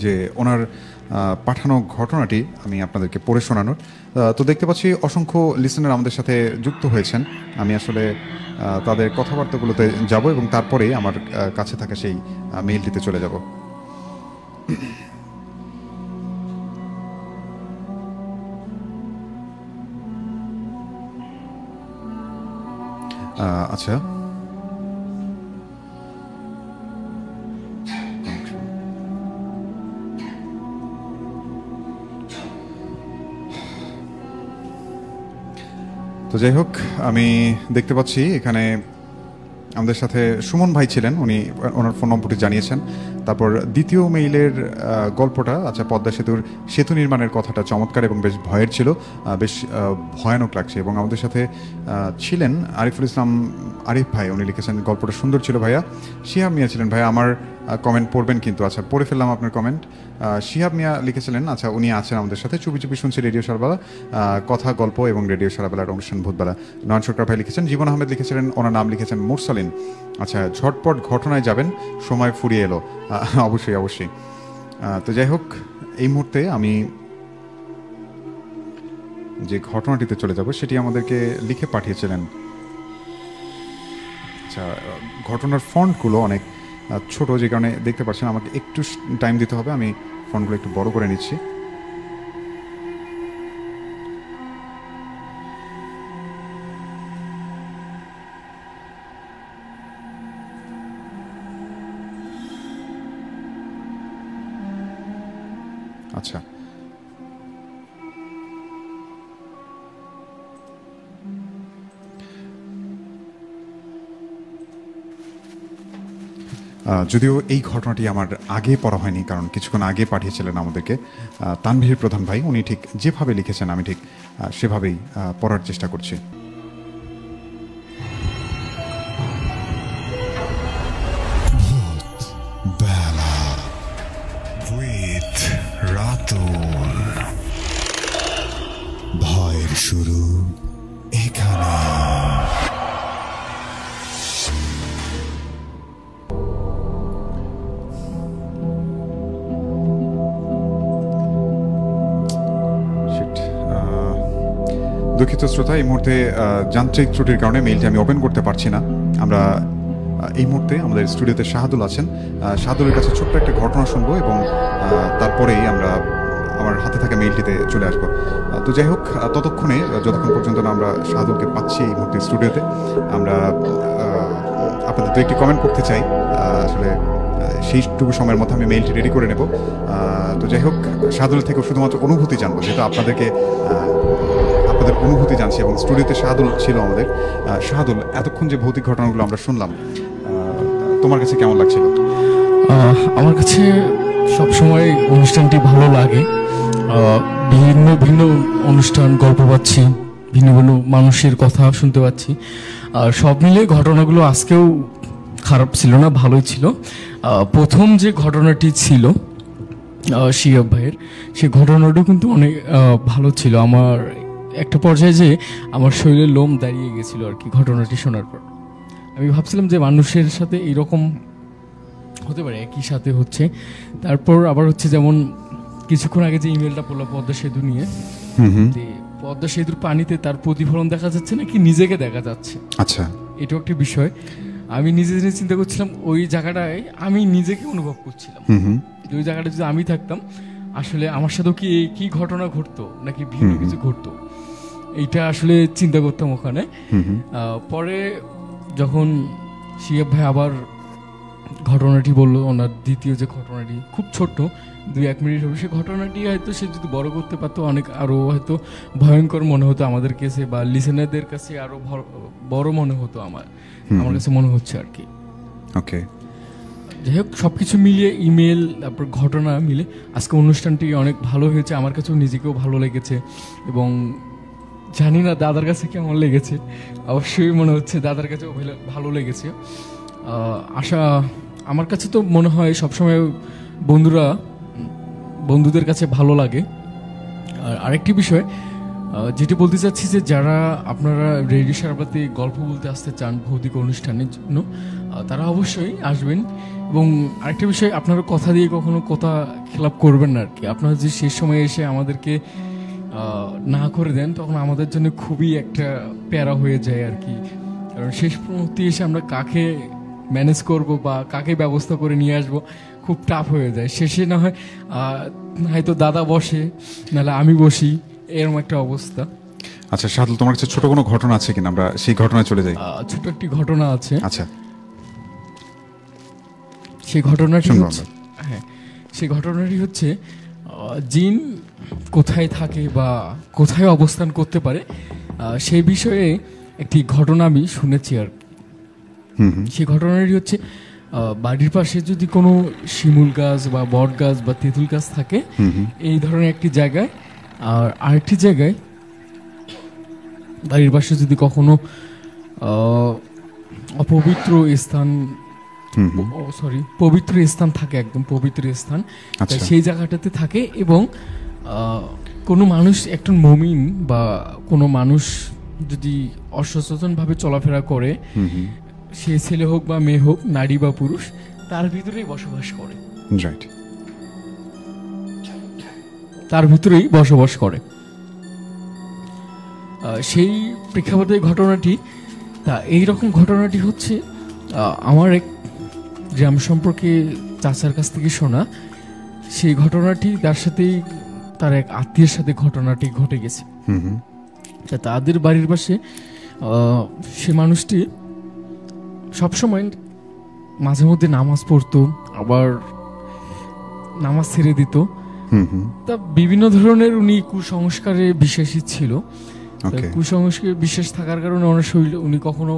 যে ওনার পাঠানো ঘটনাটি আমি আপনাদেরকে পড়ে শোনানোর। তো দেখতে পাচ্ছি অসংখ্য লিসেনার আমাদের সাথে যুক্ত হয়েছেন। আমি আসলে তাদের কথাবার্তাগুলোতে যাব এবং তারপরে আমার কাছে থাকা সেই মেইলটিতে চলে যাব। আচ্ছা, তো যাই হোক, আমি দেখতে পাচ্ছি এখানে আমাদের সাথে সুমন ভাই ছিলেন, উনি ওনার ফোন নম্বরটি জানিয়েছেন। তারপর দ্বিতীয় মেইলের গল্পটা, আচ্ছা, পদ্মা সেতু নির্মাণের কথাটা চমৎকার এবং বেশ ভয়ের ছিল, বেশ ভয়ানক লাগছে। এবং আমাদের সাথে ছিলেন আরিফুল ইসলাম আরিফ ভাই, উনি লিখেছেন গল্পটা সুন্দর ছিল ভাইয়া। শিহাব মিয়া ছিলেন ভাইয়া, আমার কমেন্ট পড়বেন কিন্তু, আচ্ছা পড়ে ফেললাম আপনার কমেন্ট। শিহাব মিয়া লিখেছিলেন, আচ্ছা উনি আছেন আমাদের সাথে, চুপি চুপি শুনছি রেডিও সারাবেলা, কথা গল্প এবং রেডিও সারাবেলার অনুষ্ঠান ভূতবেলা। নয়ন সরকার ভাই লিখেছেন, জীবন আহমেদ লিখেছিলেন, ওনার নাম লিখেছেন মুরসালিন। আচ্ছা, ঝটপট ঘটনায় যাবেন, সময় ফুরিয়ে এলো। অবশ্যই অবশ্যই। তো যাই হোক, এই মুহূর্তে আমি যে ঘটনাটিতে চলে যাব সেটি আমাদেরকে লিখে পাঠিয়েছিলেন। আচ্ছা, ঘটনার ফন্টগুলো অনেক ছোট, যে কারণে দেখতে পাচ্ছেন আমাকে একটু টাইম দিতে হবে, আমি ফন্টগুলো একটু বড় করে নিচ্ছি। আচ্ছা, যদিও এই ঘটনাটি আমার আগে পড়া হয়নি, কারণ কিছুক্ষণ আগে পাঠিয়েছিলেন আমাদেরকে তানভীর প্রধান ভাই। উনি ঠিক যেভাবে লিখেছেন আমি ঠিক সেভাবেই পড়ার চেষ্টা করছি। ভয়ের শুরু এখানে। দুঃখিত শ্রোতা, এই মুহূর্তে যান্ত্রিক ত্রুটির কারণে মেইলটি আমি ওপেন করতে পারছি না। আমরা এই মুহূর্তে আমাদের স্টুডিওতে শাহাদুল আছেন। শাহাদুলের কাছে ছোট্ট একটা ঘটনা শুনবো এবং তারপরেই আমরা আমার হাতে থাকা মেইলটিতে চলে আসবো। তো যাই হোক, ততক্ষণে যতক্ষণ পর্যন্ত না আমরা শাহাদুলকে পাচ্ছি এই মুহূর্তে স্টুডিওতে, আমরা আপনাদের তো একটি কমেন্ট করতে চাই। আসলে সেইটুকু সময়ের মধ্যে আমি মেইলটি রেডি করে নেব। তো যাই হোক, শাহাদুল থেকে শুধুমাত্র অনুভূতি জানবো, যেহেতু আপনাদের অনুভূতি জানছি এবং স্টুডিওতে শাহাদুল ছিল আমাদের। শাহাদুল, এতক্ষণ যে ভৌতিক ঘটনাগুলো আমরা শুনলাম, তোমার কাছে কেমন লাগছিল? আমার কাছে সবসময় অনুষ্ঠানটি ভালো লাগে। ভিন্ন ভিন্ন অনুষ্ঠান, গল্প পাচ্ছি, ভিন্ন ভিন্ন মানুষের কথা শুনতে পাচ্ছি। আর সব মিলে ঘটনাগুলো আজকেও খারাপ ছিল না, ভালোই ছিল। প্রথম যে ঘটনাটি ছিল শিহাব ভাইয়ের, সেই ঘটনাটা কিন্তু অনেক ভালো ছিল। আমার একটা পর্যায়ে যে আমার শরীরের লোম দাঁড়িয়ে গেছিল আর কি ঘটনাটি শোনার পর। আমি ভাবছিলাম যে মানুষের সাথে এইরকম হতে পারে, একই সাথে হচ্ছে। তারপর আবার হচ্ছে যেমন কিছুক্ষণ আগে যে ইমেলটা পড়লাম পদ্মা সেতু নিয়ে, পদ্মা সেতুর পানিতে তার প্রতিফলন দেখা যাচ্ছে নাকি নিজেকে দেখা যাচ্ছে। আচ্ছা, এটাও একটা বিষয়। আমি নিজে চিন্তা করছিলাম, ওই জায়গাটায় আমি নিজেকে অনুভব করছিলাম যে ওই জায়গাটা যদি আমি থাকতাম, আসলে আমার সাথেও কি ঘটনা ঘটতো নাকি ভিন্ন কিছু ঘটতো, এইটা আসলে চিন্তা করতাম ওখানে। পরে যখন শিহাব ভাই আবার ঘটনাটি বললো, ওনার দ্বিতীয় যে ঘটনাটি খুব ছোট্ট, 2-1 মিনিট হবে, সে ঘটনাটি হয়তো সে যদি বড় করতে পারতো অনেক আরো হয়তো ভয়ঙ্কর মনে হতো আমাদের কাছে, বা লিসেনারদের কাছে আরো বড় মনে হতো আমার কাছে মনে হচ্ছে আর কি। ওকে, যাই হোক, সবকিছু মিলিয়ে ইমেল তারপর ঘটনা মিলে আজকে অনুষ্ঠানটি অনেক ভালো হয়েছে। আমার কাছেও নিজেকেও ভালো লেগেছে এবং জানি না দাদার কাছে কেমন লেগেছে, অবশ্যই মনে হচ্ছে দাদার কাছেও ভালো লেগেছে। আমার কাছে তো মনে হয় সবসময় বন্ধুদের কাছে ভালো লাগে। আর আরেকটি বিষয় যেটি বলতে চাচ্ছি, যে যারা আপনারা রেডিও সারাবাতে গল্প বলতে আসতে চান ভৌতিক অনুষ্ঠানের জন্য, তারা অবশ্যই আসবেন। এবং আরেকটা বিষয়, আপনারা কথা দিয়ে কখনো কথা খেলাপ করবেন না আর কি। আপনারা যে শেষ সময়ে এসে আমাদেরকে না করে দেন, তখন আমাদের জন্য খুবই একটা প্যারা হয়ে যায় আর কি। কারণ শেষ মুহূর্তে এসে আমরা কাকে ম্যানেজ করব বা কাকে ব্যবস্থা করে নিয়ে আসবো, খুব টাফ হয়ে যায়। শেষে না হয় হয়তো দাদা বসে, নাহলে আমি বসি, এরকম একটা অবস্থা। আচ্ছা শাহাদুল, তোমার কাছে ছোট কোনো ঘটনা আছে কিনা? আমরা সেই ঘটনায় চলে যাই। ছোট একটি ঘটনা আছে। আচ্ছা, সেই ঘটনাটি সেই ঘটনাটি হচ্ছে জিন কোথায় থাকে বা কোথায় অবস্থান করতে পারে, সেই বিষয়ে একটি ঘটনা আমি শুনেছি আর কি। সেই ঘটনাটি হচ্ছে, বাড়ির পাশে যদি কোনো শিমুল গাছ বা বট গাছ বা তেঁতুল গাছ থাকে, এই ধরনের একটি জায়গায়, আর আরেকটি জায়গায় বাড়ির পাশে যদি কখনো অপবিত্র স্থান, পবিত্র স্থান থাকে, একদম পবিত্র স্থান, সেই জায়গাটাতে থাকে। এবং কোনো মানুষ, একজন মুমিন বা কোনো মানুষ যদি অসচেতনভাবে চলাফেরা করে, সে ছেলে হোক বা মেয়ে হোক, নারী বা পুরুষ, তার ভিতরেই বসবাস করে। তার ভিতরেই বসবাস করে। সেই প্রেক্ষাপটে ঘটনাটি, তা এইরকম ঘটনাটি হচ্ছে আমার এক গ্রাম সম্পর্কে চাচার কাছ থেকে শোনা। সেই ঘটনাটি তার সাথেই, তার এক আত্মীয়ের সাথে ঘটনাটি ঘটে গেছে। তাদের বাড়ির পাশে সে মানুষটি সবসময় মাঝে মধ্যে নামাজ পড়তো, আবার নামাজ ছেড়ে দিত, তা বিভিন্ন ধরনের উনি কুসংস্কারে বিশ্বাসী ছিল। ওকে কুসংস্কারে বিশ্বাস থাকার কারণে ওনার শরীর, উনি কখনো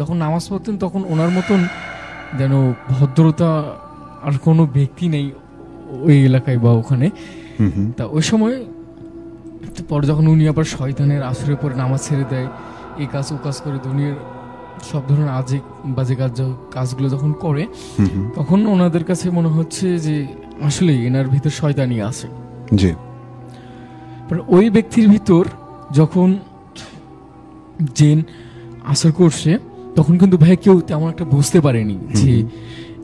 যখন নামাজ পড়তেন তখন ওনার মতন যেন ভদ্রতা আর কোনো ব্যক্তি নেই ওই এলাকায় বা ওখানে। তা ওই সময় পরে যখন উনি আবার শয়তানের আসরে পরে নামাজ ছেড়ে দেয়, এই কাজ ও কাজ করে দুনিয়ার সব ধরনের আজে বাজে কাজগুলো যখন করে, তখন ওনাদের কাছে মনে হচ্ছে যে আসলে এনার ভিতর শয়তানি আছে। জি। ওই ব্যক্তির ভিতর যখন জিন আসর করছে তখন কিন্তু ভাই কেউ তেমন একটা বুঝতে পারেনি যে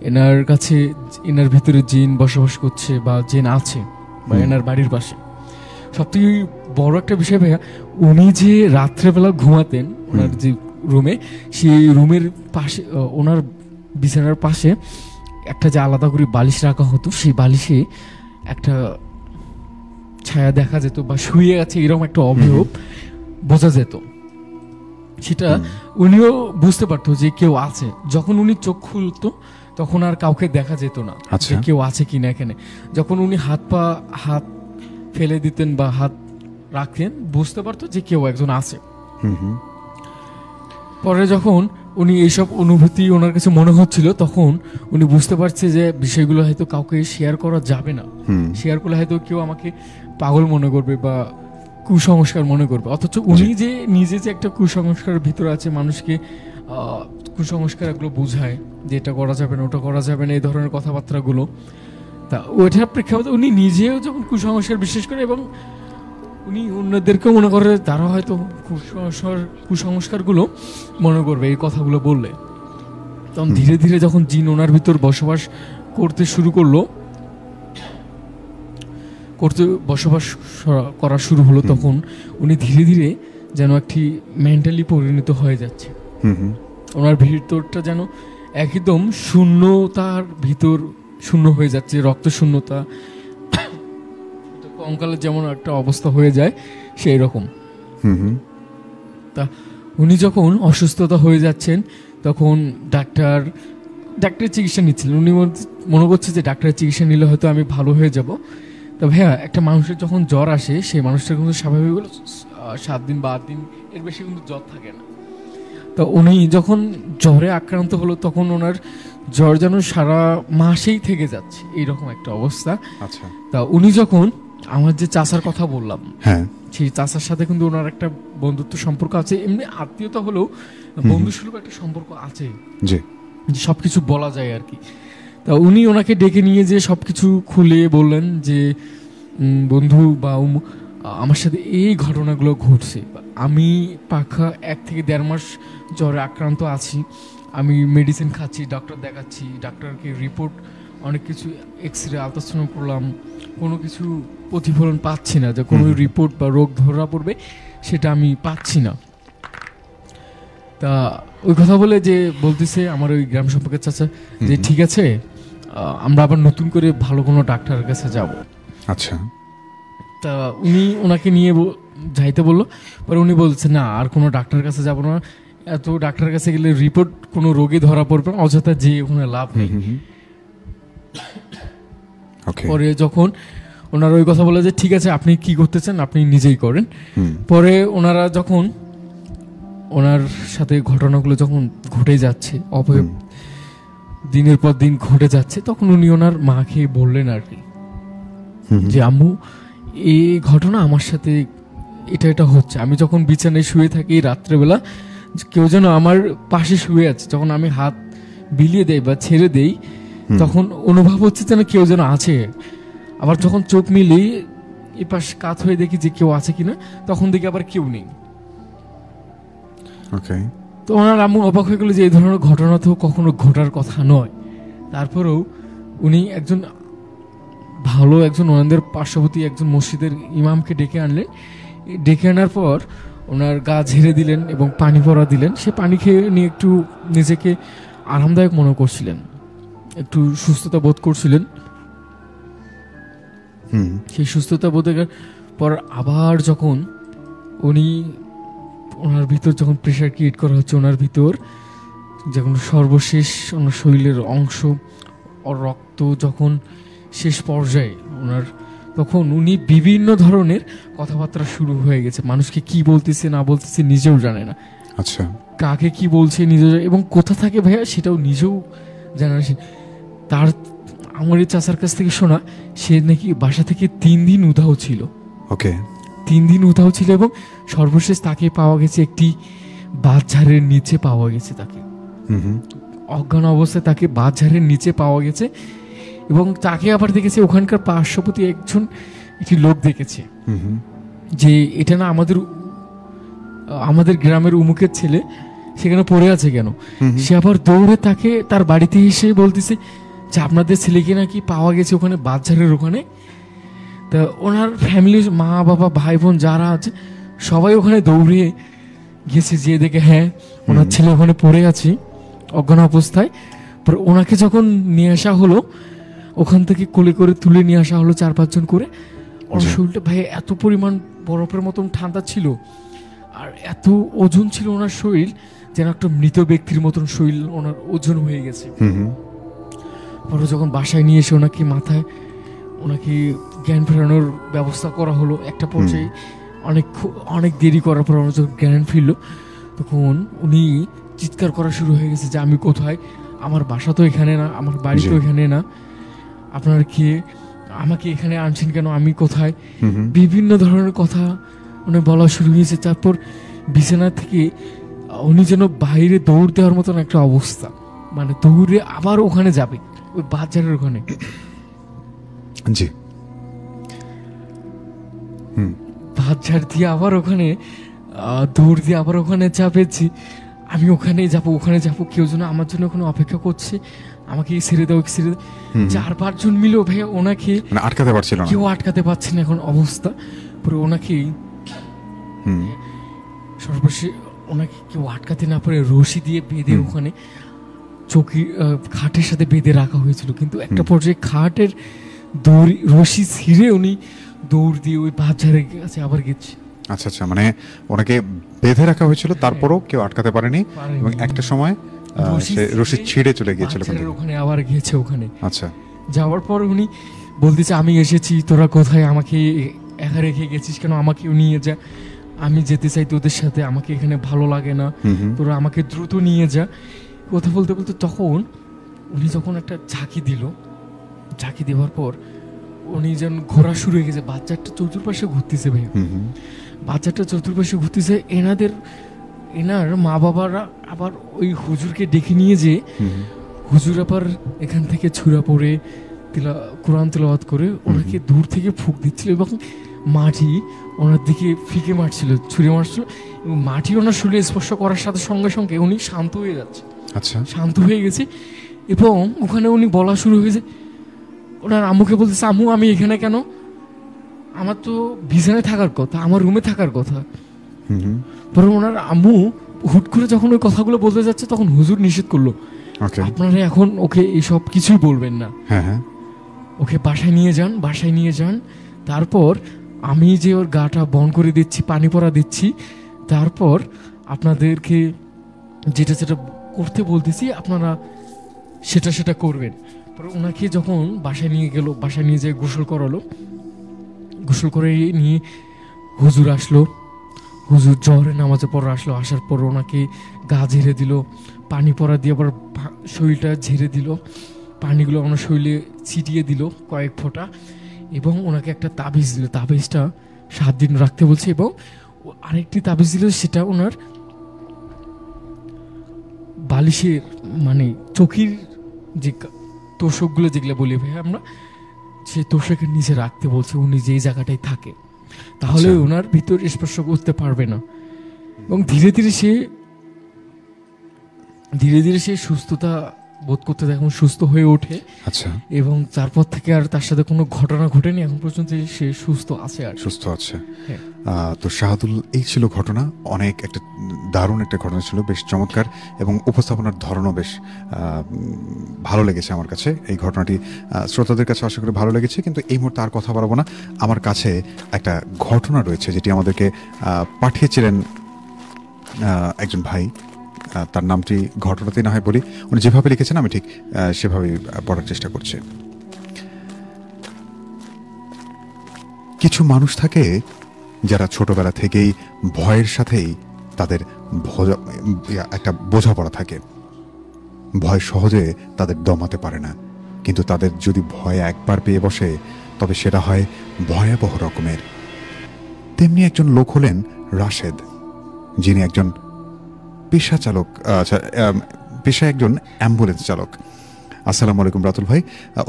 এনার কাছে এনার ভিতরে জিন বসবাস করছে বা জিন আছে বা এনার বাড়ির পাশে। সবথেকে বড় একটা বিষয় ভাইয়া, উনি যে রাত্রেবেলা ঘুমাতেন ওনার যে রুমে, সেই রুমের পাশে ওনার বিছানার পাশে একটা যে আলাদা করে বালিশ রাখা হতো, সেই বালিশে একটা ছায়া দেখা যেত বা শুয়ে আছে এরকম একটা অবয়ব বোঝা যেত। সেটা উনিও বুঝতে পারতো যে কেউ আছে। যখন উনি চোখ খুলতো তখন আর কাউকে দেখা যেত না যে কেউ আছে কিনা এখানে। যখন উনি হাত ফেলে দিতেন বা হাত রাখতেন বুঝতে পারতো যে কেউ একজন আছে। পরে যখন উনি এইসব অনুভূতি ওনার কাছে মনে হচ্ছিল তখন উনি বুঝতে পারছে যে বিষয়গুলো হয়তো কাউকে শেয়ার করা যাবে না, শেয়ার করলে হয়তো কেউ আমাকে পাগল মনে করবে বা কুসংস্কার মনে করবে। অথচ উনি যে নিজে যে একটা কুসংস্কারের ভিতরে আছে, মানুষকে কুসংস্কার এগুলো বোঝায় যে এটা করা যাবে না ওটা করা যাবে না এই ধরনের কথাবার্তাগুলো, তা ওইটার প্রেক্ষাপটে উনি নিজেও যখন কুসংস্কার বিশ্বাস করে এবং উনি অন্যদেরকেও মনে করে তারা হয়তো কুসংস্কারগুলো মনে করবে এই কথাগুলো বললে। তখন ধীরে ধীরে যখন জিন ওনার ভিতর বসবাস করা শুরু হলো তখন উনি ধীরে ধীরে যেন একটি মেন্টালি পরিণত হয়ে যাচ্ছে। ওনার ভিতরটা যেন একদম শূন্যতার ভিতর শূন্য হয়ে যাচ্ছে, রক্ত শূন্যতা, কঙ্কালের যেমন একটা অবস্থা হয়ে যায় সেই রকম। তা উনি যখন অসুস্থতা হয়ে যাচ্ছেন তখন ডাক্তারের চিকিৎসা নিচ্ছিলেন। উনি মনে করছে যে ডাক্তারের চিকিৎসা নিলে হয়তো আমি ভালো হয়ে যাব। তা ভাইয়া, একটা মানুষের যখন জ্বর আসে সেই মানুষটার কিন্তু স্বাভাবিক 7 দিন বা 8 দিন এর বেশি কিন্তু জ্বর থাকে না। তো উনি যখন জ্বরে আক্রান্ত হলো তখন ওনার জ্বর যেন সারা মাসেই থেকে যাচ্ছে এইরকম একটা অবস্থা। আচ্ছা। তা উনি যখন আমার যে চাচার কথা বললাম, হ্যাঁ, সেই চাচার সাথে কিন্তু ওনার একটা বন্ধুত্ব সম্পর্ক আছে, এমনি আত্মীয়তা হলেও বন্ধুসুলভ একটা সম্পর্ক আছে, জি, সবকিছু বলা যায় আর কি। তা উনি ওনাকে ডেকে নিয়ে যে সবকিছু খুলে বললেন যে বন্ধু বা আমার সাথে এই ঘটনাগুলো ঘটছে, আমি পাখা 1 থেকে 1.5 মাস জ্বরে আক্রান্ত আছি, আমি মেডিসিন খাচ্ছি, ডাক্তার দেখাচ্ছি, ডাক্তারকে রিপোর্ট অনেক কিছু এক্সরে আলট্রাসাউন্ড করলাম, কোনো কিছু প্রতিফলন পাচ্ছি না, যে কোনো রিপোর্ট বা রোগ ধরা পড়বে সেটা আমি পাচ্ছি না। তা ওই কথা বলে যে বলতেছে আমার ওই গ্রাম সম্পর্কের চাচা যে ঠিক আছে আমরা আবার নতুন করে ভালো কোনো ডাক্তারের কাছে যাব। আচ্ছা। তা উনি ওনাকে নিয়ে যাইতে বললো, পরে উনি বলছে না আর কোনো ডাক্তারের কাছে যাব না, এত ডাক্তারের কাছে গেলে রিপোর্ট কোনো রোগে ধরা পড়বে না, অযথা যে ওখানে লাভ নেই। পরে যখন ওনারা ওই কথা বলে যে ঠিক আছে আপনি কি করতে চান আপনি নিজেই করেন, পরে ওনারা যখন ওনার সাথে ঘটনাগুলো যখন ঘটে যাচ্ছে, অবয়ব দিনের পর দিন ঘটে যাচ্ছে, তখন উনি ওনার মাকে বললেন আর কি যে আম্মু এই ঘটনা আমার সাথে এটা হচ্ছে, আমি যখন বিছানায় শুয়ে থাকি রাত্রেবেলা কেউ যেন আমার পাশে শুয়ে আছে, যখন আমি হাত বিলিয়ে দেই বা ছেড়ে দেই তখন অনুভব হচ্ছে যেন কেউ যেন আছে, আবার যখন চোখ মিলি এই পাশ কাত হয়ে দেখি যে কেউ আছে কিনা তখন দেখি আবার কেউ নেই। তো ওনার আম্মু অবাক হয়ে গেল যে এই ধরনের ঘটনা তো কখনো ঘটার কথা নয়। তারপরেও উনি একজন ওনাদের পার্শ্ববর্তী একজন মসজিদের ইমামকে ডেকে আনলেন, ডেকে আনার পর ওনার গা ঝেড়ে দিলেন এবং পানি পরা দিলেন। সে পানি খেয়ে নিয়ে একটু নিজেকে আরামদায়ক মনে করছিলেন, একটু সুস্থতা বোধ করছিলেন। সেই সুস্থতা বোধের পর আবার যখন ওনার ভিতর যখন প্রেশার ক্রিয়েট করা হচ্ছে, ওনার ভিতর যখন সর্বশেষ ওনার শরীরের অংশ রক্ত যখন শেষ পর্যায়ে ওনার তখন উনি বিভিন্ন ধরনের কথাবার্তা শুরু হয়ে গেছে, মানুষকে কি বলতেছে না বলতেছে নিজেও জানে না, আচ্ছা কাকে কি বলছে নিজেও এবং কোথা থাকে ভাইয়া সেটাও নিজেও জানে না। তার আমার এই চাচার কাছ থেকে শোনা, সে নাকি বাসা থেকে 3 দিন উধাও ছিল। ওকে। 3 দিন উধাও ছিল এবং সর্বশেষ তাকে পাওয়া গেছে একটি বাঁশঝাড়ের নিচে পাওয়া গেছে তাকে, অজ্ঞান অবস্থায় তাকে বাঁশঝাড়ের নিচে পাওয়া গেছে। এবং তাকে আবার দেখেছে ওখানকার পার্শ্ববর্তী একটি লোক দেখেছে যে এটা না আমাদের গ্রামের উমুকের ছেলে, সেখানে পড়ে আছে কেন। সে আবার দৌড়ে তাকে তার বাড়িতে এসে বলতেছে যে আপনাদের ছেলেকে নাকি পাওয়া গেছে ওখানে বাঁশঝাড়ের ওখানে। তা ওনার ফ্যামিলির মা বাবা ভাই বোন যারা আছে সবাই ওখানে দৌড়ে গেছে, যে দেখে হ্যাঁ ওনার ছেলে ওখানে পড়ে আছে অজ্ঞান অবস্থায়। পরে ওনাকে যখন নিয়ে আসা হলো, ওখান থেকে কোলে করে তুলে নিয়ে আসা হলো 4-5 জন করে। ওর শরীরটা ভাই এত পরিমাণ বরফের মতন ঠান্ডা ছিল আর এত ওজন ছিল ওনার শরীর, যেন একটা মৃত ব্যক্তির মতন শরীর ওনার ওজন হয়ে গেছে। পরে যখন বাসায় নিয়ে এসে ওনাকে জ্ঞান ফেরানোর ব্যবস্থা করা হলো, একটা পর্যায়ে অনেক দেরি করার পর ওনার যখন জ্ঞান ফিরল, তখন উনি চিৎকার করা শুরু হয়ে গেছে যে আমি কোথায়, আমার বাসা তো এখানে না, আমার বাড়ি তো এখানে না, আপনারা কি আমাকে এখানে আনছেন কেন, আমি কোথায়, বিভিন্ন ধরনের কথা উনি বলা শুরু হয়েছে। তারপর বিছানা থেকে উনি যেন বাইরে দৌড় দেওয়ার মতন একটা অবস্থা, মানে দৌড়ে আবার ওখানে যাবে ওই বাজারের ওখানে। জি। বাজার দিয়ে আবার ওখানে দৌড় দিয়ে আবার ওখানে যাবেছি, আমি ওখানে যাবো, কেউ যেন আমার জন্য ওখানে অপেক্ষা করছে, আমাকে ছেড়ে দাও, ছেড়ে দাও। 4-5 জন মিলেও ভাই ওনাকে আটকাতে পারছিল না, কেউ আটকাতে পারছে না এখন অবস্থা। পরে ওনাকে সর্বশেষ ওনাকে কেউ আটকাতে না পারে রশি দিয়ে বেঁধে ওখানে খাটের সাথে বেঁধে রাখা হয়েছিল। কিন্তু একটা পর্যায়ে খাটের রশি ছিঁড়ে উনি দৌড় দিয়ে ওই বাজারের কাছে আবার গেছে। আচ্ছা আচ্ছা, মানে ওনাকে বেঁধে রাখা হয়েছিল, তারপরও কেউ আটকাতে পারেনি এবং একটা সময় রশি ছিঁড়ে চলে গিয়েছিল ওখানে, আবার গেছে ওখানে। আচ্ছা, যাওয়ার পর উনি বলতেছে আমি এসেছি, তোরা কোথায়, আমাকে একা রেখে গেছিস কেন, আমাকেও নিয়ে যা, আমি যেতে চাই তোদের সাথে, আমাকে এখানে ভালো লাগে না, তোরা আমাকে দ্রুত নিয়ে যা। কথা বলতে বলতে তখন উনি যখন একটা ঝাঁকি দেওয়ার পর উনি যেন ঘোরা শুরু হয়ে গেছে, বাচ্চাটা চতুর্পাশে ঘুরতেছে ভাইয়া, বাচ্চাটা চতুর্পাশে ঘুরতেছে। এনার মা বাবারা আবার ওই হুজুরকে ডেকে নিয়ে যে হুজুর আবার এখান থেকে ছুরা পড়ে কোরআন তেলাওয়াত করে ওনাকে দূর থেকে ফুঁক দিচ্ছিল এবং মাটি ওনার দিকে ফিকে মারছিল, ছুঁড়ে মারছিল এবং মাটি ওনার শরীরে স্পর্শ করার সাথে সঙ্গে সঙ্গে উনি শান্ত হয়ে যাচ্ছে। আচ্ছা, শান্ত হয়ে গেছে এবং ওখানে উনি বলা শুরু হয়েছে, ওনার আম্মুকে বলতেছে আম্মু আমি এখানে কেন, আমার তো বিছানায় থাকার কথা, আমার রুমে থাকার কথা। পরে ওনার আম্মু হুট করে যখন ওই কথাগুলো বলতে যাচ্ছে তখন হুজুর নিষেধ করলো, আপনারা এখন ওকে এইসব কিছুই বলবেন না, ওকে বাসায় নিয়ে যান। তারপর আমি যে ওর গাটা বন করে দিচ্ছি, পানি পরা দিচ্ছি, তারপর আপনাদেরকে যেটা করতে বলতেছি আপনারা সেটা করবেন। পরে ওনাকে যখন বাসায় নিয়ে যেয়ে গোসল করালো, গোসল করে নিয়ে হুজুর আসলো, হুজুর জোহরের নামাজে পর আসলো, আসার পর ওনাকে গা ঝেড়ে দিল, পানি পরা দিয়ে আবার শরীরটা ঝেড়ে দিল, পানিগুলো ওনার শরীরে ছিটিয়ে দিল কয়েক ফোঁটা এবং ওনাকে একটা তাবিজ দিল, তাবিজটা 7 দিন রাখতে বলছে এবং আরেকটি তাবিজ দিল, সেটা ওনার বালিশের মানে চোখের যে তোষকগুলো যেগুলো বলি ভাই আমরা, সেই তোষকের নিচে রাখতে বলছে, উনি যেই জায়গাটায় থাকে, তাহলে ওনার ভিতর স্পর্শ করতে পারবে না। এবং ধীরে ধীরে সে সুস্থতা বোধ করতে থাকে, এখন সুস্থ হয়ে ওঠে। আচ্ছা, এবং তারপর থেকে আর তার সাথে কোনো ঘটনা ঘটেনি, এখন পর্যন্ত সে সুস্থ আছে। তো শাহাদুল, এই ছিল ঘটনা, অনেক একটা দারুণ একটা ঘটনা ছিল, বেশ চমৎকার এবং উপস্থাপনার ধরনও বেশ ভালো লেগেছে আমার কাছে। এই ঘটনাটি শ্রোতাদের কাছে আশা করি ভালো লেগেছে, কিন্তু এই মুহূর্তে আর কথা বাড়াবো না। আমার কাছে একটা ঘটনা রয়েছে যেটি আমাদেরকে পাঠিয়েছিলেন একজন ভাই, তার নামটি ঘটনাতেই না হয় বলি, উনি যেভাবে লিখেছেন আমি ঠিক সেভাবেই পড়ার চেষ্টা করছি। কিছু মানুষ থাকে যারা ছোটবেলা থেকেই ভয়ের সাথেই তাদের একটা বোঝাপড়া থাকে, ভয় সহজে তাদের দমাতে পারে না, কিন্তু তাদের যদি ভয় একবার পেয়ে বসে তবে সেটা হয় ভয়াবহ রকমের। তেমনি একজন লোক হলেন রাশেদ, যিনি একজন পেশায় একজন অ্যাম্বুলেন্স চালক। আসসালামু আলাইকুম রাতুল ভাই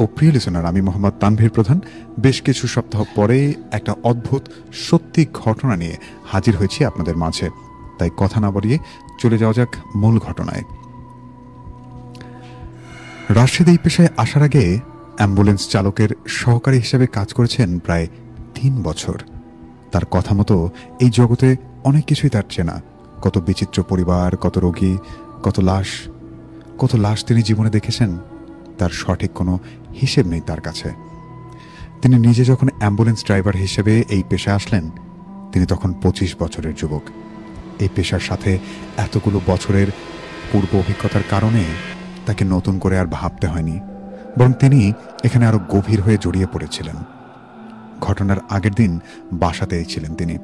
ও প্রিয় লিসনার, আমি মোহাম্মদ তানভীর প্রধান। বেশ কিছু সপ্তাহ পরে একটা অদ্ভুত সত্যি ঘটনা নিয়ে হাজির হয়েছি আপনাদের মাঝে, তাই কথা না বাড়িয়ে চলে যাওয়া যাক মূল ঘটনায়। রাশেদ এই পেশায় আসার আগে অ্যাম্বুলেন্স চালকের সহকারী হিসেবে কাজ করেছেন প্রায় 3 বছর। তার কথা মতো এই জগতে অনেক কিছুই তার চেনা, কত বিচিত্র পরিবার, কত রোগী, কত লাশ তিনি জীবনে দেখেছেন, তার সঠিক কোনো হিসেব নেই তার কাছে। তিনি নিজে যখন অ্যাম্বুলেন্স ড্রাইভার হিসেবে এই পেশায় আসলেন, তিনি তখন 25 বছরের যুবক। এই পেশার সাথে এতগুলো বছরের পূর্ব অভিজ্ঞতার কারণে তাকে নতুন করে আর ভাবতে হয়নি, বরং তিনি এখানে আরো গভীর হয়ে জড়িয়ে পড়েছিলেন। ঘটনার আগের দিন বাসাতেই ছিলেন তিনি।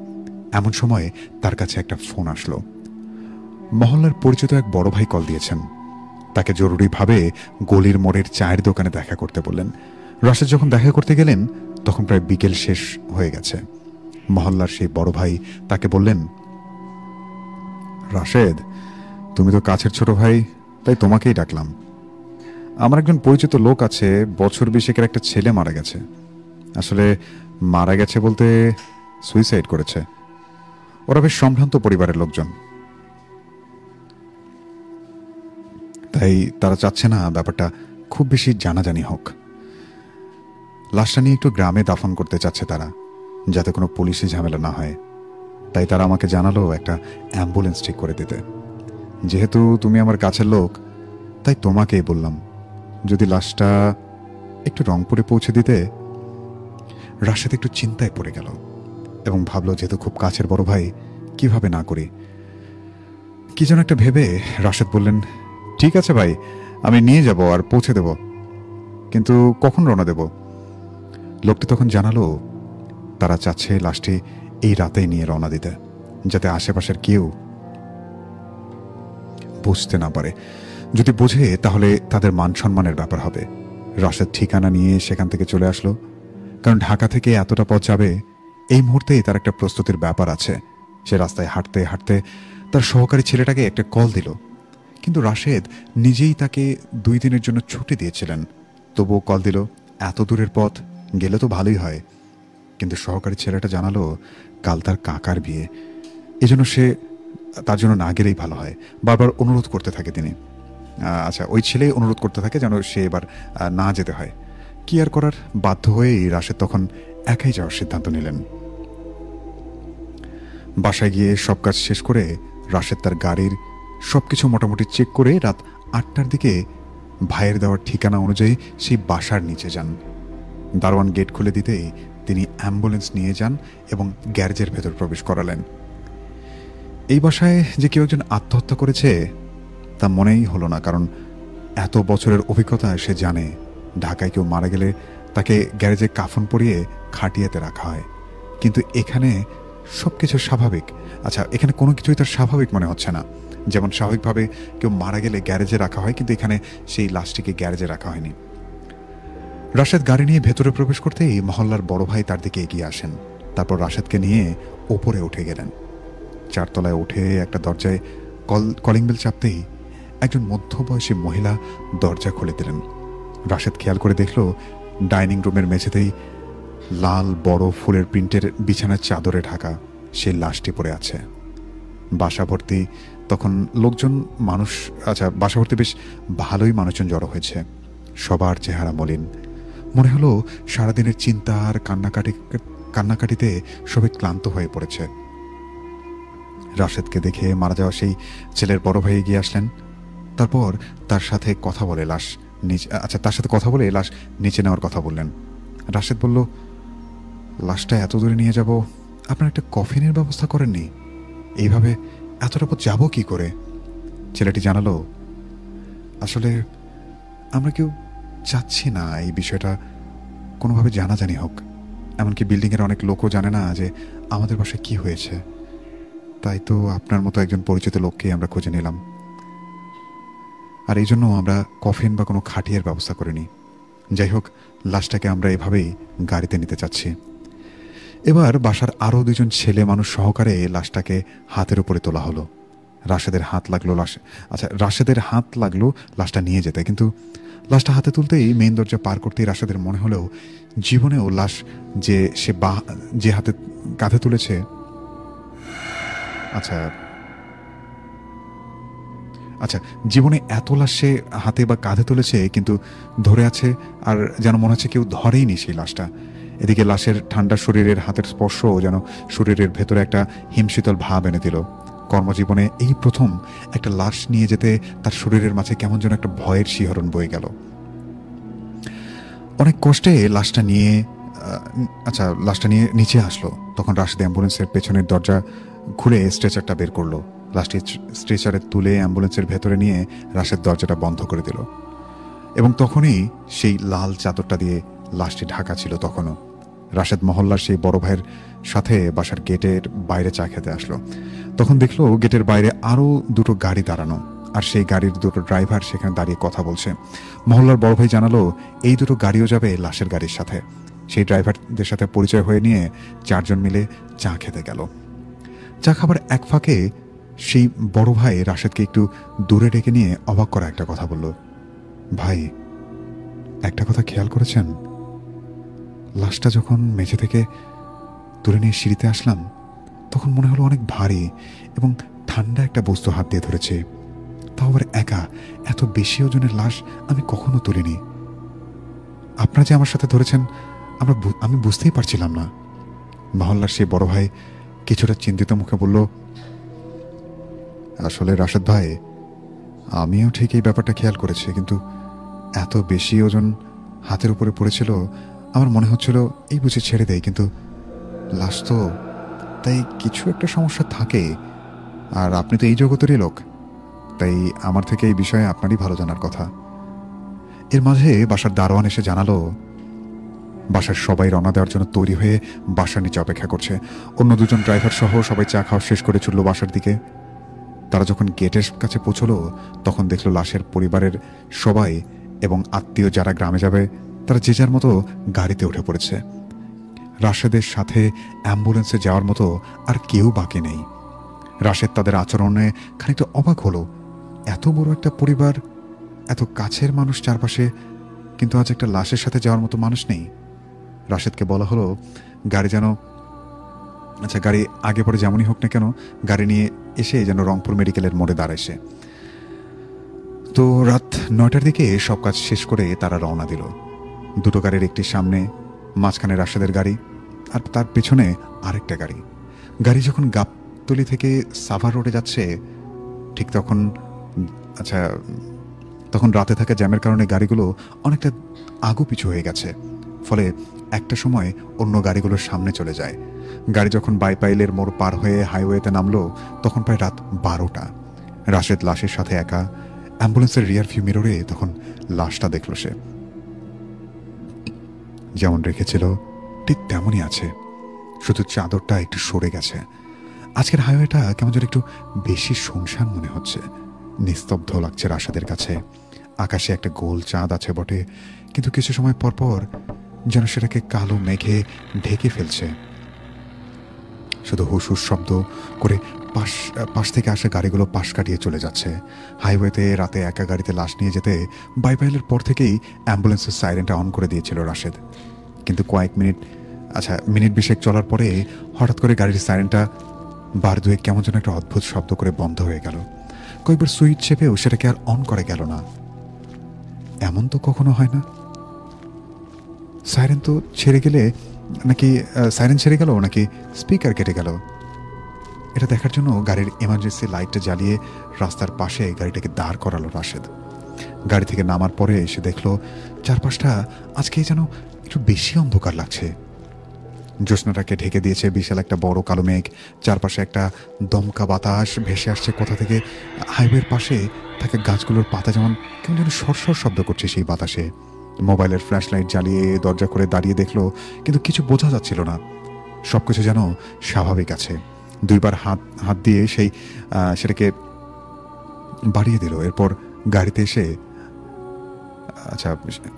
এমন সময় তার কাছে একটা ফোন আসলো। মহল্লার পরিচিত এক বড় ভাই কল দিয়েছেন। তাকে জরুরিভাবে গলির মোড়ের চায়ের দোকানে দেখা করতে বললেন। রাশেদ যখন দেখা করতে গেলেন তখন প্রায় বিকেল শেষ হয়ে গেছে। মহল্লার সেই বড় ভাই তাকে বললেন, রাশেদ, তুমি তো কাছের ছোট ভাই, তাই তোমাকেই ডাকলাম। আমার একজন পরিচিত লোক আছে, বছর 20 একটা ছেলে মারা গেছে। আসলে মারা গেছে বলতে সুইসাইড করেছে। ওরা বেশ সম্ভ্রান্ত পরিবারের লোকজন, তাই তারা চাচ্ছে না ব্যাপারটা খুব বেশি জানাজানি হোক। লাশটা নিয়ে একটু গ্রামে দাফন করতে চাচ্ছে তারা, যাতে কোনো পুলিশি ঝামেলা না হয়। তাই তারা আমাকে জানালো একটা অ্যাম্বুলেন্স ঠিক করে দিতে। যেহেতু তুমি আমার কাছের লোক, তাই তোমাকেই বললাম যদি লাশটা একটু রংপুরে পৌঁছে দিতে। রাশেদ একটু চিন্তায় পড়ে গেল এবং ভাবলো যেহেতু খুব কাছের বড় ভাই, কিভাবে না করি। কি যেন একটা ভেবে রাশেদ বললেন, ঠিক আছে ভাই, আমি নিয়ে যাব আর পৌঁছে দেব, কিন্তু কখন রওনা দেব? লোকটি তখন জানালো তারা চাচ্ছে লাশটি এই রাতেই নিয়ে রওনা দিতে, যাতে আশেপাশের কেউ বুঝতে না পারে। যদি বোঝে তাহলে তাদের মান সম্মানের ব্যাপার হবে। রাশেদ ঠিকানা নিয়ে সেখান থেকে চলে আসলো, কারণ ঢাকা থেকে এতটা পথ যাবে, এই মুহূর্তেই তার একটা প্রস্তুতির ব্যাপার আছে। সে রাস্তায় হাঁটতে হাঁটতে তার সহকারী ছেলেটাকে একটা কল দিল, কিন্তু রাশেদ নিজেই তাকে 2 দিনের জন্য ছুটি দিয়েছিলেন। তবুও কল দিল, এত দূরের পথ গেলে তো ভালোই হয়। কিন্তু সহকারী ছেলেটা জানালো কাল তার কাকার বিয়ে, এজন্য সে তার জন্য না গেলেই ভালো হয়। বারবার অনুরোধ করতে থাকে তিনি। ওই ছেলেই অনুরোধ করতে থাকে যেন সে এবার না যেতে হয়। কি আর করার, বাধ্য হয়েই রাশেদ তখন একাই যাওয়ার সিদ্ধান্ত নিলেন। বাসায় গিয়ে সব কাজ শেষ করে রাশেদ তার গাড়ির সবকিছু মোটামুটি চেক করে রাত 8টার দিকে ভাইয়ের দেওয়ার ঠিকানা অনুযায়ী সেই বাসার নিচে যান। দারোয়ান গেট খুলে দিতেই তিনি অ্যাম্বুলেন্স নিয়ে যান এবং গ্যারেজের ভেতর প্রবেশ করালেন। এই বাসায় যে কেউ একজন আত্মহত্যা করেছে তা মনেই হলো না, কারণ এত বছরের অভিজ্ঞতা সে জানে ঢাকায় কেউ মারা গেলে তাকে গ্যারেজে কাফন পরিয়ে খাটিয়াতে রাখা হয়। কিন্তু এখানে সবকিছু স্বাভাবিক। এখানে কোনো কিছুই তার স্বাভাবিক মনে হচ্ছে না। যেমন স্বাভাবিকভাবে কেউ মারা গেলে গ্যারেজে রাখা হয়, কিন্তু এখানে সেই লাশটিকে গ্যারেজে রাখা হয়নি। রাশেদ গাড়ি নিয়ে ভেতরে প্রবেশ করতেই মহল্লার বড় ভাই তার দিকে এগিয়ে আসেন। তারপর রাশেদকে নিয়ে ওপরে উঠে গেলেন। 4 তলায় উঠে একটা দরজায় কলিং বেল চাপতেই একজন মধ্যবয়সী মহিলা দরজা খুলে দিলেন। রাশেদ খেয়াল করে দেখল ডাইনিং রুমের মেঝেতেই লাল বড় ফুলের প্রিন্টের বিছানার চাদরে ঢাকা সেই লাশটি পড়ে আছে। বাসাভর্তি তখন লোকজন, বাসাভর্তি বেশ ভালোই মানুষজন জড়ো হয়েছে। সবার চেহারা মলিন, মনে হলো সারাদিনের চিন্তা আর কান্নাকাটিতে সবাই ক্লান্ত হয়ে পড়েছে। রাশেদকে দেখে মারা যাওয়া সেই ছেলের বড় ভাই এগিয়ে আসলেন। তারপর তার সাথে কথা বলে লাশ নিচে নেওয়ার কথা বললেন। রাশেদ বলল, লাশটা এত দূরে নিয়ে যাব, আপনার একটা কফিনের ব্যবস্থা করেননি? এইভাবে এতটা পথ যাবো কি করে? ছেলেটি জানালো, আসলে আমরা কেউ চাচ্ছি না এই বিষয়টা কোনোভাবে জানাজানি হোক। এমনকি বিল্ডিংয়ের অনেক লোকও জানে না যে আমাদের বাসায় কি হয়েছে। তাই তো আপনার মতো একজন পরিচিত লোককেই আমরা খুঁজে নিলাম, আর এই জন্য আমরা কফিন বা কোনো খাটিয়ার ব্যবস্থা করিনি। যাই হোক, লাশটাকে আমরা এভাবেই গাড়িতে নিতে চাচ্ছি। এবার বাসার আরও 2জন ছেলে মানুষ সহকারে লাশটাকে হাতের উপরে তোলা হলো। রাশেদের হাত লাগলো লাশটা নিয়ে যেতে, কিন্তু লাশটা হাতে তুলতেই মেইন দরজা পার করতেই রাশেদের মনে হলেও জীবনেও লাশ যে হাতে কাঁধে তুলেছে, আচ্ছা জীবনে এত লাশ সে হাতে বা কাঁধে তুলেছে কিন্তু ধরে আছে, আর যেন মনে হচ্ছে কেউ ধরেইনি সেই লাশটা। এদিকে লাশের ঠান্ডা শরীরের হাতের স্পর্শ যেন শরীরের ভেতরে একটা হিমশীতল ভাব এনে দিল। কর্মজীবনে এই প্রথম একটা লাশ নিয়ে যেতে তার শরীরের মাঝে কেমন যেন একটা ভয়ের শিহরণ বয়ে গেল। অনেক কষ্টে লাশটা নিয়ে নিচে আসলো। তখন রাশেদ অ্যাম্বুলেন্সের পেছনের দরজা খুলে স্ট্রেচারটা বের করলো। লাশটি স্ট্রেচারে তুলে অ্যাম্বুলেন্সের ভেতরে নিয়ে রাশেদ দরজাটা বন্ধ করে দিল, এবং তখনই সেই লাল চাদরটা দিয়ে লাশটি ঢাকা ছিল। তখনও রাশেদ মহল্লার সেই বড় ভাইয়ের সাথে বাসার গেটের বাইরে চা খেতে আসলো। তখন দেখলো গেটের বাইরে আরও 2টো গাড়ি দাঁড়ানো, আর সেই গাড়ির 2টো ড্রাইভার সেখানে দাঁড়িয়ে কথা বলছে। মহল্লার বড় ভাই জানালো এই 2টো গাড়িও যাবে লাশের গাড়ির সাথে। সেই ড্রাইভারদের সাথে পরিচয় হয়ে নিয়ে 4জন মিলে চা খেতে গেল। চা খাবার এক ফাঁকে সেই বড় ভাই রাশেদকে একটু দূরে ডেকে নিয়ে অবাক করা একটা কথা বলল। ভাই, একটা কথা খেয়াল করেছেন? লাশটা যখন মেঝে থেকে তুলে নিয়ে সিঁড়িতে আসলাম তখন মনে হলো অনেক ভারী এবং ঠান্ডা একটা বস্তু হাত দিয়ে ধরেছে, তাও আবার একা। এত বেশি ওজনের লাশ আমি কখনো তুলিনি। আপনারা যে আমার সাথে ধরেছেন আমি বুঝতেই পারছিলাম না। মহল্লার সেই বড় ভাই কিছুটা চিন্তিত মুখে বলল, আসলে রাশেদ ভাই, আমিও ঠিক এই ব্যাপারটা খেয়াল করেছি, কিন্তু এত বেশি ওজন হাতের উপরে পড়েছিল আমার মনে হচ্ছিল এই বুঝে ছেড়ে দেয়, কিন্তু লাশ তো, তাই কিছু একটা সমস্যা থাকে। আর আপনি তো এই জগতেরই লোক, তাই আমার থেকে এই বিষয়ে আপনারই ভালো জানার কথা। এর মাঝে বাসার দারোয়ান এসে জানালো বাসার সবাই রওনা দেওয়ার জন্য তৈরি হয়ে বাসার নিচে অপেক্ষা করছে। অন্য 2জন ড্রাইভার সহ সবাই চা খাওয়া শেষ করে ছুটল বাসার দিকে। তারা যখন গেটের কাছে পৌঁছলো তখন দেখলো লাশের পরিবারের সবাই এবং আত্মীয় যারা গ্রামে যাবে তারা যে যার মতো গাড়িতে উঠে পড়েছে। রাশেদের সাথে অ্যাম্বুলেন্সে যাওয়ার মতো আর কেউ বাকি নেই। রাশেদ তাদের আচরণে খানিকটা অবাক হলো। এত বড় একটা পরিবার, এত কাছের মানুষ চারপাশে, কিন্তু আজ একটা লাশের সাথে যাওয়ার মতো মানুষ নেই। রাশেদকে বলা হলো গাড়ি আগে পরে যেমনই হোক না কেন গাড়ি নিয়ে এসে যেন রংপুর মেডিকেলের মোড়ে দাঁড়াইছে। তো রাত 9টার দিকে সব কাজ শেষ করে তারা রওনা দিল। 2টো গাড়ির একটি সামনে, মাঝখানে রাশেদের গাড়ি, আর তার পেছনে আরেকটা গাড়ি। গাড়ি যখন গাবতলী থেকে সাভার রোডে যাচ্ছে ঠিক তখন রাতে থাকা জ্যামের কারণে গাড়িগুলো অনেকটা আগু পিছু হয়ে গেছে। ফলে একটা সময় অন্য গাড়িগুলোর সামনে চলে যায়। গাড়ি যখন বাইপাইলের মোড় পার হয়ে হাইওয়েতে নামলো তখন প্রায় রাত 12টা। রাশেদ লাশের সাথে একা। অ্যাম্বুলেন্সের রিয়ার ভিউ মিররে তখন লাশটা দেখল সে। যেমন রেখেছিল ঠিক তেমনই আছে, শুধু চাদরটা একটু সরে গেছে। আজকের হাইওয়েটা কেমন যেন একটু বেশি শুনশান মনে হচ্ছে। নিস্তব্ধ লাগছে রাশেদের কাছে। আকাশে একটা গোল চাঁদ আছে বটে, কিন্তু কিছু সময় পরপর যেন সেটাকে কালো মেঘে ঢেকে ফেলছে। শুধু হুসহুস শব্দ করে পাশ থেকে আসা গাড়িগুলো পাশ কাটিয়ে চলে যাচ্ছে। হাইওয়েতে রাতে একা গাড়িতে লাশ নিয়ে যেতে বাইপাইলের পর থেকেই অ্যাম্বুলেন্সের সাইরেনটা অন করে দিয়েছিল রাশেদ। কিন্তু মিনিট 20 চলার পরে হঠাৎ করে গাড়ির সাইরেনটা বার দুয়েক কেমন যেন একটা অদ্ভুত শব্দ করে বন্ধ হয়ে গেল। কয়েকবার সুইচ চেপেও সেটাকে আর অন করে গেল না। এমন তো কখনো হয় না। সাইরেন ছেড়ে গেল নাকি স্পিকার কেটে গেল, এটা দেখার জন্য গাড়ির এমার্জেন্সি লাইটটা জ্বালিয়ে রাস্তার পাশে গাড়িটাকে দাঁড় করালো রাশেদ। গাড়ি থেকে নামার পরে এসে দেখলো চারপাশটা আজকে যেন একটু বেশি অন্ধকার লাগছে। জ্যোৎস্নাটাকে ঢেকে দিয়েছে বিশাল একটা বড় কালো মেঘ। চারপাশে একটা দমকা বাতাস ভেসে আসছে কোথা থেকে। হাইওয়ের পাশে থাকা গাছগুলোর পাতা যেমন কেমন যেন সরসর শব্দ করছে সেই বাতাসে। মোবাইলের ফ্ল্যাশ লাইট জ্বালিয়ে দরজা করে দাঁড়িয়ে দেখলো, কিন্তু কিছু বোঝা যাচ্ছিল না। সবকিছু যেন স্বাভাবিক আছে। দুইবার হাত দিয়ে সেটাকে বাড়িয়ে দিল। এরপর গাড়িতে এসে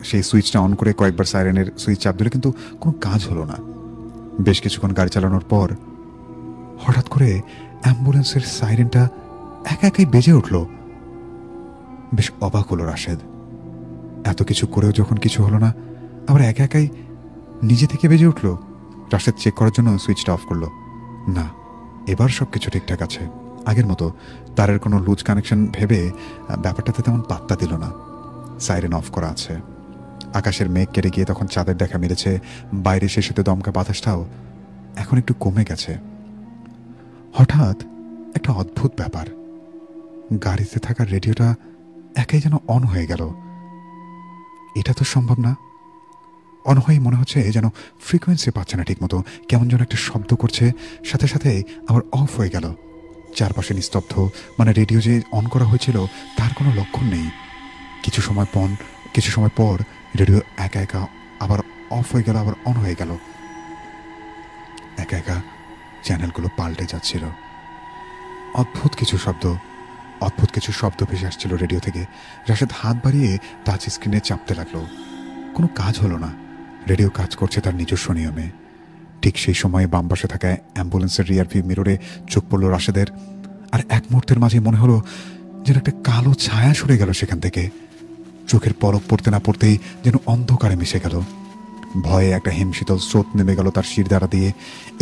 সেই সুইচটা অন করে কয়েকবার সাইরেনের সুইচ চাপ দিল, কিন্তু কোনো কাজ হলো না। বেশ কিছুক্ষণ গাড়ি চালানোর পর হঠাৎ করে অ্যাম্বুলেন্সের সাইরেনটা একা একাই বেজে উঠল। বেশ অবাক হলো রাশেদ। এত কিছু করেও যখন কিছু হলো না, আবার একা একাই নিজে থেকে বেজে উঠল। রাশেদ চেক করার জন্য সুইচটা অফ করলো। না, এবার সব কিছু ঠিকঠাক আছে। আগের মতো তারের কোনো লুজ কানেকশন ভেবে ব্যাপারটাতে তেমন পাত্তা দিল না। সাইরেন অফ করা আছে। আকাশের মেঘ কেটে গিয়ে তখন চাঁদের দেখা মিলেছে। বাইরে সে সাথে দমকা বাতাসটাও এখন একটু কমে গেছে। হঠাৎ একটা অদ্ভুত ব্যাপার, গাড়িতে থাকা রেডিওটা একাই যেন অন হয়ে গেল। এটা তো সম্ভব না। অন হয়েই মনে হচ্ছে যেন ফ্রিকোয়েন্সি পাচ্ছে না ঠিক মতো, কেমন যেন একটা শব্দ করছে, সাথে সাথে আবার অফ হয়ে গেল। চারপাশে নিস্তব্ধ, মানে রেডিও যে অন করা হয়েছিল তার কোনো লক্ষণ নেই। কিছু সময় পর রেডিও একা একা আবার অফ হয়ে গেল, আবার অন হয়ে গেল। একা একা চ্যানেলগুলো পাল্টে যাচ্ছিল। অদ্ভুত কিছু শব্দ ভেসে আসছিল রেডিও থেকে। রাশেদ হাত বাড়িয়ে টাচ স্ক্রিনে চাপতে লাগলো। কোনো কাজ হলো না। রেডিও কাজ করছে তার নিজস্ব নিয়মে। ঠিক সেই সময়ে বাম পাশে থাকা অ্যাম্বুলেন্সের রিয়ার ভিউ মিররে চোখ পড়ল রাশেদের। আর এক মুহূর্তের মাঝে মনে হলো যেন একটা কালো ছায়া সরে গেল সেখান থেকে। চোখের পলক পড়তে না পড়তেই যেন অন্ধকারে মিশে গেল। ভয়ে একটা হিমশীতল স্রোত নেমে গেল তার শির দ্বারা দিয়ে।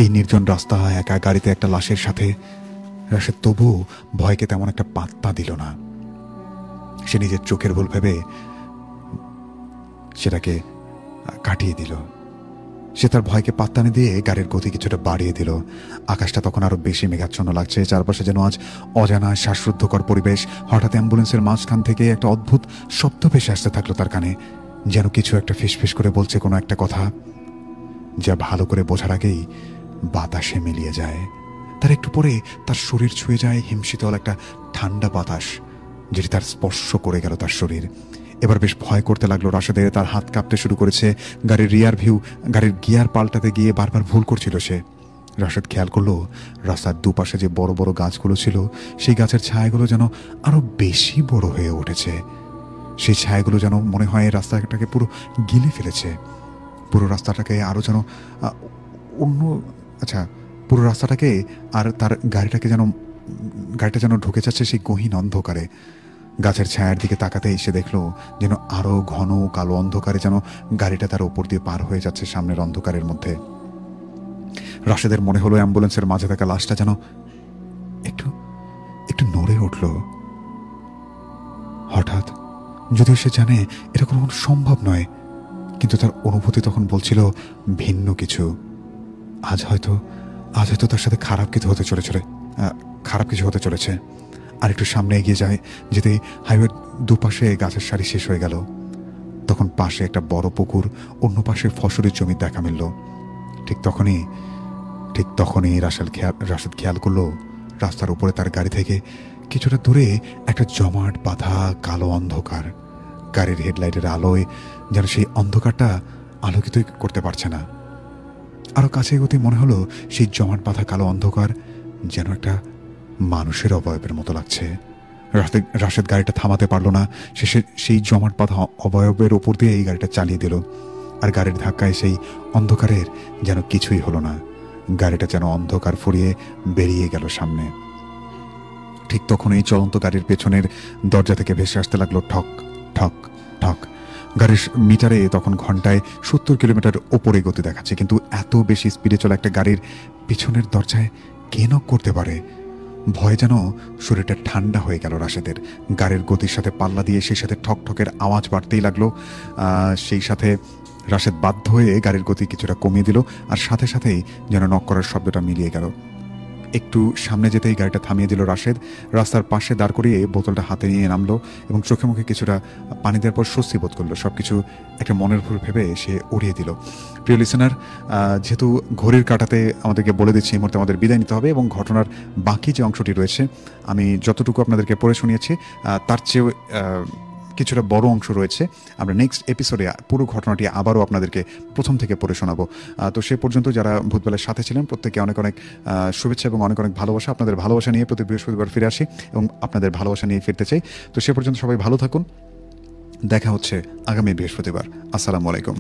এই নির্জন রাস্তা, একা গাড়িতে একটা লাশের সাথে। রাশেদ তবুও ভয়কে তেমন একটা পাত্তা দিল না। সে নিজের চোখের ভুল ভেবে সেটাকে কাটিয়ে দিল। সে তার ভয়কে পাত্তা না দিয়ে গাড়ির গতি কিছুটা বাড়িয়ে দিল। আকাশটা তখন আরো বেশি মেঘাচ্ছন্ন লাগছে। চারপাশে যেন আজ অজানা শ্বাসরুদ্ধকর পরিবেশ। হঠাৎ অ্যাম্বুলেন্সের মাঝখান থেকে একটা অদ্ভুত শব্দ ভেসে আসতে থাকলো তার কানে, যেন কিছু একটা ফিসফিস করে বলছে কোনো একটা কথা, যা ভালো করে বোঝার আগেই বাতাসে মিলিয়ে যায়। তার একটু পরে তার শরীর ছুঁয়ে যায় হিমশীতল একটা ঠান্ডা বাতাস, যেটি তার স্পর্শ করে গেল তার শরীর। এবার বেশ ভয় করতে লাগলো রাশেদের। তার হাত কাঁপতে শুরু করেছে। গাড়ির গিয়ার পাল্টাতে গিয়ে বারবার ভুল করছিল সে। রাশেদ খেয়াল করলো রাস্তার দুপাশে যে বড় বড় গাছগুলো ছিল, সেই গাছের ছায়াগুলো যেন আরো বেশি বড় হয়ে উঠেছে। সেই ছায়াগুলো যেন মনে হয় রাস্তাটাকে পুরো গিলে ফেলেছে। পুরো রাস্তাটাকে আরো যেন পুরো রাস্তাটাকে আর তার গাড়িটা যেন ঢুকে যাচ্ছে সেই গহীন অন্ধকারে। গাছের ছায়ার দিকে তাকাতেই সে দেখলো যেন আরো ঘন কালো অন্ধকারে যেন গাড়িটা তার উপর দিয়ে পার হয়ে যাচ্ছে সামনের অন্ধকারের মধ্যে। রাশেদের মনে হলো অ্যাম্বুলেন্সের মাঝে থাকা লাশটা যেন একটু একটু নড়ে উঠল হঠাৎ। যদিও সে জানে এটা কোনো সম্ভব নয়, কিন্তু তার অনুভূতি তখন বলছিল ভিন্ন কিছু। আজ হয়তো তার সাথে খারাপ কিছু হতে চলেছে। আর একটু সামনে এগিয়ে যেতে হাইওয়ের দুপাশে গাছের সারি শেষ হয়ে গেল। তখন পাশে একটা বড় পুকুর, অন্য পাশে ফসলের জমি দেখা মিলল। ঠিক তখনই রাশেদ খেয়াল করলো রাস্তার উপরে তার গাড়ি থেকে কিছুটা দূরে একটা জমাট বাঁধা কালো অন্ধকার। গাড়ির হেডলাইটের আলোয় যেন সেই অন্ধকারটা আলোকিতই করতে পারছে না। আরো কাছে এগোতে মনে হলো সেই জমাট বাঁধা কালো অন্ধকার যেন একটা মানুষের অবয়বের মতো লাগছে। রাশেদ গাড়িটা থামাতে পারলো না। সেই জমাট বাঁধা অবয়বের উপর দিয়ে এই গাড়িটা চালিয়ে দিল। আর গাড়ির ধাক্কায় সেই অন্ধকারের যেন কিছুই হলো না। গাড়িটা যেন অন্ধকার ফুরিয়ে বেরিয়ে গেল সামনে। ঠিক তখন এই চলন্ত গাড়ির পেছনের দরজা থেকে ভেসে আসতে লাগলো ঠক ঠক ঠক। গাড়ির মিটারে তখন ঘন্টায় 70 কিলোমিটার ওপরে গতি দেখাচ্ছে, কিন্তু এত বেশি স্পিডে চলা একটা গাড়ির পিছনের দরজায় কে নক করতে পারে? ভয়ে যেন শরীরটা ঠান্ডা হয়ে গেল রাশেদের। গাড়ির গতির সাথে পাল্লা দিয়ে সেই সাথে ঠক ঠকের আওয়াজ বাড়তেই লাগলো। সেই সাথে রাশেদ বাধ্য হয়ে গাড়ির গতি কিছুটা কমিয়ে দিল, আর সাথে সাথেই যেন নক করার শব্দটা মিলিয়ে গেল। একটু সামনে যেতেই গাড়িটা থামিয়ে দিল রাশেদ। রাস্তার পাশে দাঁড় করিয়ে বোতলটা হাতে নিয়ে নামলো এবং চোখে মুখে কিছুটা পানি দেওয়ার পর স্বস্তি বোধ করলো। সবকিছু একটা মনের ভুল ভেবে সে উড়িয়ে দিল। প্রিয় লিসেনার, যেহেতু ঘড়ির কাঁটাতে আমাদেরকে বলে দিচ্ছি এই মুহূর্তে আমাদের বিদায় নিতে হবে এবং ঘটনার বাকি যে অংশটি রয়েছে আমি যতটুকু আপনাদেরকে পড়ে শুনিয়েছি তার চেয়েও কিছুটা বড় অংশ রয়েছে। আমরা নেক্সট এপিসোডে পুরো ঘটনাটি আবারও আপনাদেরকে প্রথম থেকে পড়ে শোনাবো। তো সে পর্যন্ত যারা ভূতবেলার সাথে ছিলেন প্রত্যেকে অনেক অনেক শুভেচ্ছা এবং অনেক অনেক ভালোবাসা। আপনাদের ভালোবাসা নিয়ে প্রতি বৃহস্পতিবার ফিরে আসি এবং আপনাদের ভালোবাসা নিয়ে ফিরতে চাই। তো সে পর্যন্ত সবাই ভালো থাকুন, দেখা হচ্ছে আগামী বৃহস্পতিবার। আসসালামু আলাইকুম।